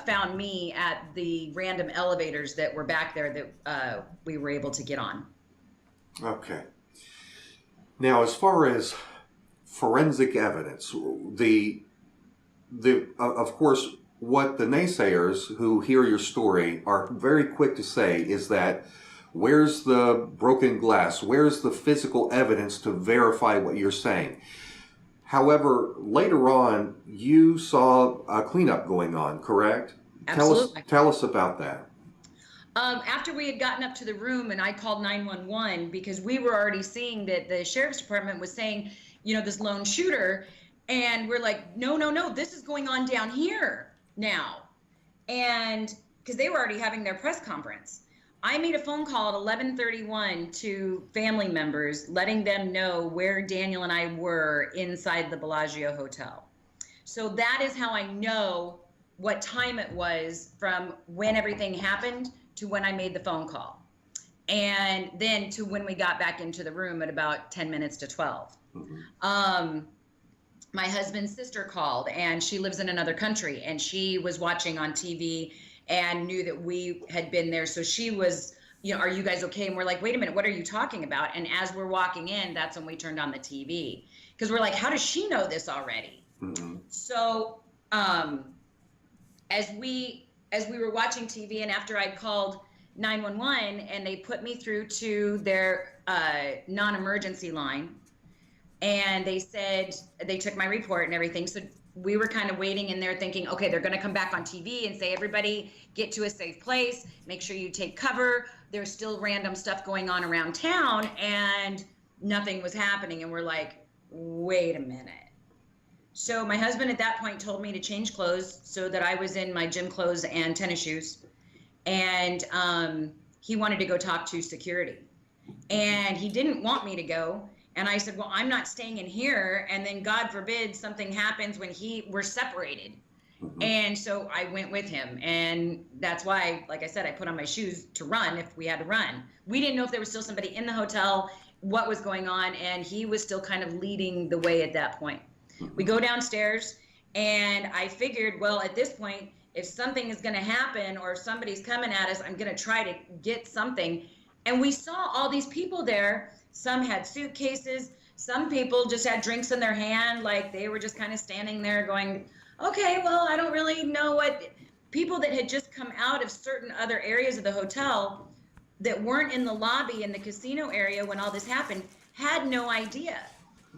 found me at the random elevators that were back there that we were able to get on. Okay. Now, as far as forensic evidence, of course, what the naysayers who hear your story are very quick to say is that, where's the broken glass? Where's the physical evidence to verify what you're saying? However, later on, you saw a cleanup going on, correct? Absolutely. Tell us about that. After we had gotten up to the room and I called 911 because we were already seeing that the sheriff's department was saying, this lone shooter. And we're like, no, this is going on down here now. And because they were already having their press conference. I made a phone call at 11:31 to family members, letting them know where Daniel and I were inside the Bellagio Hotel. So that is how I know what time it was from when everything happened to when I made the phone call. And then to when we got back into the room at about 10 minutes to 12. My husband's sister called, and she lives in another country, and she was watching on TV and knew that we had been there. So she was, are you guys okay? And we're like, wait a minute, what are you talking about? And as we're walking in, that's when we turned on the TV. Because we're like, how does she know this already? So as we were watching TV, and after I'd called 911 and they put me through to their non-emergency line, and they said, they took my report and everything. So we were kind of waiting in there thinking, okay, they're going to come back on TV and say, everybody get to a safe place, make sure you take cover. There's still random stuff going on around town, and nothing was happening. And we're like, wait a minute. So my husband at that point told me to change clothes so that I was in my gym clothes and tennis shoes. And he wanted to go talk to security. And he didn't want me to go. And I said, well, I'm not staying in here. And then God forbid something happens when we're separated. And so I went with him. And that's why, like I said, I put on my shoes to run if we had to run. We didn't know if there was still somebody in the hotel, what was going on. And he was still kind of leading the way at that point. We go downstairs, and I figured, well, at this point, if something is going to happen or if somebody's coming at us, I'm going to try to get something. And we saw all these people there. Some had suitcases. Some people just had drinks in their hand, like they were just kind of standing there going, okay, well, I don't really know what. People that had just come out of certain other areas of the hotel that weren't in the lobby in the casino area when all this happened had no idea.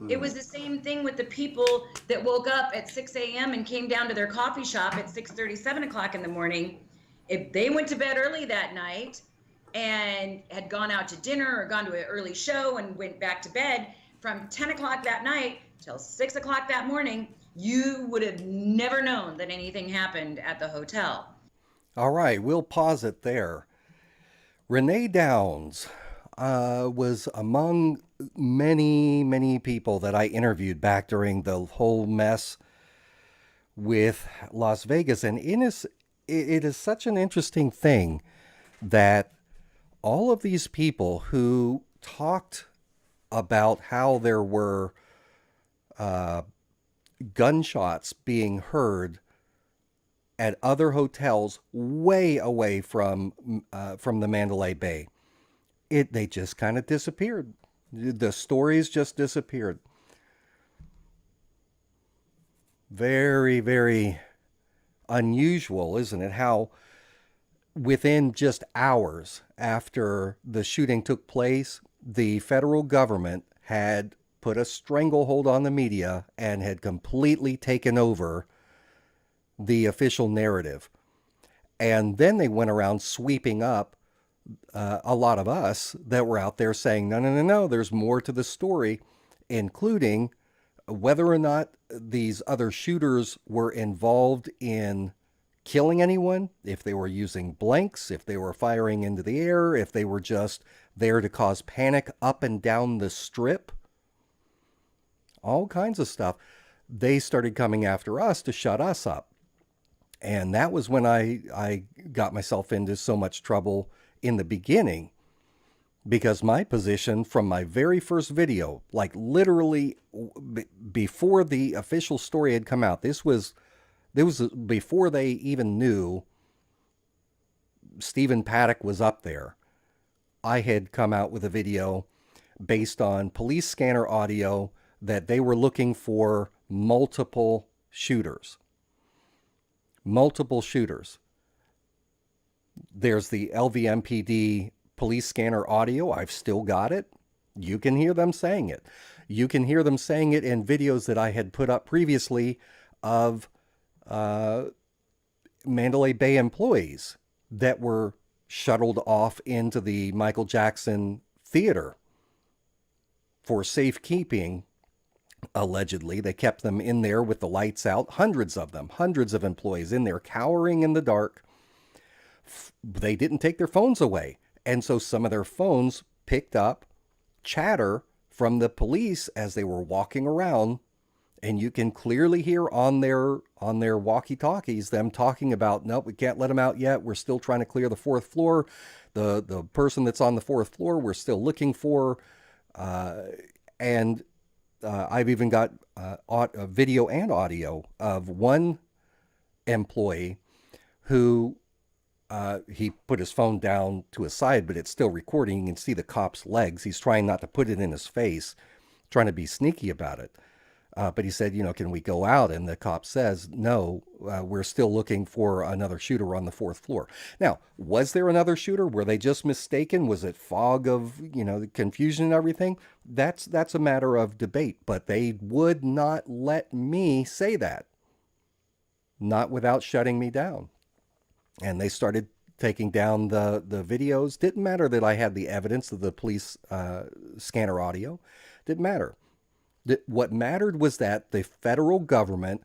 It was the same thing with the people that woke up at 6 a.m. and came down to their coffee shop at 6:30, 7 o'clock in the morning. If they went to bed early that night and had gone out to dinner or gone to an early show and went back to bed, from 10 o'clock that night till 6 o'clock that morning, you would have never known that anything happened at the hotel. All right, we'll pause it there. Renee Downs was among many people that I interviewed back during the whole mess with Las Vegas. And it is such an interesting thing that all of these people who talked about how there were gunshots being heard at other hotels way away from the Mandalay Bay, they just kind of disappeared. The stories just disappeared. Very, very unusual, isn't it? How within just hours after the shooting took place, the federal government had put a stranglehold on the media and had completely taken over the official narrative. And then they went around sweeping up a lot of us that were out there saying, no, no, no, no, there's more to the story, including whether or not these other shooters were involved in killing anyone, if they were using blanks, if they were firing into the air, if they were just there to cause panic up and down the strip, all kinds of stuff. They started coming after us to shut us up. And that was when I got myself into so much trouble in the beginning, because my position from my very first video, like literally before the official story had come out, this was before they even knew Stephen Paddock was up there. I had come out with a video based on police scanner audio that they were looking for multiple shooters. Multiple shooters. There's the LVMPD police scanner audio. I've still got it. You can hear them saying it. You can hear them saying it in videos that I had put up previously of Mandalay Bay employees that were shuttled off into the Michael Jackson Theater for safekeeping. Allegedly, they kept them in there with the lights out. Hundreds of them, hundreds of employees in there cowering in the dark. They didn't take their phones away. And so some of their phones picked up chatter from the police as they were walking around. And you can clearly hear on their walkie-talkies them talking about, nope, we can't let them out yet. We're still trying to clear the fourth floor. The person that's on the fourth floor, we're still looking for. And I've even got video and audio of one employee who he put his phone down to his side, but it's still recording. You can see the cop's legs. He's trying not to put it in his face, trying to be sneaky about it. But he said, can we go out? And the cop says, no, we're still looking for another shooter on the fourth floor. Now, was there another shooter? Were they just mistaken? Was it fog of, confusion and everything? That's a matter of debate, but they would not let me say that. Not without shutting me down. And they started taking down the videos. Didn't matter that I had the evidence of the police scanner audio. Didn't matter. What mattered was that the federal government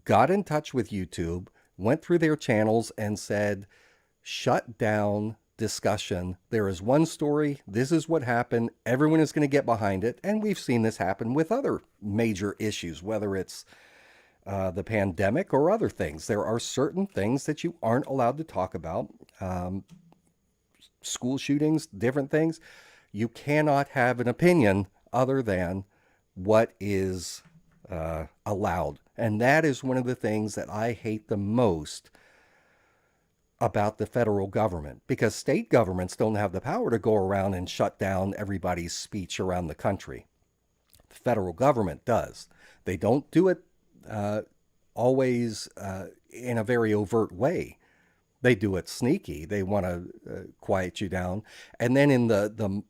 got in touch with YouTube, went through their channels and said, shut down discussion. There is one story. This is what happened. Everyone is going to get behind it. And we've seen this happen with other major issues, whether it's the pandemic or other things. There are certain things that you aren't allowed to talk about. School shootings, different things. You cannot have an opinion other than what is allowed. And that is one of the things that I hate the most about the federal government, because state governments don't have the power to go around and shut down everybody's speech around the country. The federal government does. They don't do it always in a very overt way. They do it sneaky. They want to quiet you down. And then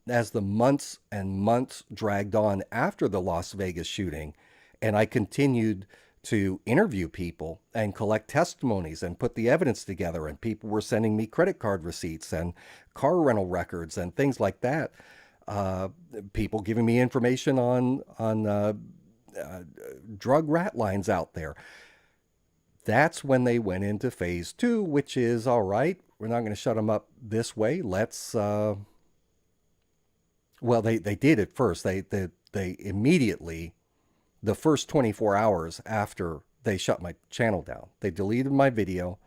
as the months and months dragged on after the Las Vegas shooting, and I continued to interview people and collect testimonies and put the evidence together, and people were sending me credit card receipts and car rental records and things like that. People giving me information on drug rat lines out there. That's when they went into phase 2, which is, all right, we're not going to shut them up this way. Let's, well, they did at first. They immediately, the first 24 hours after they shut my channel down, they deleted my video,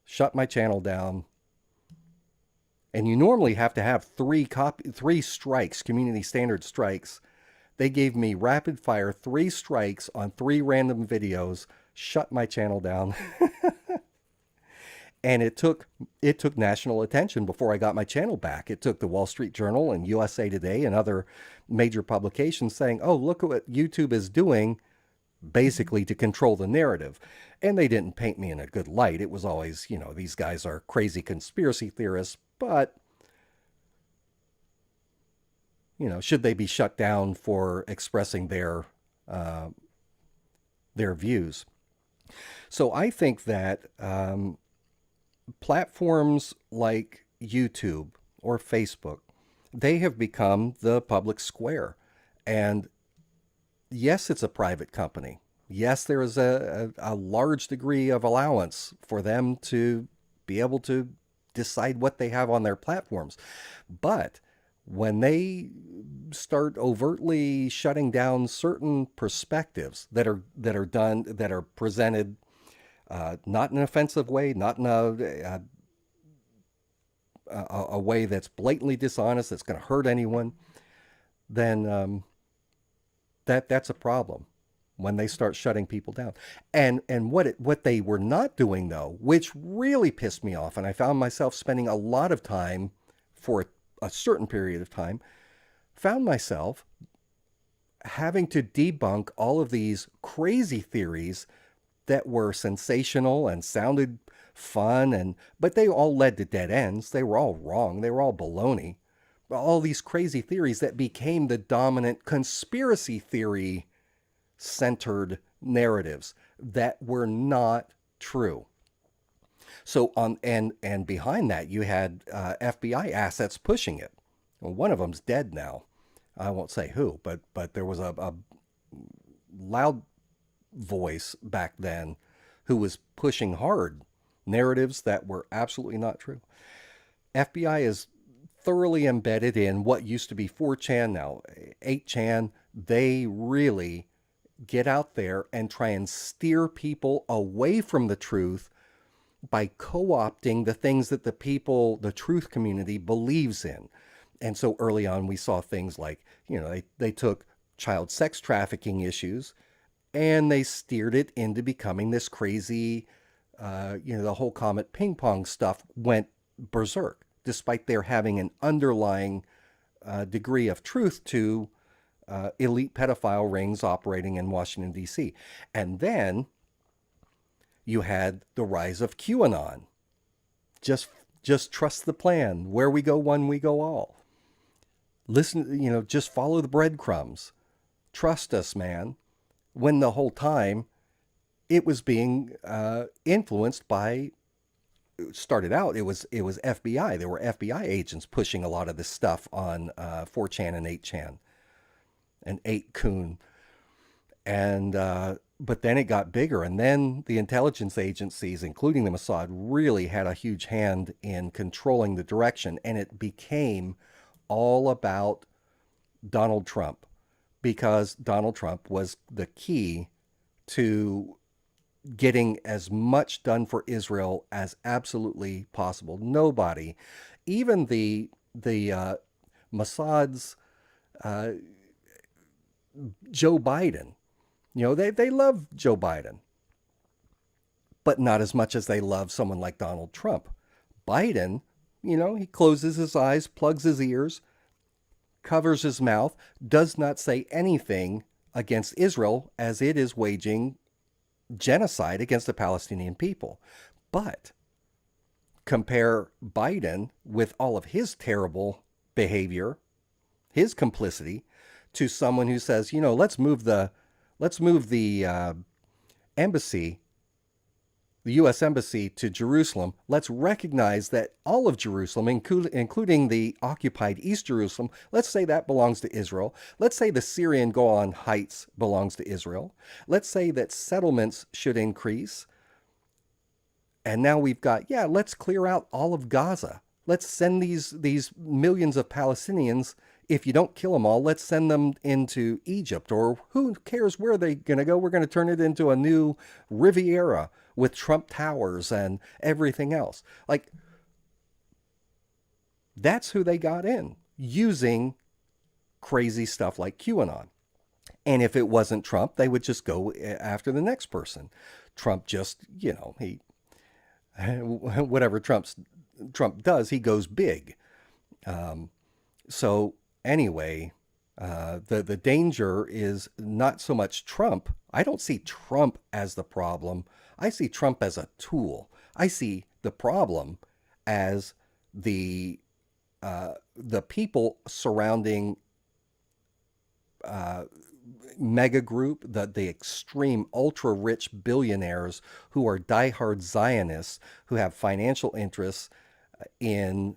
shut my channel down. And you normally have to have three strikes, community standard strikes. They gave me rapid fire 3 strikes on 3 random videos, shut my channel down. And it took national attention before I got my channel back. It took the Wall Street Journal and USA Today and other major publications saying, oh, look at what YouTube is doing, basically to control the narrative. And they didn't paint me in a good light. It was always, these guys are crazy conspiracy theorists, but should they be shut down for expressing their views? So I think that platforms like YouTube or Facebook, they have become the public square. And yes, it's a private company. Yes, there is a large degree of allowance for them to be able to decide what they have on their platforms. But when they start overtly shutting down certain perspectives that are presented not in an offensive way, not in a way that's blatantly dishonest, that's going to hurt anyone, then that's a problem when they start shutting people down. And what they were not doing, though, which really pissed me off, and I found myself spending a lot of time for a certain period of time, found myself having to debunk all of these crazy theories that were sensational and sounded fun, but they all led to dead ends. They were all wrong. They were all baloney. All these crazy theories that became the dominant conspiracy theory centered narratives that were not true. So and behind that, you had FBI assets pushing it. Well, one of them's dead now. I won't say who, but there was a loud voice back then who was pushing hard narratives that were absolutely not true. FBI is thoroughly embedded in what used to be 4chan, now 8chan. They really get out there and try and steer people away from the truth by co-opting the things that the truth community believes in. And so early on, we saw things like, they took child sex trafficking issues and they steered it into becoming this crazy, the whole Comet ping pong stuff went berserk, despite there having an underlying degree of truth to elite pedophile rings operating in Washington, D.C. And then you had the rise of QAnon. Just trust the plan. Where we go one, we go all. Listen, just follow the breadcrumbs. Trust us, man. When the whole time it was being influenced by, started out, it was FBI. There were FBI agents pushing a lot of this stuff on 4chan and 8chan and 8kun. And but then it got bigger, and then the intelligence agencies, including the Mossad, really had a huge hand in controlling the direction, and it became all about Donald Trump, because Donald Trump was the key to getting as much done for Israel as absolutely possible. Nobody, even the Mossad's Joe Biden, they love Joe Biden, but not as much as they love someone like Donald Trump. Biden, he closes his eyes, plugs his ears, covers his mouth, does not say anything against Israel as it is waging genocide against the Palestinian people. But compare Biden with all of his terrible behavior, his complicity, to someone who says, let's move the embassy, the U.S. Embassy to Jerusalem. Let's recognize that all of Jerusalem, including the occupied East Jerusalem, let's say that belongs to Israel. Let's say the Syrian Golan Heights belongs to Israel. Let's say that settlements should increase. And now we've got, let's clear out all of Gaza. Let's send these millions of Palestinians. If you don't kill them all, let's send them into Egypt, or who cares where they're going to go. We're going to turn it into a new Riviera with Trump Towers and everything else. Like, that's who they got in, using crazy stuff like QAnon. And if it wasn't Trump, they would just go after the next person. Trump just, he, whatever Trump does, he goes big. So anyway, the danger is not so much Trump. I don't see Trump as the problem. I see Trump as a tool. I see the problem as the people surrounding mega group, the extreme ultra rich billionaires who are diehard Zionists who have financial interests in,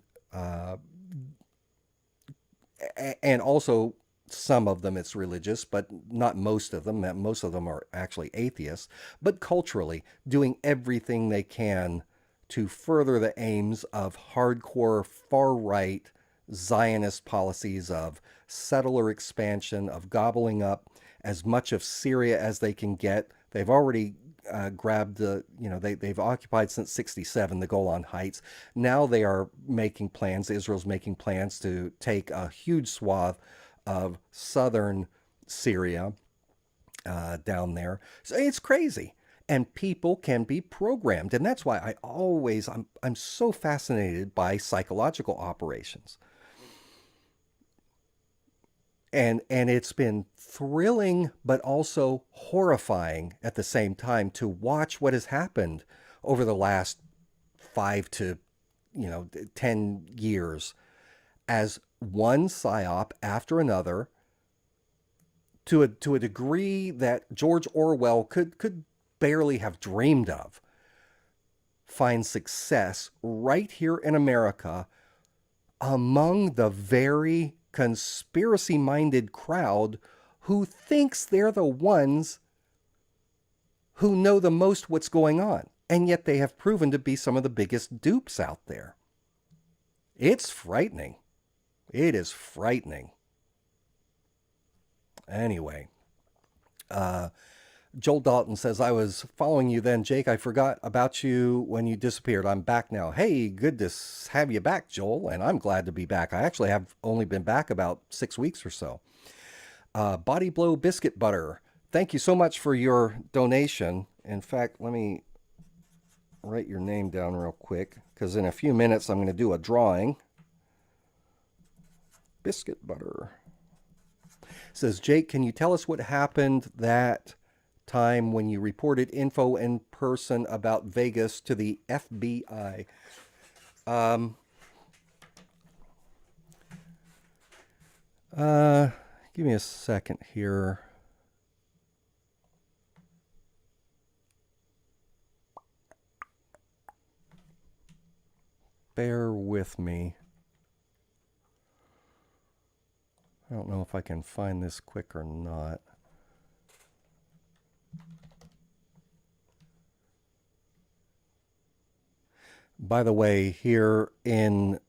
and also some of them it's religious, but not most of them. Most of them are actually atheists, but culturally doing everything they can to further the aims of hardcore far right Zionist policies of settler expansion, of gobbling up as much of Syria as they can get. They've already grabbed they've occupied since 67 the Golan Heights. Now they are making plans, Israel's making plans to take a huge swath of southern Syria down there. So it's crazy. And people can be programmed. And that's why I'm so fascinated by psychological operations. And it's been thrilling, but also horrifying at the same time to watch what has happened over the last 5 to 10 years as one PSYOP after another, to a degree that George Orwell could barely have dreamed of, find success right here in America among the very conspiracy-minded crowd who thinks they're the ones who know the most what's going on. And yet they have proven to be some of the biggest dupes out there. It's frightening. It is frightening. Anyway, Joel Dalton says, I was following you then, Jake. I forgot about you when you disappeared. I'm back now. Hey, good to have you back, Joel. And I'm glad to be back. I actually have only been back about 6 weeks or so. Body Blow Biscuit Butter. Thank you so much for your donation. In fact, let me write your name down real quick, because in a few minutes I'm going to do a drawing. Biscuit Butter. Says, Jake, can you tell us what happened that time when you reported info in person about Vegas to the FBI? Give me a second here. Bear with me. I don't know if I can find this quick or not. By the way, here in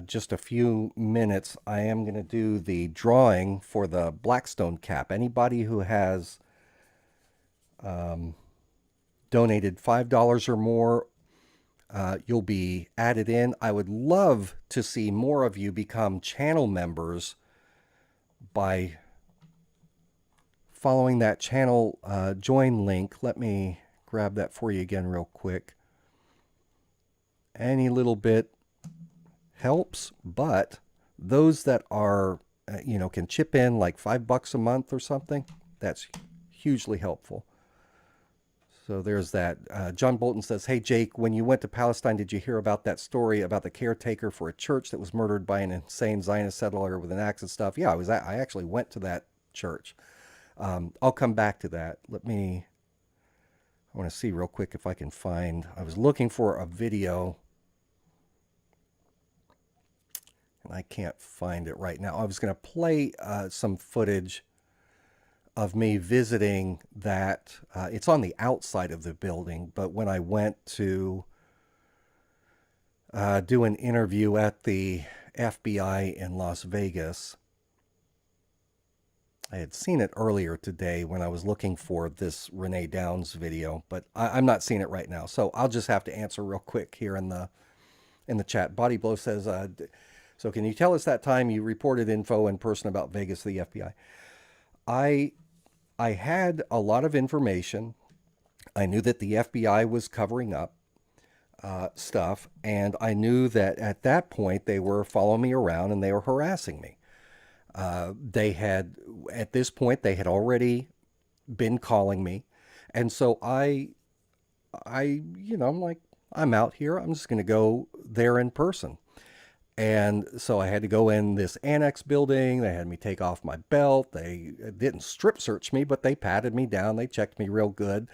just a few minutes, I am going to do the drawing for the Blackstone cap. Anybody who has donated $5 or more, you'll be added in. I would love to see more of you become channel members by following that channel join link. Let me grab that for you again real quick. Any little bit helps, but those that are, can chip in like $5 a month or something, that's hugely helpful. So there's that. John Bolton says, hey, Jake, when you went to Palestine, did you hear about that story about the caretaker for a church that was murdered by an insane Zionist settler with an axe and stuff? Yeah, I actually went to that church. I'll come back to that. I want to see real quick if I can find, I was looking for a video and I can't find it right now. I was going to play some footage of me visiting that. It's on the outside of the building, but when I went to do an interview at the FBI in Las Vegas, I had seen it earlier today when I was looking for this Renee Downs video, but I'm not seeing it right now. So I'll just have to answer real quick here in the chat. Body Blow says, so can you tell us that time you reported info in person about Vegas to the FBI? I had a lot of information. I knew that the FBI was covering up stuff, and I knew that at that point they were following me around and they were harassing me. At this point, they had already been calling me. And so I'm like, I'm out here. I'm just going to go there in person. And so I had to go in this annex building. They had me take off my belt. They didn't strip search me, but they patted me down. They checked me real good,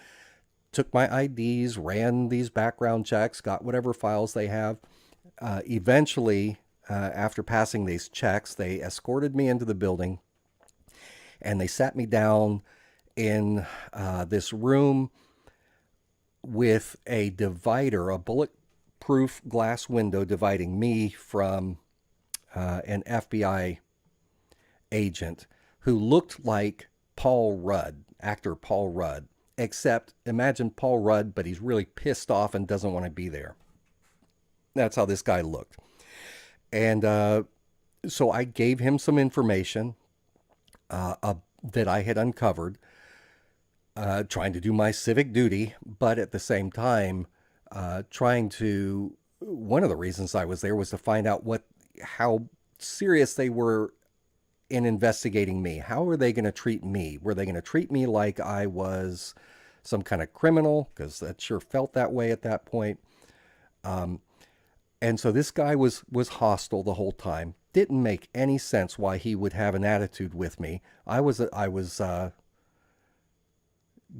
took my IDs, ran these background checks, got whatever files they have. Eventually, after passing these checks, they escorted me into the building and they sat me down in this room with a divider, a bulletproof glass window dividing me from an FBI agent who looked like Paul Rudd, actor Paul Rudd, except imagine Paul Rudd, but he's really pissed off and doesn't want to be there. That's how this guy looked. And so I gave him some information that I had uncovered, trying to do my civic duty, but at the same time, one of the reasons I was there was to find out how serious they were in investigating me. How were they going to treat me? Were they going to treat me like I was some kind of criminal? Because that sure felt that way at that point. And so this guy was hostile the whole time. Didn't make any sense why he would have an attitude with me. I was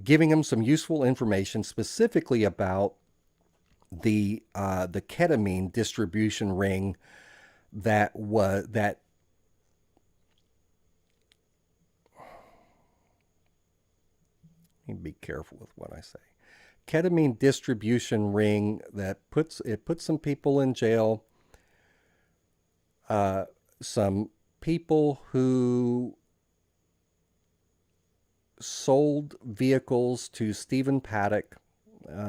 giving him some useful information, specifically about the ketamine distribution ring that. Let me be careful with what I say. Ketamine distribution ring that puts some people in jail. Some people who sold vehicles to Stephen Paddock.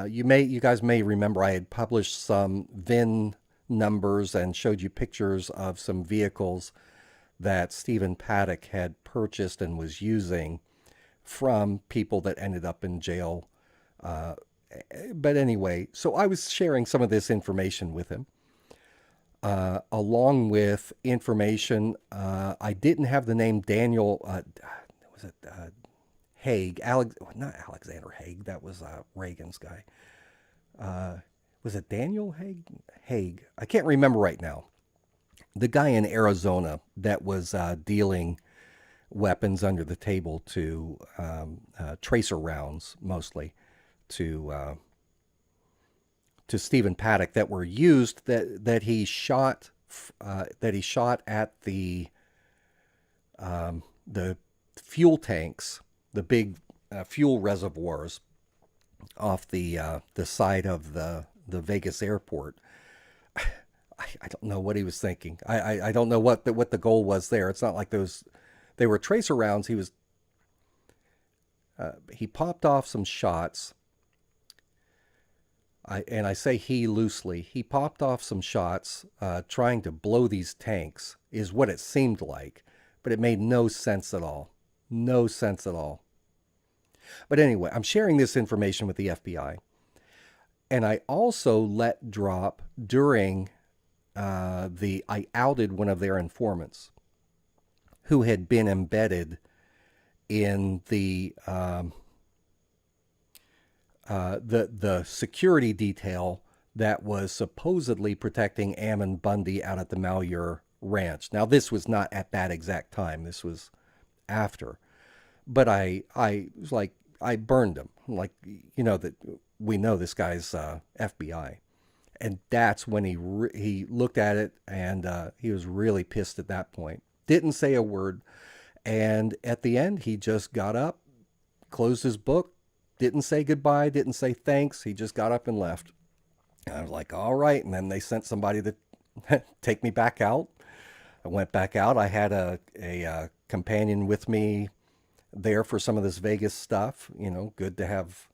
You guys may remember I had published some VIN numbers and showed you pictures of some vehicles that Stephen Paddock had purchased and was using from people that ended up in jail. But anyway, so I was sharing some of this information with him, along with information. I didn't have the name Daniel, was it Haig? Not Alexander Haig. That was Reagan's guy. Was it Daniel Haig? Haig. I can't remember right now. The guy in Arizona that was dealing weapons under the table to tracer rounds, mostly to Stephen Paddock, that were used that he shot at the fuel tanks, the big fuel reservoirs off the side of the Vegas airport. I don't know what he was thinking. I don't know what the goal was there. It's not like they were tracer rounds. He popped off some shots. And I say he loosely. He popped off some shots trying to blow these tanks, is what it seemed like. But it made no sense at all. No sense at all. But anyway, I'm sharing this information with the FBI. And I also let drop during I outed one of their informants who had been embedded in the security detail that was supposedly protecting Ammon Bundy out at the Malheur Ranch. Now, this was not at that exact time. This was after. But I was like, I burned him. Like, that we know this guy's FBI. And that's when he looked at it, and he was really pissed at that point. Didn't say a word. And at the end, he just got up, closed his book, didn't say goodbye, didn't say thanks. He just got up and left. And I was like, all right. And then they sent somebody to take me back out. I went back out. I had a companion with me there for some of this Vegas stuff. Good to have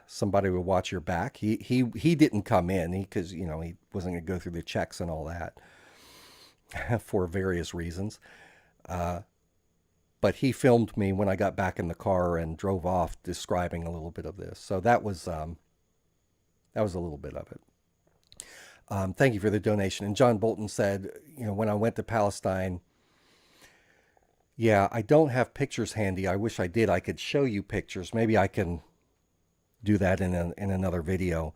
somebody to watch your back. He didn't come in because he wasn't going to go through the checks and all that for various reasons. But he filmed me when I got back in the car and drove off, describing a little bit of this. So that was a little bit of it. Thank you for the donation. And John Bolton said, when I went to Palestine, yeah, I don't have pictures handy. I wish I did. I could show you pictures. Maybe I can do that in another video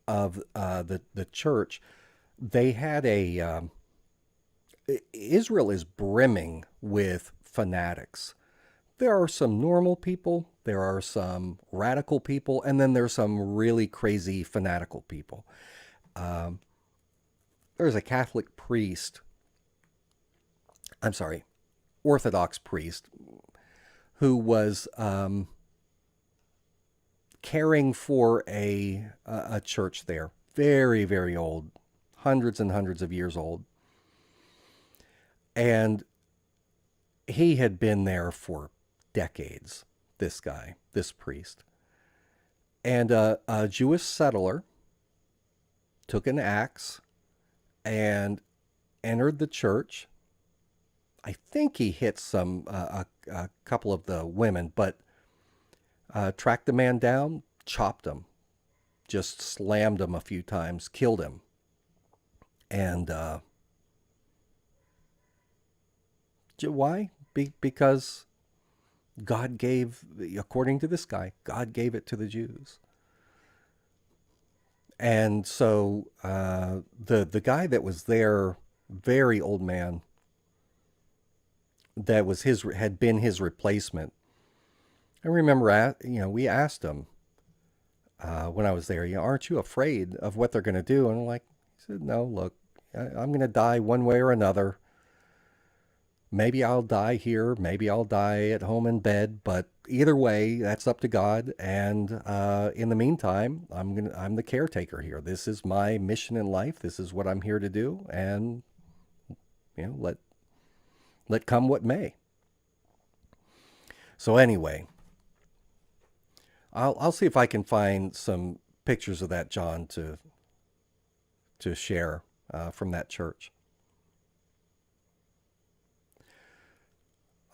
of the church. they had Israel is brimming with fanatics. There are some normal people, there are some radical people, and then there's some really crazy fanatical people. There's a Catholic priest, Orthodox priest, who was caring for a church there. Very, very old, hundreds and hundreds of years old. And he had been there for decades, this guy, this priest. And a Jewish settler took an axe and entered the church. I think he hit a couple of the women, but tracked the man down, chopped him, just slammed him a few times, killed him. And why? Because God gave, according to this guy, God gave it to the Jews. And so the guy that was there, very old man, that was had been his replacement. I remember, we asked him when I was there, aren't you afraid of what they're going to do? And I'm like, he said, no, look, I'm going to die one way or another. Maybe I'll die here. Maybe I'll die at home in bed. But either way, that's up to God. And in the meantime, I'm the caretaker here. This is my mission in life. This is what I'm here to do. And let come what may. So anyway, I'll see if I can find some pictures of that John to share from that church.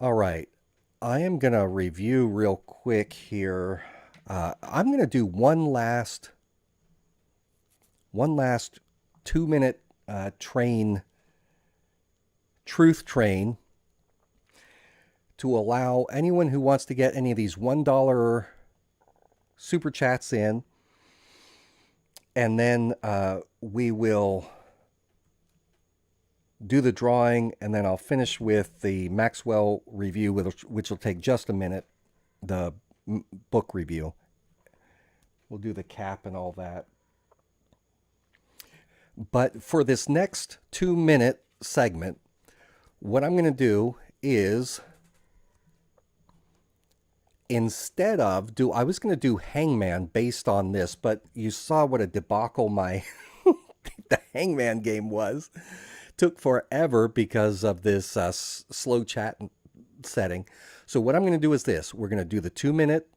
All right, I am going to review real quick here. I'm going to do one last 2-minute truth train to allow anyone who wants to get any of these $1 super chats in, and then we will do the drawing, and then I'll finish with the Maxwell review, which will take just a minute, the book review. We'll do the cap and all that. But for this next 2-minute segment, what I'm going to do is, instead of I was going to do Hangman based on this, but you saw what a debacle my the Hangman game was. Took forever because of this slow chat setting. So what I'm going to do is this. We're going to do the 2-minute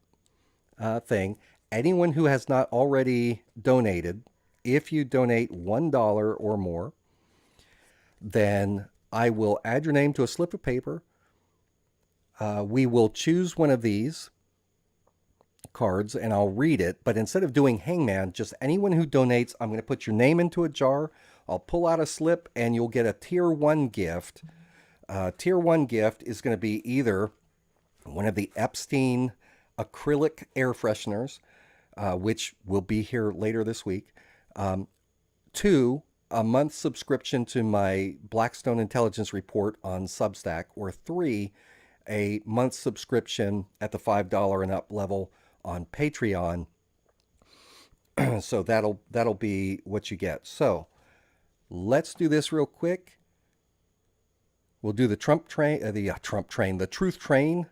thing. Anyone who has not already donated, if you donate $1 or more, then I will add your name to a slip of paper. We will choose one of these cards and I'll read it. But instead of doing Hangman, just anyone who donates, I'm going to put your name into a jar. I'll pull out a slip and you'll get a tier 1 gift. Tier 1 gift is going to be either one of the Epstein acrylic air fresheners, which will be here later this week. 2, a month subscription to my Blackstone intelligence report on Substack, or 3, a month subscription at the $5 and up level on Patreon. So that'll be what you get. So let's do this real quick. We'll do the the truth train,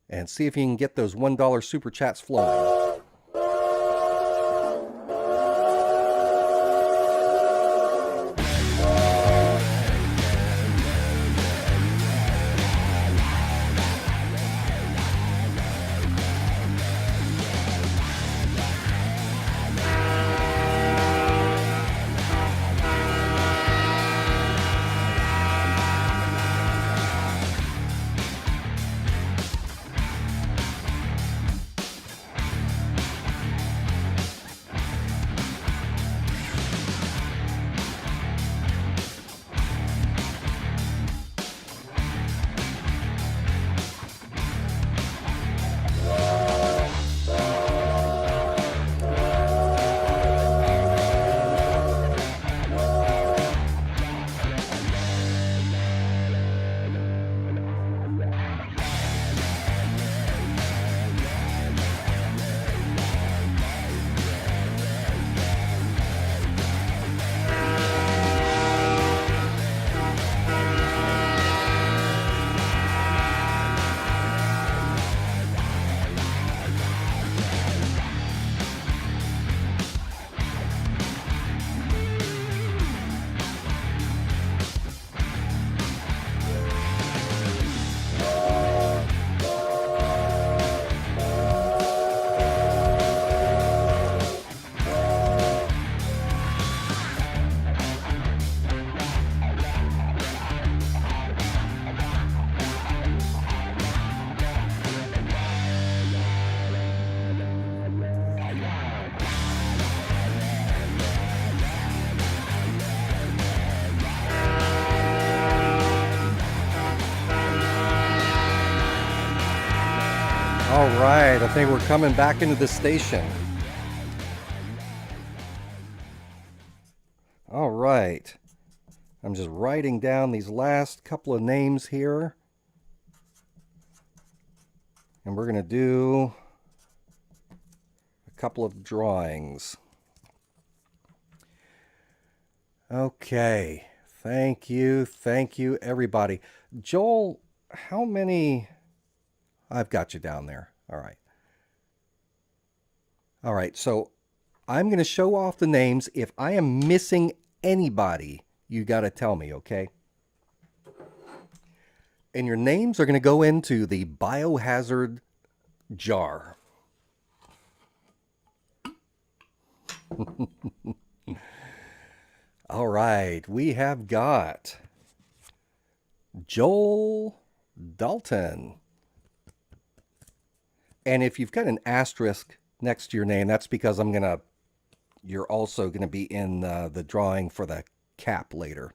and see if you can get those $1 super chats flowing. right, I think we're coming back into the station. All right. I'm just writing down these last couple of names here. And we're going to do a couple of drawings. Okay. Thank you, everybody. Joel, how many... I've got you down there. All right. All right, so I'm going to show off the names. If I am missing anybody, you got to tell me, okay? And your names are going to go into the biohazard jar. All right, we have got Joel Dalton. And if you've got an asterisk next to your name, that's because you're also going to be in the drawing for the cap later.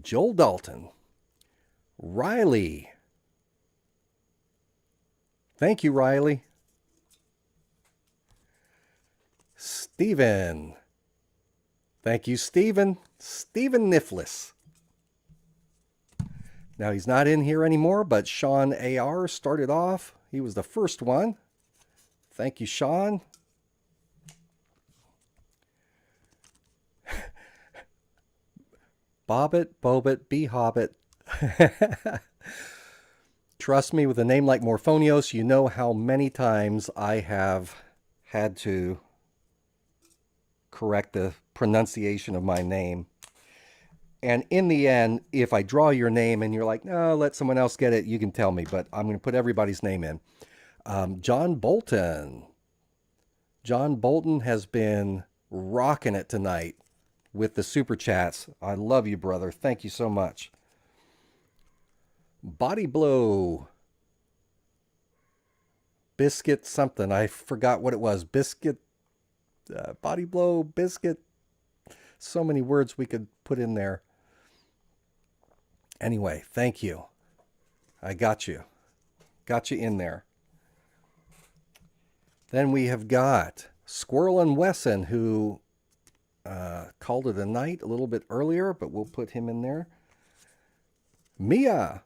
Joel Dalton. Riley. Thank you, Riley. Stephen. Thank you, Stephen. Stephen Niflis. Now, he's not in here anymore, but Sean A.R. started off. He was the first one. Thank you, Sean. Bobbit, Bobit, B-Hobbit. Trust me, with a name like Morphonios, you know how many times I have had to correct the pronunciation of my name. And in the end, if I draw your name and you're like, no, let someone else get it, you can tell me, but I'm going to put everybody's name in. John Bolton. John Bolton has been rocking it tonight with the super chats. I love you, brother. Thank you so much. Body Blow. Biscuit something. I forgot what it was. Biscuit. Body Blow. Biscuit. So many words we could put in there. Anyway, thank you. I got you. Got you in there. Then we have got Squirrel and Wesson, who called it a night a little bit earlier, but we'll put him in there. Mia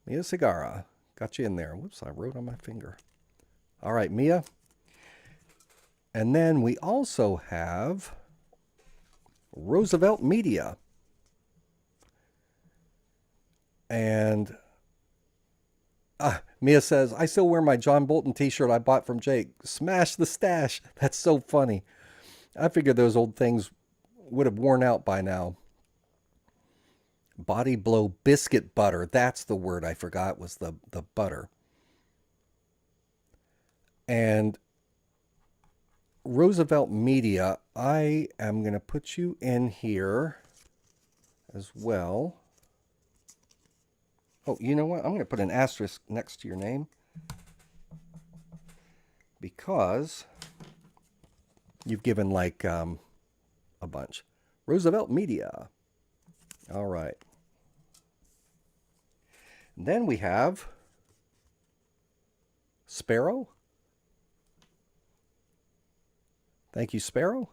Segarra. Got you in there. Whoops, I wrote on my finger. All right, Mia. And then we also have Roosevelt Media. And Mia says, I still wear my John Bolton t-shirt I bought from Jake. Smash the stash. That's so funny. I figured those old things would have worn out by now. Body Blow Biscuit Butter. That's the word I forgot, was the butter. And Roosevelt Media, I am going to put you in here as well. Oh, you know what? I'm going to put an asterisk next to your name because you've given like a bunch. Roosevelt Media. All right. And then we have Sparrow. Thank you, Sparrow.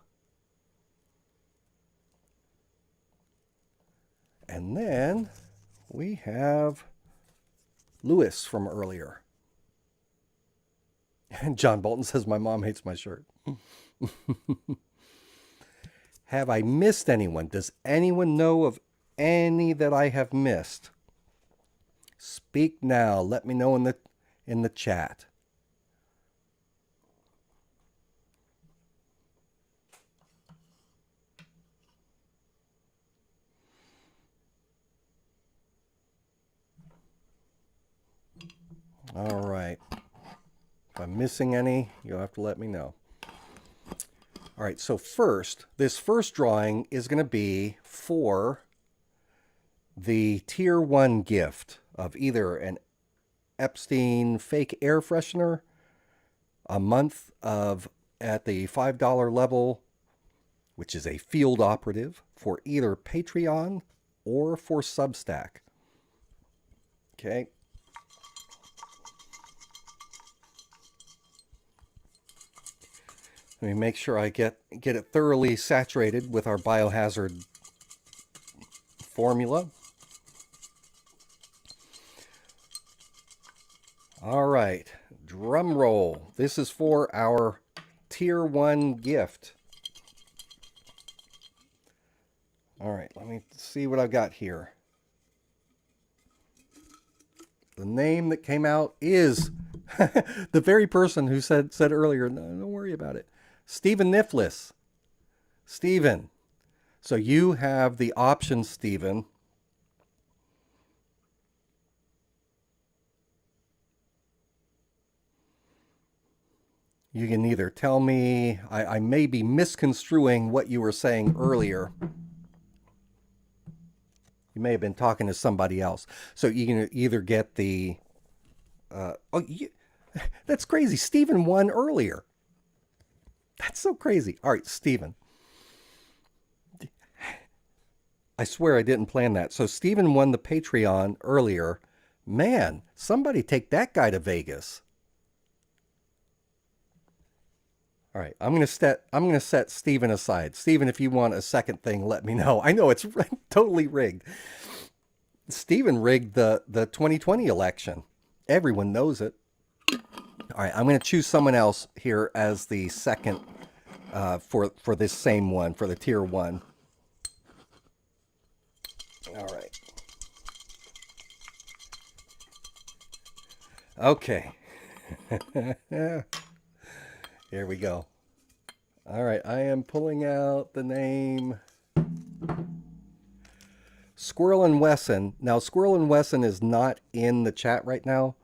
And then we have Lewis from earlier. And John Bolton says, my mom hates my shirt. Have I missed anyone? Does anyone know of any that I have missed? Speak now. Let me know in the chat. All right. If I'm missing any, you'll have to let me know. All right, so this first drawing is going to be for the Tier 1 gift of either an Epstein fake air freshener, a month of at the $5 level, which is a field operative for either Patreon or for Substack. Okay. Let me make sure I get it thoroughly saturated with our biohazard formula. All right, drum roll. This is for our Tier 1 gift. All right, let me see what I've got here. The name that came out is the very person who said earlier, no, don't worry about it. Stephen Niflis. Stephen. So you have the option, Stephen. You can either tell me, I may be misconstruing what you were saying earlier. You may have been talking to somebody else. So you can either get the, that's crazy. Stephen won earlier. That's so crazy. All right, Stephen. I swear I didn't plan that. So Stephen won the Patreon earlier. Man, somebody take that guy to Vegas. All right, I'm gonna set Stephen aside. Stephen, if you want a second thing, let me know. I know it's totally rigged. Stephen rigged the 2020 election. Everyone knows it. All right, I'm gonna choose someone else here as the second for this same one, for the Tier 1. All right. Okay. Here we go. All right, I am pulling out the name Squirrel and Wesson. Now, Squirrel and Wesson is not in the chat right now,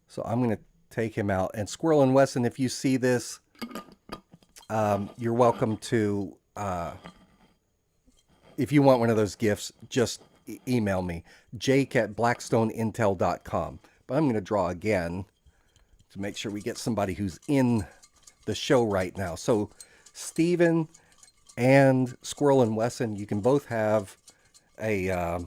so I'm going to take him out. And Squirrel and Wesson, if you see this, you're welcome to, if you want one of those gifts, just email me, jake@blackstoneintel.com. But I'm going to draw again to make sure we get somebody who's in the show right now. So Stephen and Squirrel and Wesson, you can both have a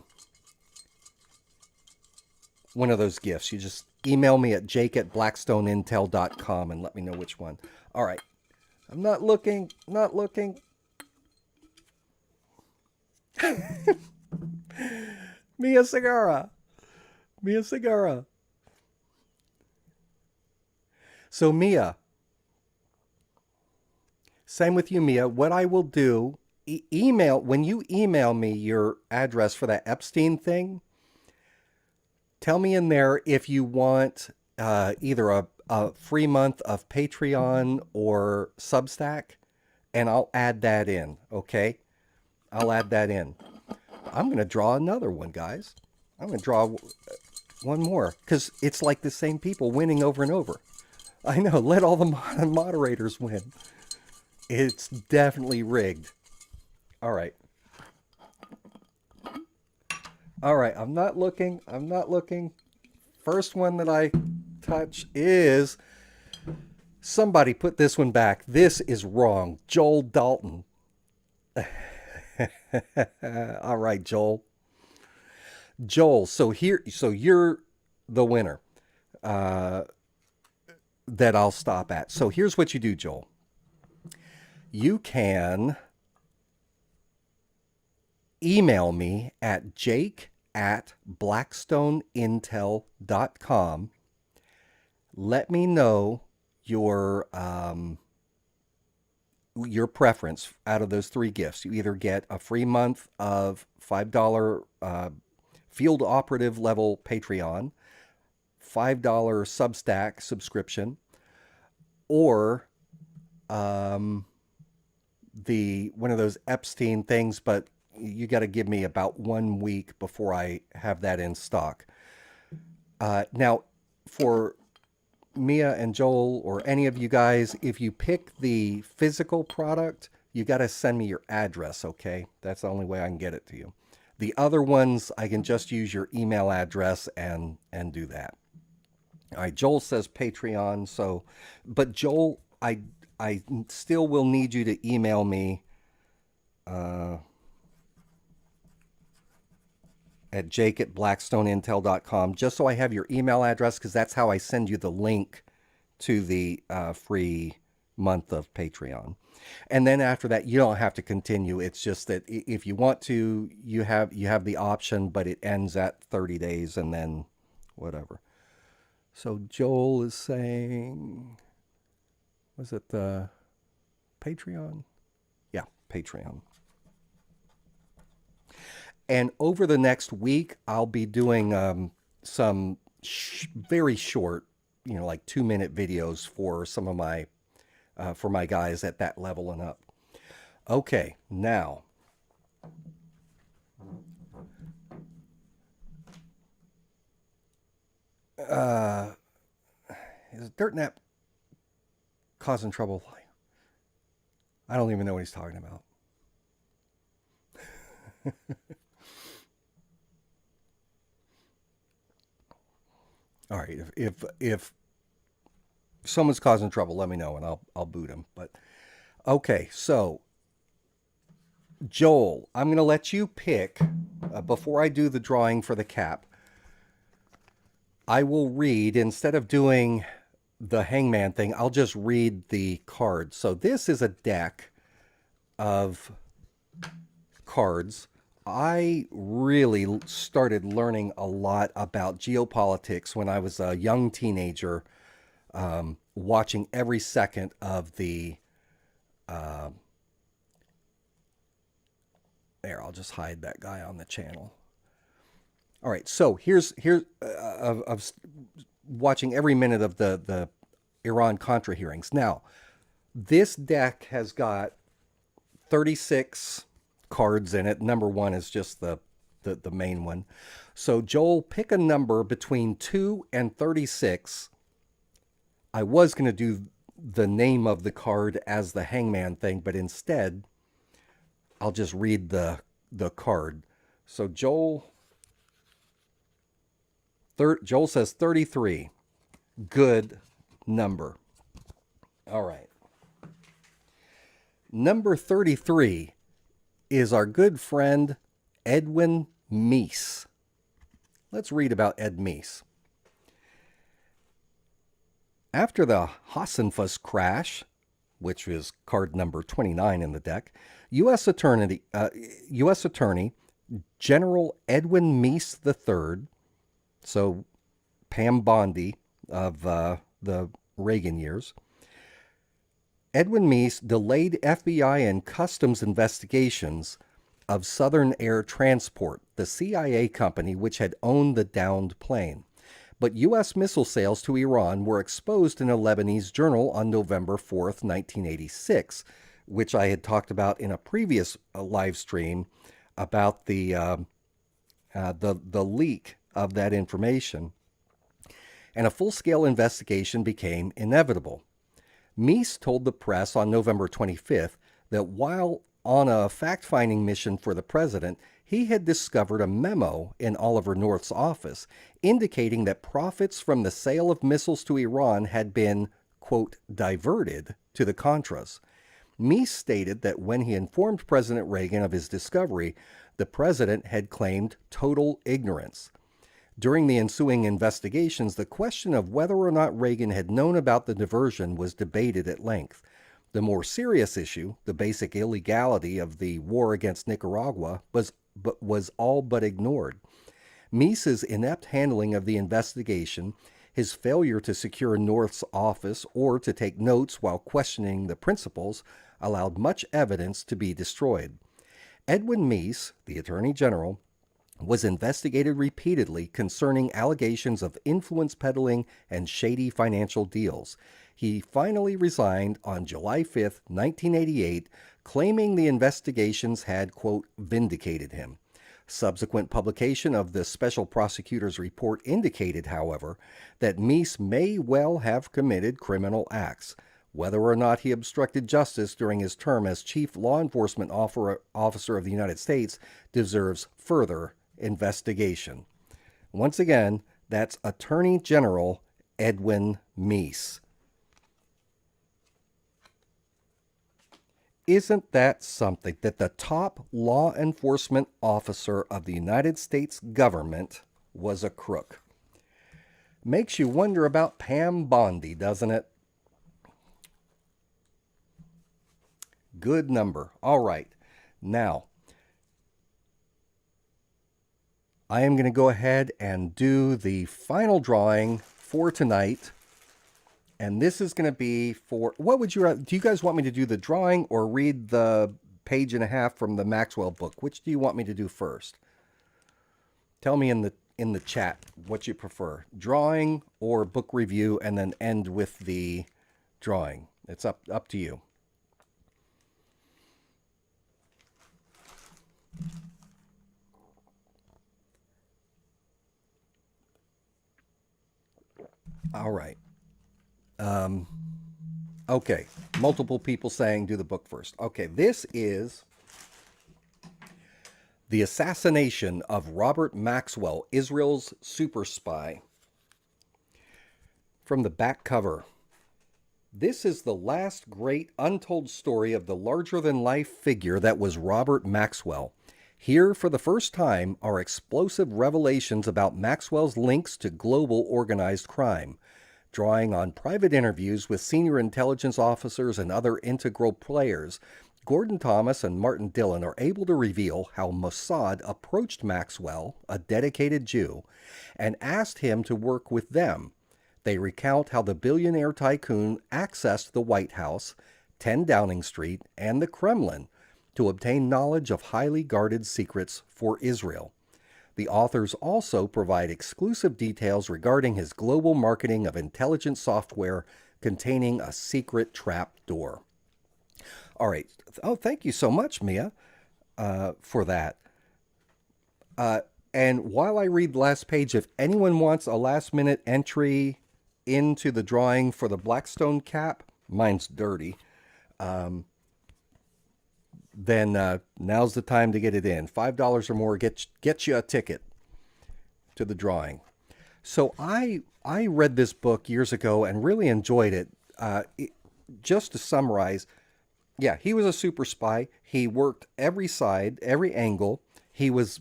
one of those gifts. You just email me at jake@blackstoneintel.com and let me know which one. All right. I'm not looking. Mia Segura. So Mia, same with you, Mia. What I will do, when you email me your address for that Epstein thing, tell me in there if you want either a free month of Patreon or Substack, and I'll add that in, okay? I'll add that in. I'm going to draw another one, guys. I'm going to draw one more, because it's like the same people winning over and over. I know, let all the moderators win. It's definitely rigged. All right. I'm not looking. First one that I touch is, somebody put this one back. This is wrong. Joel Dalton. All right, Joel. So you're the winner that I'll stop at. So here's what you do, Joel. You can email me at jake@blackstoneintel.com. Let me know your preference out of those three gifts. You either get a free month of $5 field operative level Patreon, $5 Substack subscription, or one of those Epstein things, but you got to give me about 1 week before I have that in stock. Now, for Mia and Joel, or any of you guys, if you pick the physical product, you got to send me your address, okay? That's the only way I can get it to you. The other ones, I can just use your email address and do that. All right, Joel says Patreon, so, but Joel, I still will need you to email me at jake@blackstoneintel.com, just so I have your email address, because that's how I send you the link to the free month of Patreon. And then after that, you don't have to continue. It's just that if you want to, you have the option, but it ends at 30 days and then whatever. So Joel is saying, was it the Patreon? Yeah, Patreon. And over the next week, I'll be doing some very short, like 2-minute videos for some of my guys at that level and up. Okay, now is Dirt Nap causing trouble? I don't even know what he's talking about. All right, if someone's causing trouble, let me know and I'll boot him. But okay, so Joel, I'm going to let you pick before I do the drawing for the cap. I will read, instead of doing the hangman thing, I'll just read the cards. So this is a deck of cards. I really started learning a lot about geopolitics when I was a young teenager, watching every second of the... there, I'll just hide that guy on the channel. All right, so here's of watching every minute of the Iran-Contra hearings. Now, this deck has got 36 cards in it. Number 1 is just the main one. So Joel, pick a number between 2 and 36. I was going to do the name of the card as the hangman thing, but instead I'll just read the card. So Joel says 33. Good number. All right. Number 33 is our good friend Edwin Meese. Let's read about Ed Meese. After the Hassenfuss crash, which is card number 29 in the deck, U.S. Attorney General Edwin Meese III, so Pam Bondi of the Reagan years, Edwin Meese delayed FBI and Customs investigations of Southern Air Transport, the CIA company which had owned the downed plane. But U.S. missile sales to Iran were exposed in a Lebanese journal on November 4th, 1986, which I had talked about in a previous live stream about the leak of that information. And a full-scale investigation became inevitable. Meese told the press on November 25th that while on a fact-finding mission for the president, he had discovered a memo in Oliver North's office indicating that profits from the sale of missiles to Iran had been, quote, diverted to the Contras. Meese stated that when he informed President Reagan of his discovery, the president had claimed total ignorance. During the ensuing investigations, the question of whether or not Reagan had known about the diversion was debated at length. The more serious issue, the basic illegality of the war against Nicaragua, was all but ignored. Meese's inept handling of the investigation, his failure to secure North's office or to take notes while questioning the principals, allowed much evidence to be destroyed. Edwin Meese, the Attorney General, was investigated repeatedly concerning allegations of influence peddling and shady financial deals. He finally resigned on July 5, 1988, claiming the investigations had, quote, vindicated him. Subsequent publication of the special prosecutor's report indicated, however, that Meese may well have committed criminal acts. Whether or not he obstructed justice during his term as Chief Law Enforcement Officer of the United States deserves further investigation. Once again, that's Attorney General Edwin Meese. Isn't that something that the top law enforcement officer of the United States government was a crook? Makes you wonder about Pam Bondi, doesn't it? Good number. All right. Now, I am going to go ahead and do the final drawing for tonight. And this is going to be for, what would you, do you guys want me to do the drawing or read the page and a half from the Maxwell book? Which do you want me to do first? Tell me in the chat what you prefer, drawing or book review, and then end with the drawing. It's up to you. All right. Okay. Multiple people saying do the book first. Okay. This is The Assassination of Robert Maxwell, Israel's Super Spy. From the back cover. This is the last great untold story of the larger-than-life figure that was Robert Maxwell. Here, for the first time, are explosive revelations about Maxwell's links to global organized crime. Drawing on private interviews with senior intelligence officers and other integral players, Gordon Thomas and Martin Dillon are able to reveal how Mossad approached Maxwell, a dedicated Jew, and asked him to work with them. They recount how the billionaire tycoon accessed the White House, 10 Downing Street, and the Kremlin to obtain knowledge of highly guarded secrets for Israel. The authors also provide exclusive details regarding his global marketing of intelligence software containing a secret trap door. All right. Oh, thank you so much, Mia, for that. And while I read the last page, if anyone wants a last-minute entry into the drawing for the Blackstone cap, mine's dirty, then now's the time to get it in. $5 or more gets you a ticket to the drawing. So I read this book years ago and really enjoyed it. Just to summarize, yeah, he was a super spy. He worked every side, every angle. He was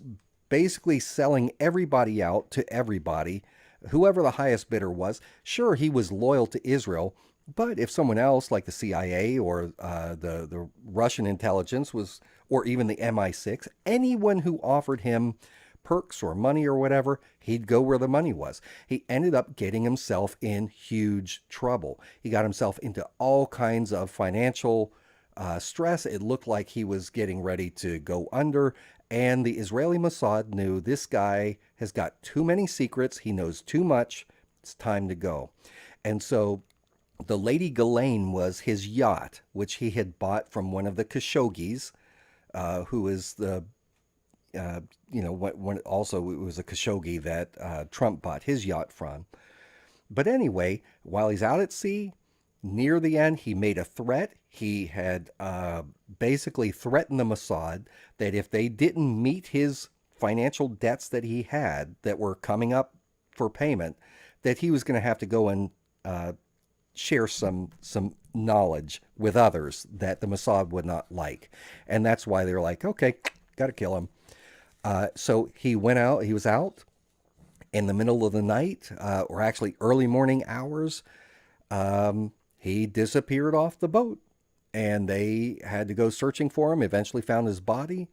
basically selling everybody out to everybody, whoever the highest bidder was. Sure, he was loyal to Israel, but if someone else like the CIA or the Russian intelligence was, or even the MI6, anyone who offered him perks or money or whatever, he'd go where the money was. He ended up getting himself in huge trouble. He got himself into all kinds of financial stress. It looked like he was getting ready to go under. And the Israeli Mossad knew this guy has got too many secrets. He knows too much. It's time to go. And so the Lady Ghislaine was his yacht, which he had bought from one of the Khashoggis, who is the, also it was a Khashoggi that Trump bought his yacht from. But anyway, while he's out at sea, near the end, he made a threat. He had basically threatened the Mossad that if they didn't meet his financial debts that he had that were coming up for payment, that he was going to have to go and share some knowledge with others that the Mossad would not like. And that's why they were like, okay, got to kill him. So he went out. He was out in the middle of the night, or actually early morning hours. He disappeared off the boat, and they had to go searching for him, eventually found his body.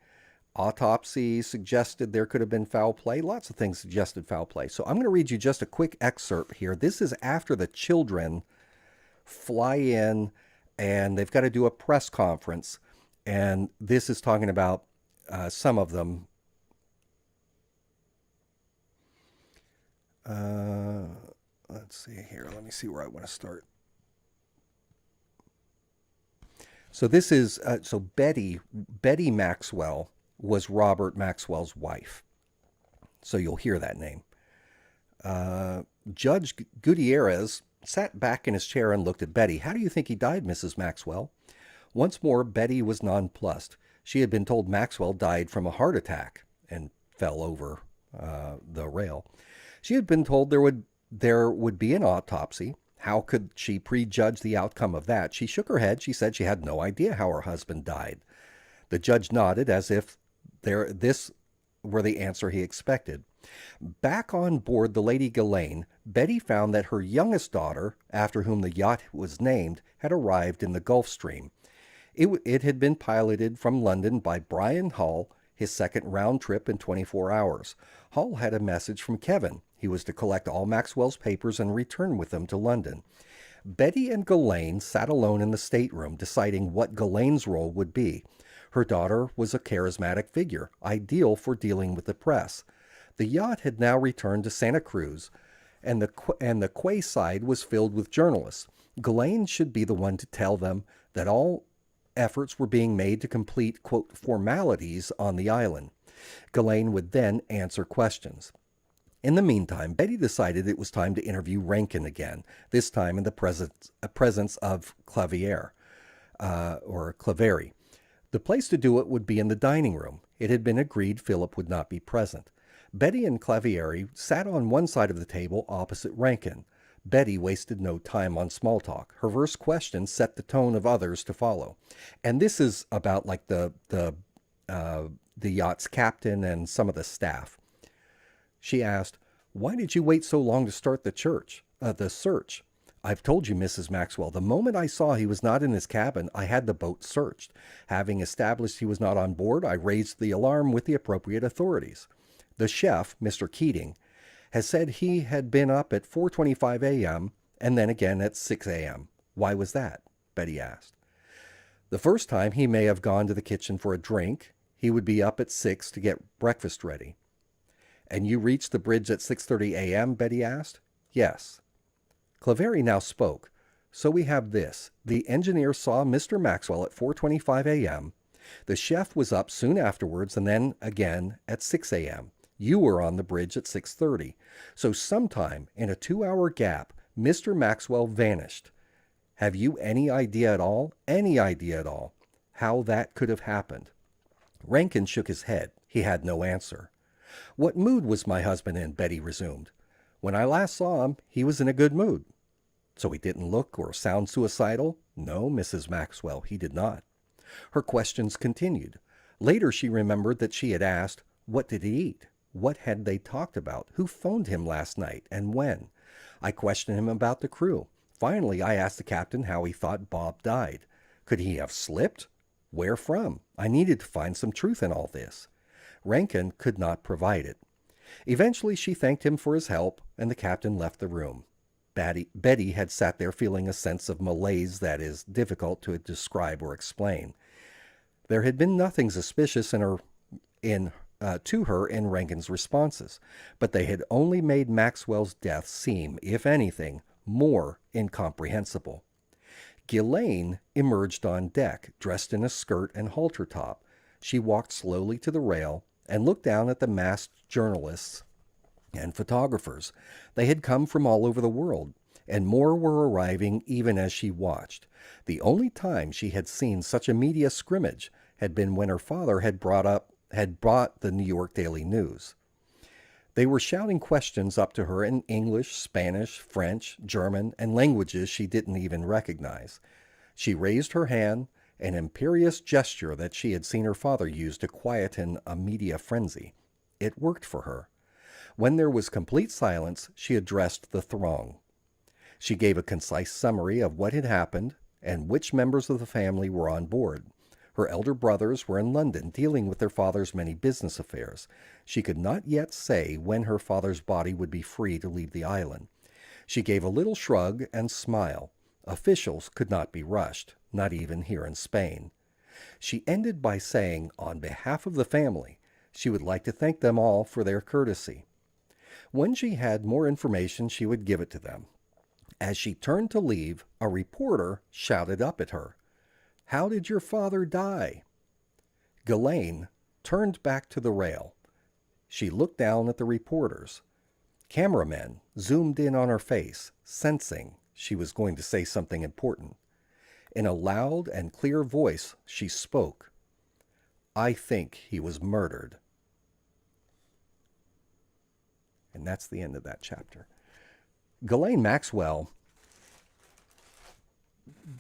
Autopsy suggested there could have been foul play. Lots of things suggested foul play. So I'm going to read you just a quick excerpt here. This is after the children fly in, and they've got to do a press conference. And this is talking about some of them. Let's see here. Let me see where I want to start. So this is, Betty Maxwell was Robert Maxwell's wife. So you'll hear that name. Judge Gutierrez sat back in his chair and looked at Betty. How do you think he died, Mrs. Maxwell? Once more, Betty was nonplussed. She had been told Maxwell died from a heart attack and fell over the rail. She had been told there would be an autopsy. How could she prejudge the outcome of that? She shook her head. She said she had no idea how her husband died. The judge nodded as if this were the answer he expected. Back on board the Lady Ghislaine, Betty found that her youngest daughter, after whom the yacht was named, had arrived in the Gulf Stream. It had been piloted from London by Brian Hull, his second round trip in 24 hours. Hull had a message from Kevin. He was to collect all Maxwell's papers and return with them to London. Betty and Ghislaine sat alone in the stateroom, deciding what Ghislaine's role would be. Her daughter was a charismatic figure, ideal for dealing with the press. The yacht had now returned to Santa Cruz, and the quayside was filled with journalists. Ghislaine should be the one to tell them that all efforts were being made to complete, quote, formalities on the island. Ghislaine would then answer questions. In the meantime, Betty decided it was time to interview Rankin again, this time in the presence of Clavier, or Claveri. The place to do it would be in the dining room. It had been agreed Philip would not be present. Betty and Clavieri sat on one side of the table opposite Rankin. Betty wasted no time on small talk. Her first question set the tone of others to follow. And this is about like the yacht's captain and some of the staff. She asked, "Why did you wait so long to start the search? I've told you, Mrs. Maxwell, the moment I saw he was not in his cabin, I had the boat searched. Having established he was not on board, I raised the alarm with the appropriate authorities. The chef, Mr. Keating, has said he had been up at 4:25 a.m. and then again at 6 a.m. Why was that?" Betty asked. "The first time he may have gone to the kitchen for a drink. He would be up at 6 to get breakfast ready." "And you reached the bridge at 6:30 a.m.?" Betty asked. "Yes." Claveri now spoke. "So we have this. The engineer saw Mr. Maxwell at 4:25 a.m. The chef was up soon afterwards and then again at 6 a.m. You were on the bridge at 6:30. So sometime in a 2-hour gap, Mr. Maxwell vanished. Have you any idea at all, how that could have happened?" Rankin shook his head. He had no answer. "What mood was my husband in?" Betty resumed. "When I last saw him, he was in a good mood." "So he didn't look or sound suicidal?" "No, Mrs. Maxwell, he did not." Her questions continued. Later she remembered that she had asked, "What did he eat? What had they talked about? Who phoned him last night and when?" I questioned him about the crew. Finally, I asked the captain how he thought Bob died. Could he have slipped? Where from? I needed to find some truth in all this. Rankin could not provide it. Eventually she thanked him for his help, and the captain left the room. Betty had sat there feeling a sense of malaise that is difficult to describe or explain. There had been nothing suspicious to her in Rankin's responses, but they had only made Maxwell's death seem, if anything, more incomprehensible. Ghislaine emerged on deck, dressed in a skirt and halter top. She walked slowly to the rail and looked down at the masked journalists and photographers. They had come from all over the world, and more were arriving even as she watched. The only time she had seen such a media scrimmage had been when her father had brought the New York Daily News. They were shouting questions up to her in English, Spanish, French, German, and languages she didn't even recognize. She raised her hand, an imperious gesture that she had seen her father use to quieten a media frenzy. It worked for her. When there was complete silence, she addressed the throng. She gave a concise summary of what had happened and which members of the family were on board. Her elder brothers were in London dealing with their father's many business affairs. She could not yet say when her father's body would be free to leave the island. She gave a little shrug and smile. Officials could not be rushed, not even here in Spain. She ended by saying, on behalf of the family, she would like to thank them all for their courtesy. When she had more information, she would give it to them. As she turned to leave, a reporter shouted up at her, "How did your father die?" Ghislaine turned back to the rail. She looked down at the reporters. Cameramen zoomed in on her face, sensing she was going to say something important. In a loud and clear voice, she spoke. "I think he was murdered." And that's the end of that chapter. Ghislaine Maxwell,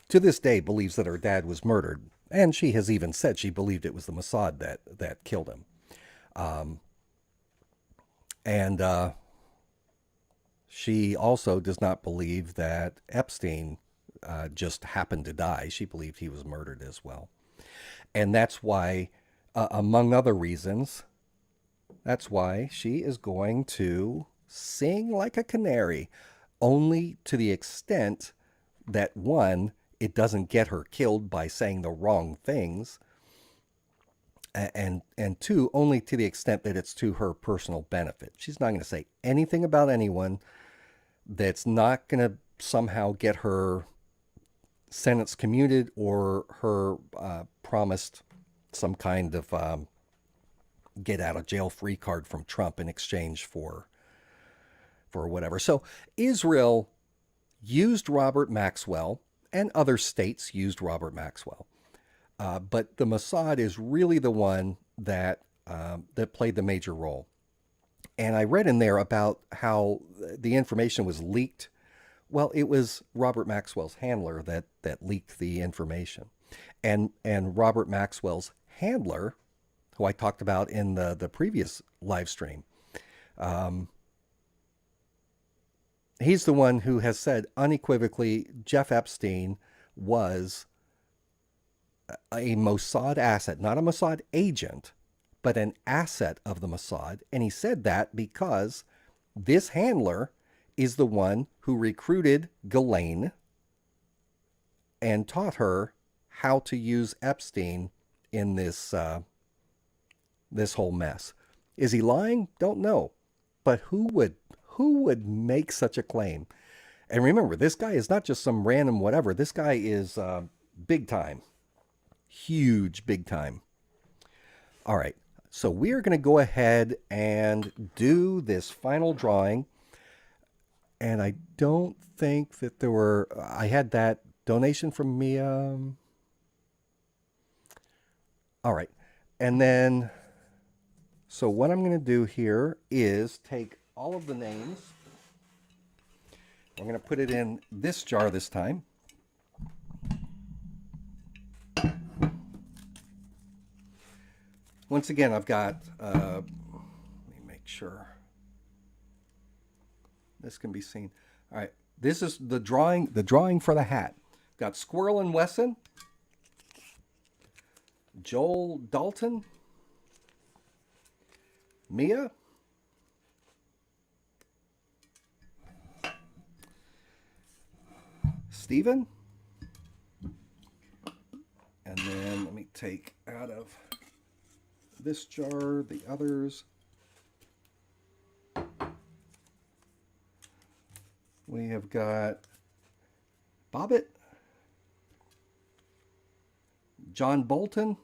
to this day, believes that her dad was murdered, and she has even said she believed it was the Mossad that killed him. She also does not believe that Epstein just happened to die. She believed he was murdered as well. And that's why, among other reasons, that's why she is going to sing like a canary, only to the extent that, one, it doesn't get her killed by saying the wrong things, and two, only to the extent that it's to her personal benefit. She's not going to say anything about anyone that's not going to somehow get her sentence commuted or her promised some kind of get out of jail free card from Trump in exchange for whatever. So Israel used Robert Maxwell, and other states used Robert Maxwell. But the Mossad is really the one that played the major role. And I read in there about how the information was leaked. Well, it was Robert Maxwell's handler that leaked the information. And Robert Maxwell's handler, who I talked about in the previous live stream, he's the one who has said unequivocally Jeff Epstein was a Mossad asset, not a Mossad agent, but an asset of the Mossad. And he said that because this handler is the one who recruited Ghislaine and taught her how to use Epstein in this whole mess. Is he lying? Don't know. But who would make such a claim? And remember, this guy is not just some random whatever. This guy is big time. Huge, big time. All right. So we are going to go ahead and do this final drawing. And I don't think that I had that donation from Mia. All right. And then, so what I'm going to do here is take all of the names. I'm going to put it in this jar this time. Once again, I've got, let me make sure this can be seen. All right, this is the drawing for the hat. Got Squirrel and Wesson, Joel Dalton, Mia, Stephen, and then let me take out of this jar the others. We have got Bobbitt, John Bolton,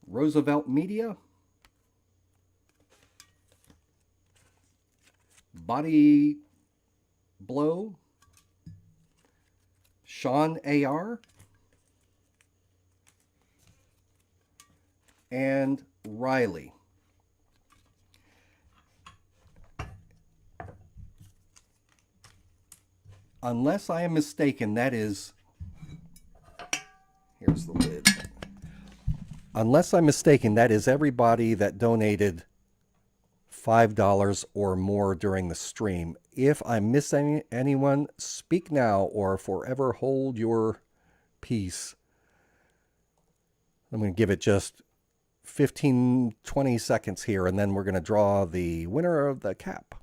Roosevelt Media, Body Blow, Sean AR, and Riley. Unless I am mistaken, that is, here's the lid. Unless I'm mistaken, that is everybody that donated $5 or more during the stream. If I'm missing anyone, speak now or forever hold your peace. I'm going to give it just 15, 20 seconds here, and then we're going to draw the winner of the cap.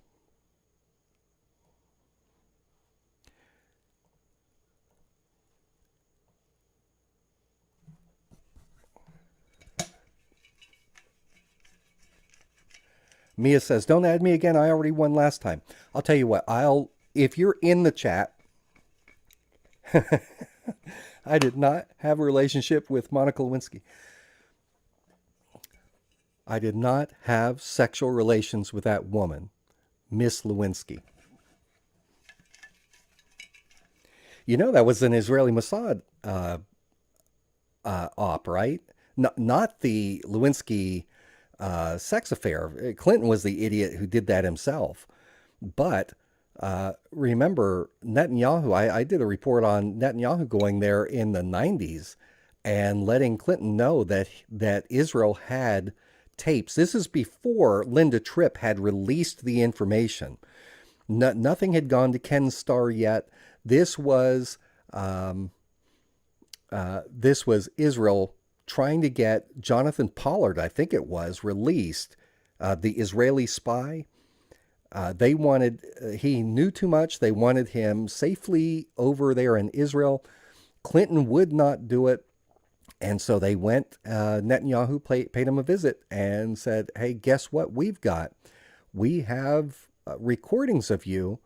Mia says, don't add me again. I already won last time. I'll tell you what, if you're in the chat, I did not have a relationship with Monica Lewinsky. I did not have sexual relations with that woman, Miss Lewinsky. You know, that was an Israeli Mossad op, right? Not the Lewinsky sex affair. Clinton was the idiot who did that himself. But remember, Netanyahu, I did a report on Netanyahu going there in the 90s and letting Clinton know that Israel had tapes. This is before Linda Tripp had released the information. Nothing had gone to Ken's Star yet. This was Israel trying to get Jonathan Pollard, I think it was, released, the Israeli spy. They wanted, he knew too much. They wanted him safely over there in Israel. Clinton would not do it. And so they went, Netanyahu paid him a visit and said, hey, guess what we've got? We have recordings of you.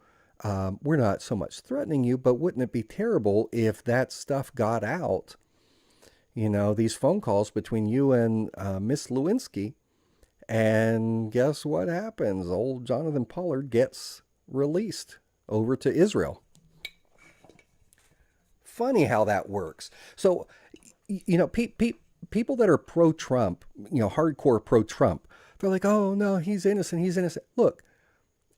We're not so much threatening you, but wouldn't it be terrible if that stuff got out? You know, these phone calls between you and Miss Lewinsky. And guess what happens? Old Jonathan Pollard gets released over to Israel. Funny how that works. So, you know, people that are pro-Trump, you know, hardcore pro-Trump, they're like, oh, no, he's innocent. He's innocent. Look,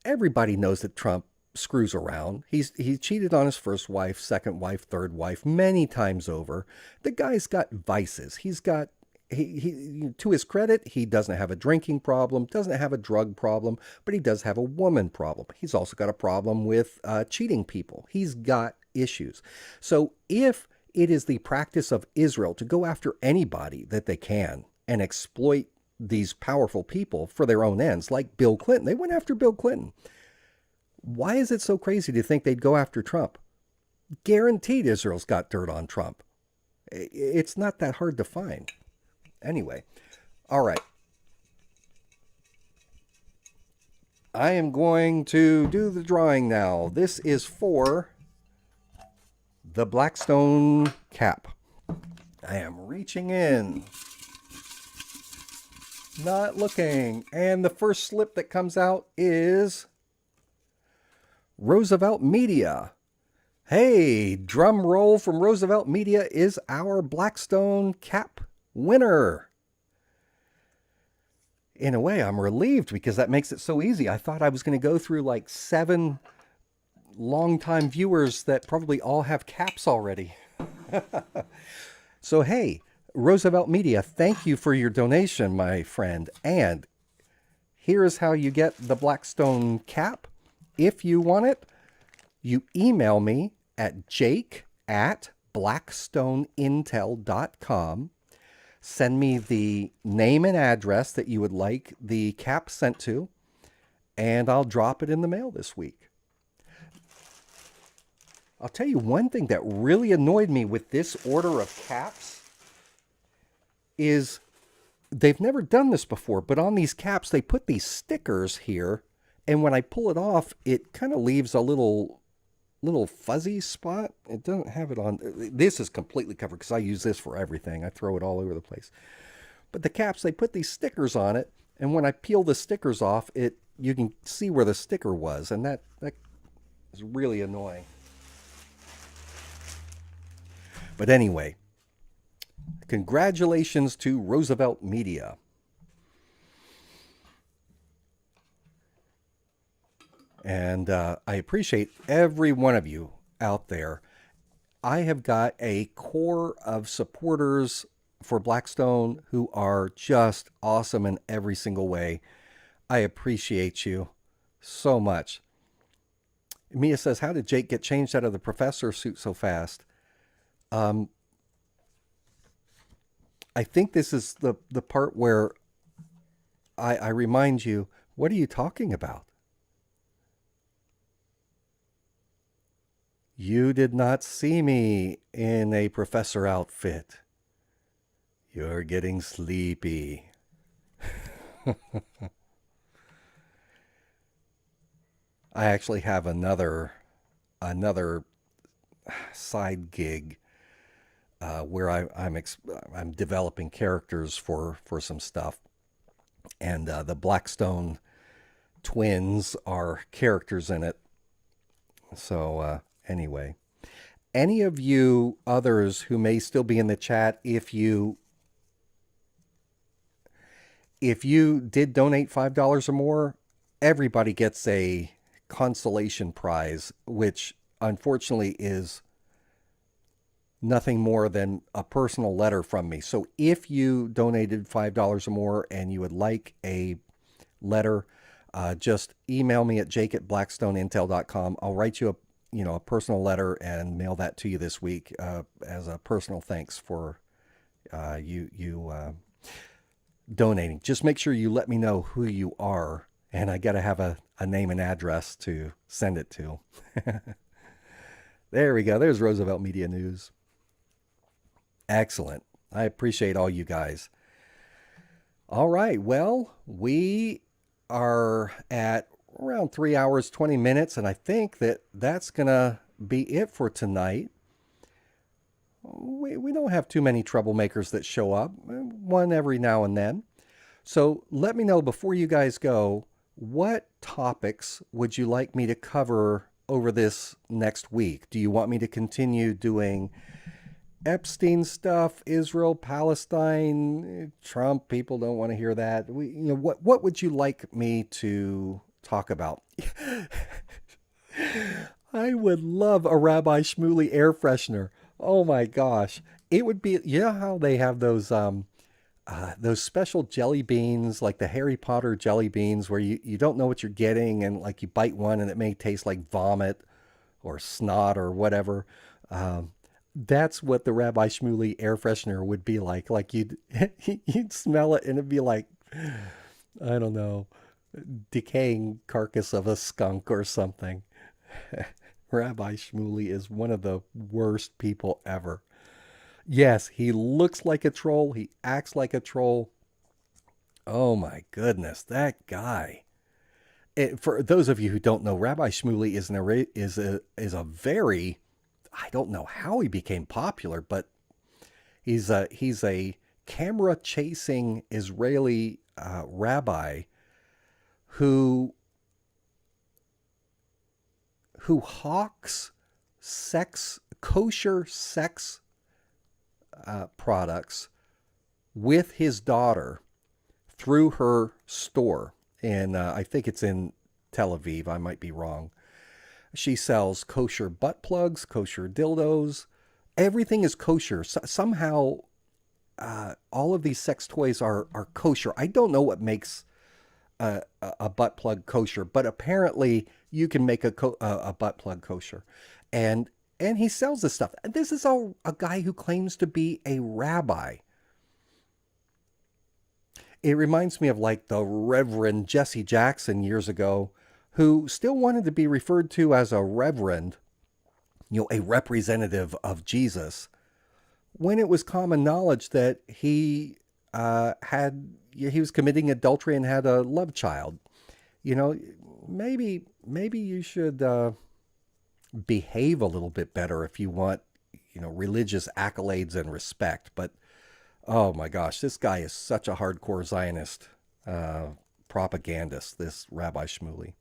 everybody knows that Trump screws around. He cheated on his first wife, second wife, third wife, many times over. The guy's got vices. He's got, he to his credit, he doesn't have a drinking problem, doesn't have a drug problem, but he does have a woman problem. He's also got a problem with cheating people. He's got issues. So if it is the practice of Israel to go after anybody that they can and exploit these powerful people for their own ends, like Bill Clinton, they went after Bill Clinton. Why is it so crazy to think they'd go after Trump? Guaranteed Israel's got dirt on Trump. It's not that hard to find. Anyway, all right. I am going to do the drawing now. This is for the Blackstone cap. I am reaching in, not looking, and the first slip that comes out is Roosevelt Media. Hey, drum roll from Roosevelt Media is our Blackstone cap winner. In a way, I'm relieved because that makes it so easy. I thought I was going to go through like 7 longtime viewers that probably all have caps already. So, hey, Roosevelt Media, thank you for your donation, my friend. And here's how you get the Blackstone cap. If you want it, you email me at jake@blackstoneintel.com. Send me the name and address that you would like the cap sent to, and I'll drop it in the mail this week. I'll tell you one thing that really annoyed me with this order of caps is they've never done this before, but on these caps, they put these stickers here, and when I pull it off, it kind of leaves a little fuzzy spot. It doesn't have it on. This is completely covered because I use this for everything. I throw it all over the place. But the caps, they put these stickers on it, and when I peel the stickers off, you can see where the sticker was, and that is really annoying. But anyway, congratulations to Roosevelt Media. And I appreciate every one of you out there. I have got a core of supporters for Blackstone who are just awesome in every single way. I appreciate you so much. Mia says, how did Jake get changed out of the professor suit so fast? I think this is the part where I remind you, what are you talking about? You did not see me in a professor outfit. You're getting sleepy. I actually have another side gig where I'm developing characters for some stuff, and the Blackstone twins are characters in it. So anyway, any of you others who may still be in the chat, if you did donate $5 or more, everybody gets a consolation prize, which unfortunately is nothing more than a personal letter from me. So if you donated $5 or more and you would like a letter, just email me at jake@blackstoneintel.com. I'll write you a personal letter and mail that to you this week as a personal thanks for you donating. Just make sure you let me know who you are, and I got to have a name and address to send it to. There we go. There's Roosevelt Media News. Excellent. I appreciate all you guys. All right. Well, we are at around 3 hours, 20 minutes, and I think that's going to be it for tonight. We don't have too many troublemakers that show up, one every now and then. So let me know before you guys go, what topics would you like me to cover over this next week? Do you want me to continue doing Epstein stuff, Israel, Palestine, Trump? People don't want to hear that. What would you like me to talk about? I would love a Rabbi Shmuley air freshener. Oh my gosh. It would be, you know how they have those special jelly beans, like the Harry Potter jelly beans, where you don't know what you're getting, and like you bite one and it may taste like vomit or snot or whatever. That's what the Rabbi Shmuley air freshener would be like. Like you'd smell it and it'd be like, I don't know, decaying carcass of a skunk or something. Rabbi Shmuley is one of the worst people ever. Yes, he looks like a troll. He acts like a troll. Oh my goodness, that guy. For those of you who don't know, Rabbi Shmuley is a very, I don't know how he became popular, but he's a camera chasing Israeli rabbi who hawks kosher sex products with his daughter through her store. And I think it's in Tel Aviv. I might be wrong. She sells kosher butt plugs, kosher dildos. Everything is kosher. Somehow, all of these sex toys are kosher. I don't know what makes a butt plug kosher, but apparently you can make a butt plug kosher. And he sells this stuff. This is a guy who claims to be a rabbi. It reminds me of like the Reverend Jesse Jackson years ago, who still wanted to be referred to as a reverend, a representative of Jesus, when it was common knowledge that he was committing adultery and had a love child. Maybe you should behave a little bit better if you want, religious accolades and respect. But oh my gosh, this guy is such a hardcore Zionist propagandist, this Rabbi Shmuley.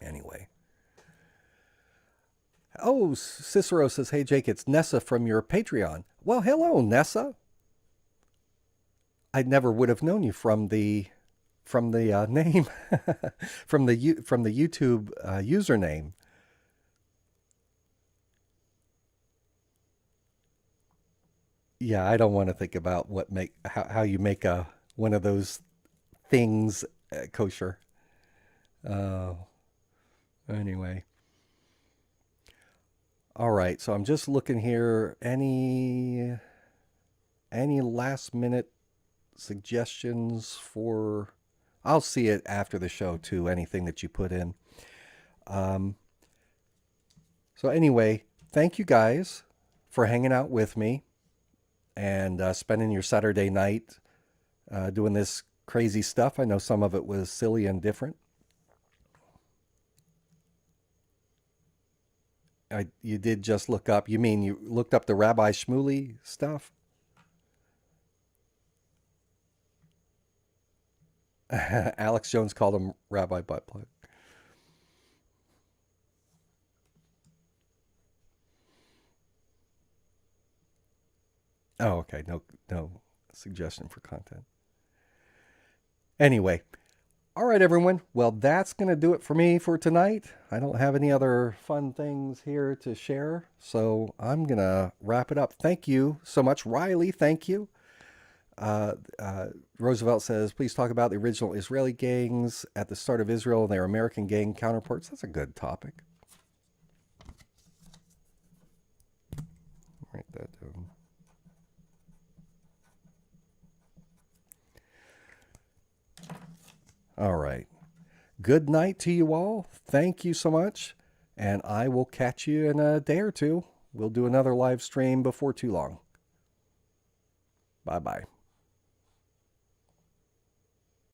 Anyway. Oh, Cicero says, hey Jake, it's Nessa from your Patreon. Well, hello, Nessa. I never would have known you from the name, from the YouTube username. Yeah, I don't want to think about how you make one of those things kosher. Anyway. All right, so I'm just looking here. Any last minute suggestions for? I'll see it after the show too. Anything that you put in. So anyway, thank you guys for hanging out with me and spending your Saturday night doing this crazy stuff. I know some of it was silly and different. You did just look up. You mean you looked up the Rabbi Shmuley stuff? Alex Jones called him Rabbi Buttplug. Oh, okay. No suggestion for content. Anyway. All right, everyone. Well, that's going to do it for me for tonight. I don't have any other fun things here to share, so I'm going to wrap it up. Thank you so much, Riley. Thank you. Roosevelt says, please talk about the original Israeli gangs at the start of Israel and their American gang counterparts. That's a good topic. Write that down. All right. Good night to you all. Thank you so much. And I will catch you in a day or two. We'll do another live stream before too long. Bye-bye.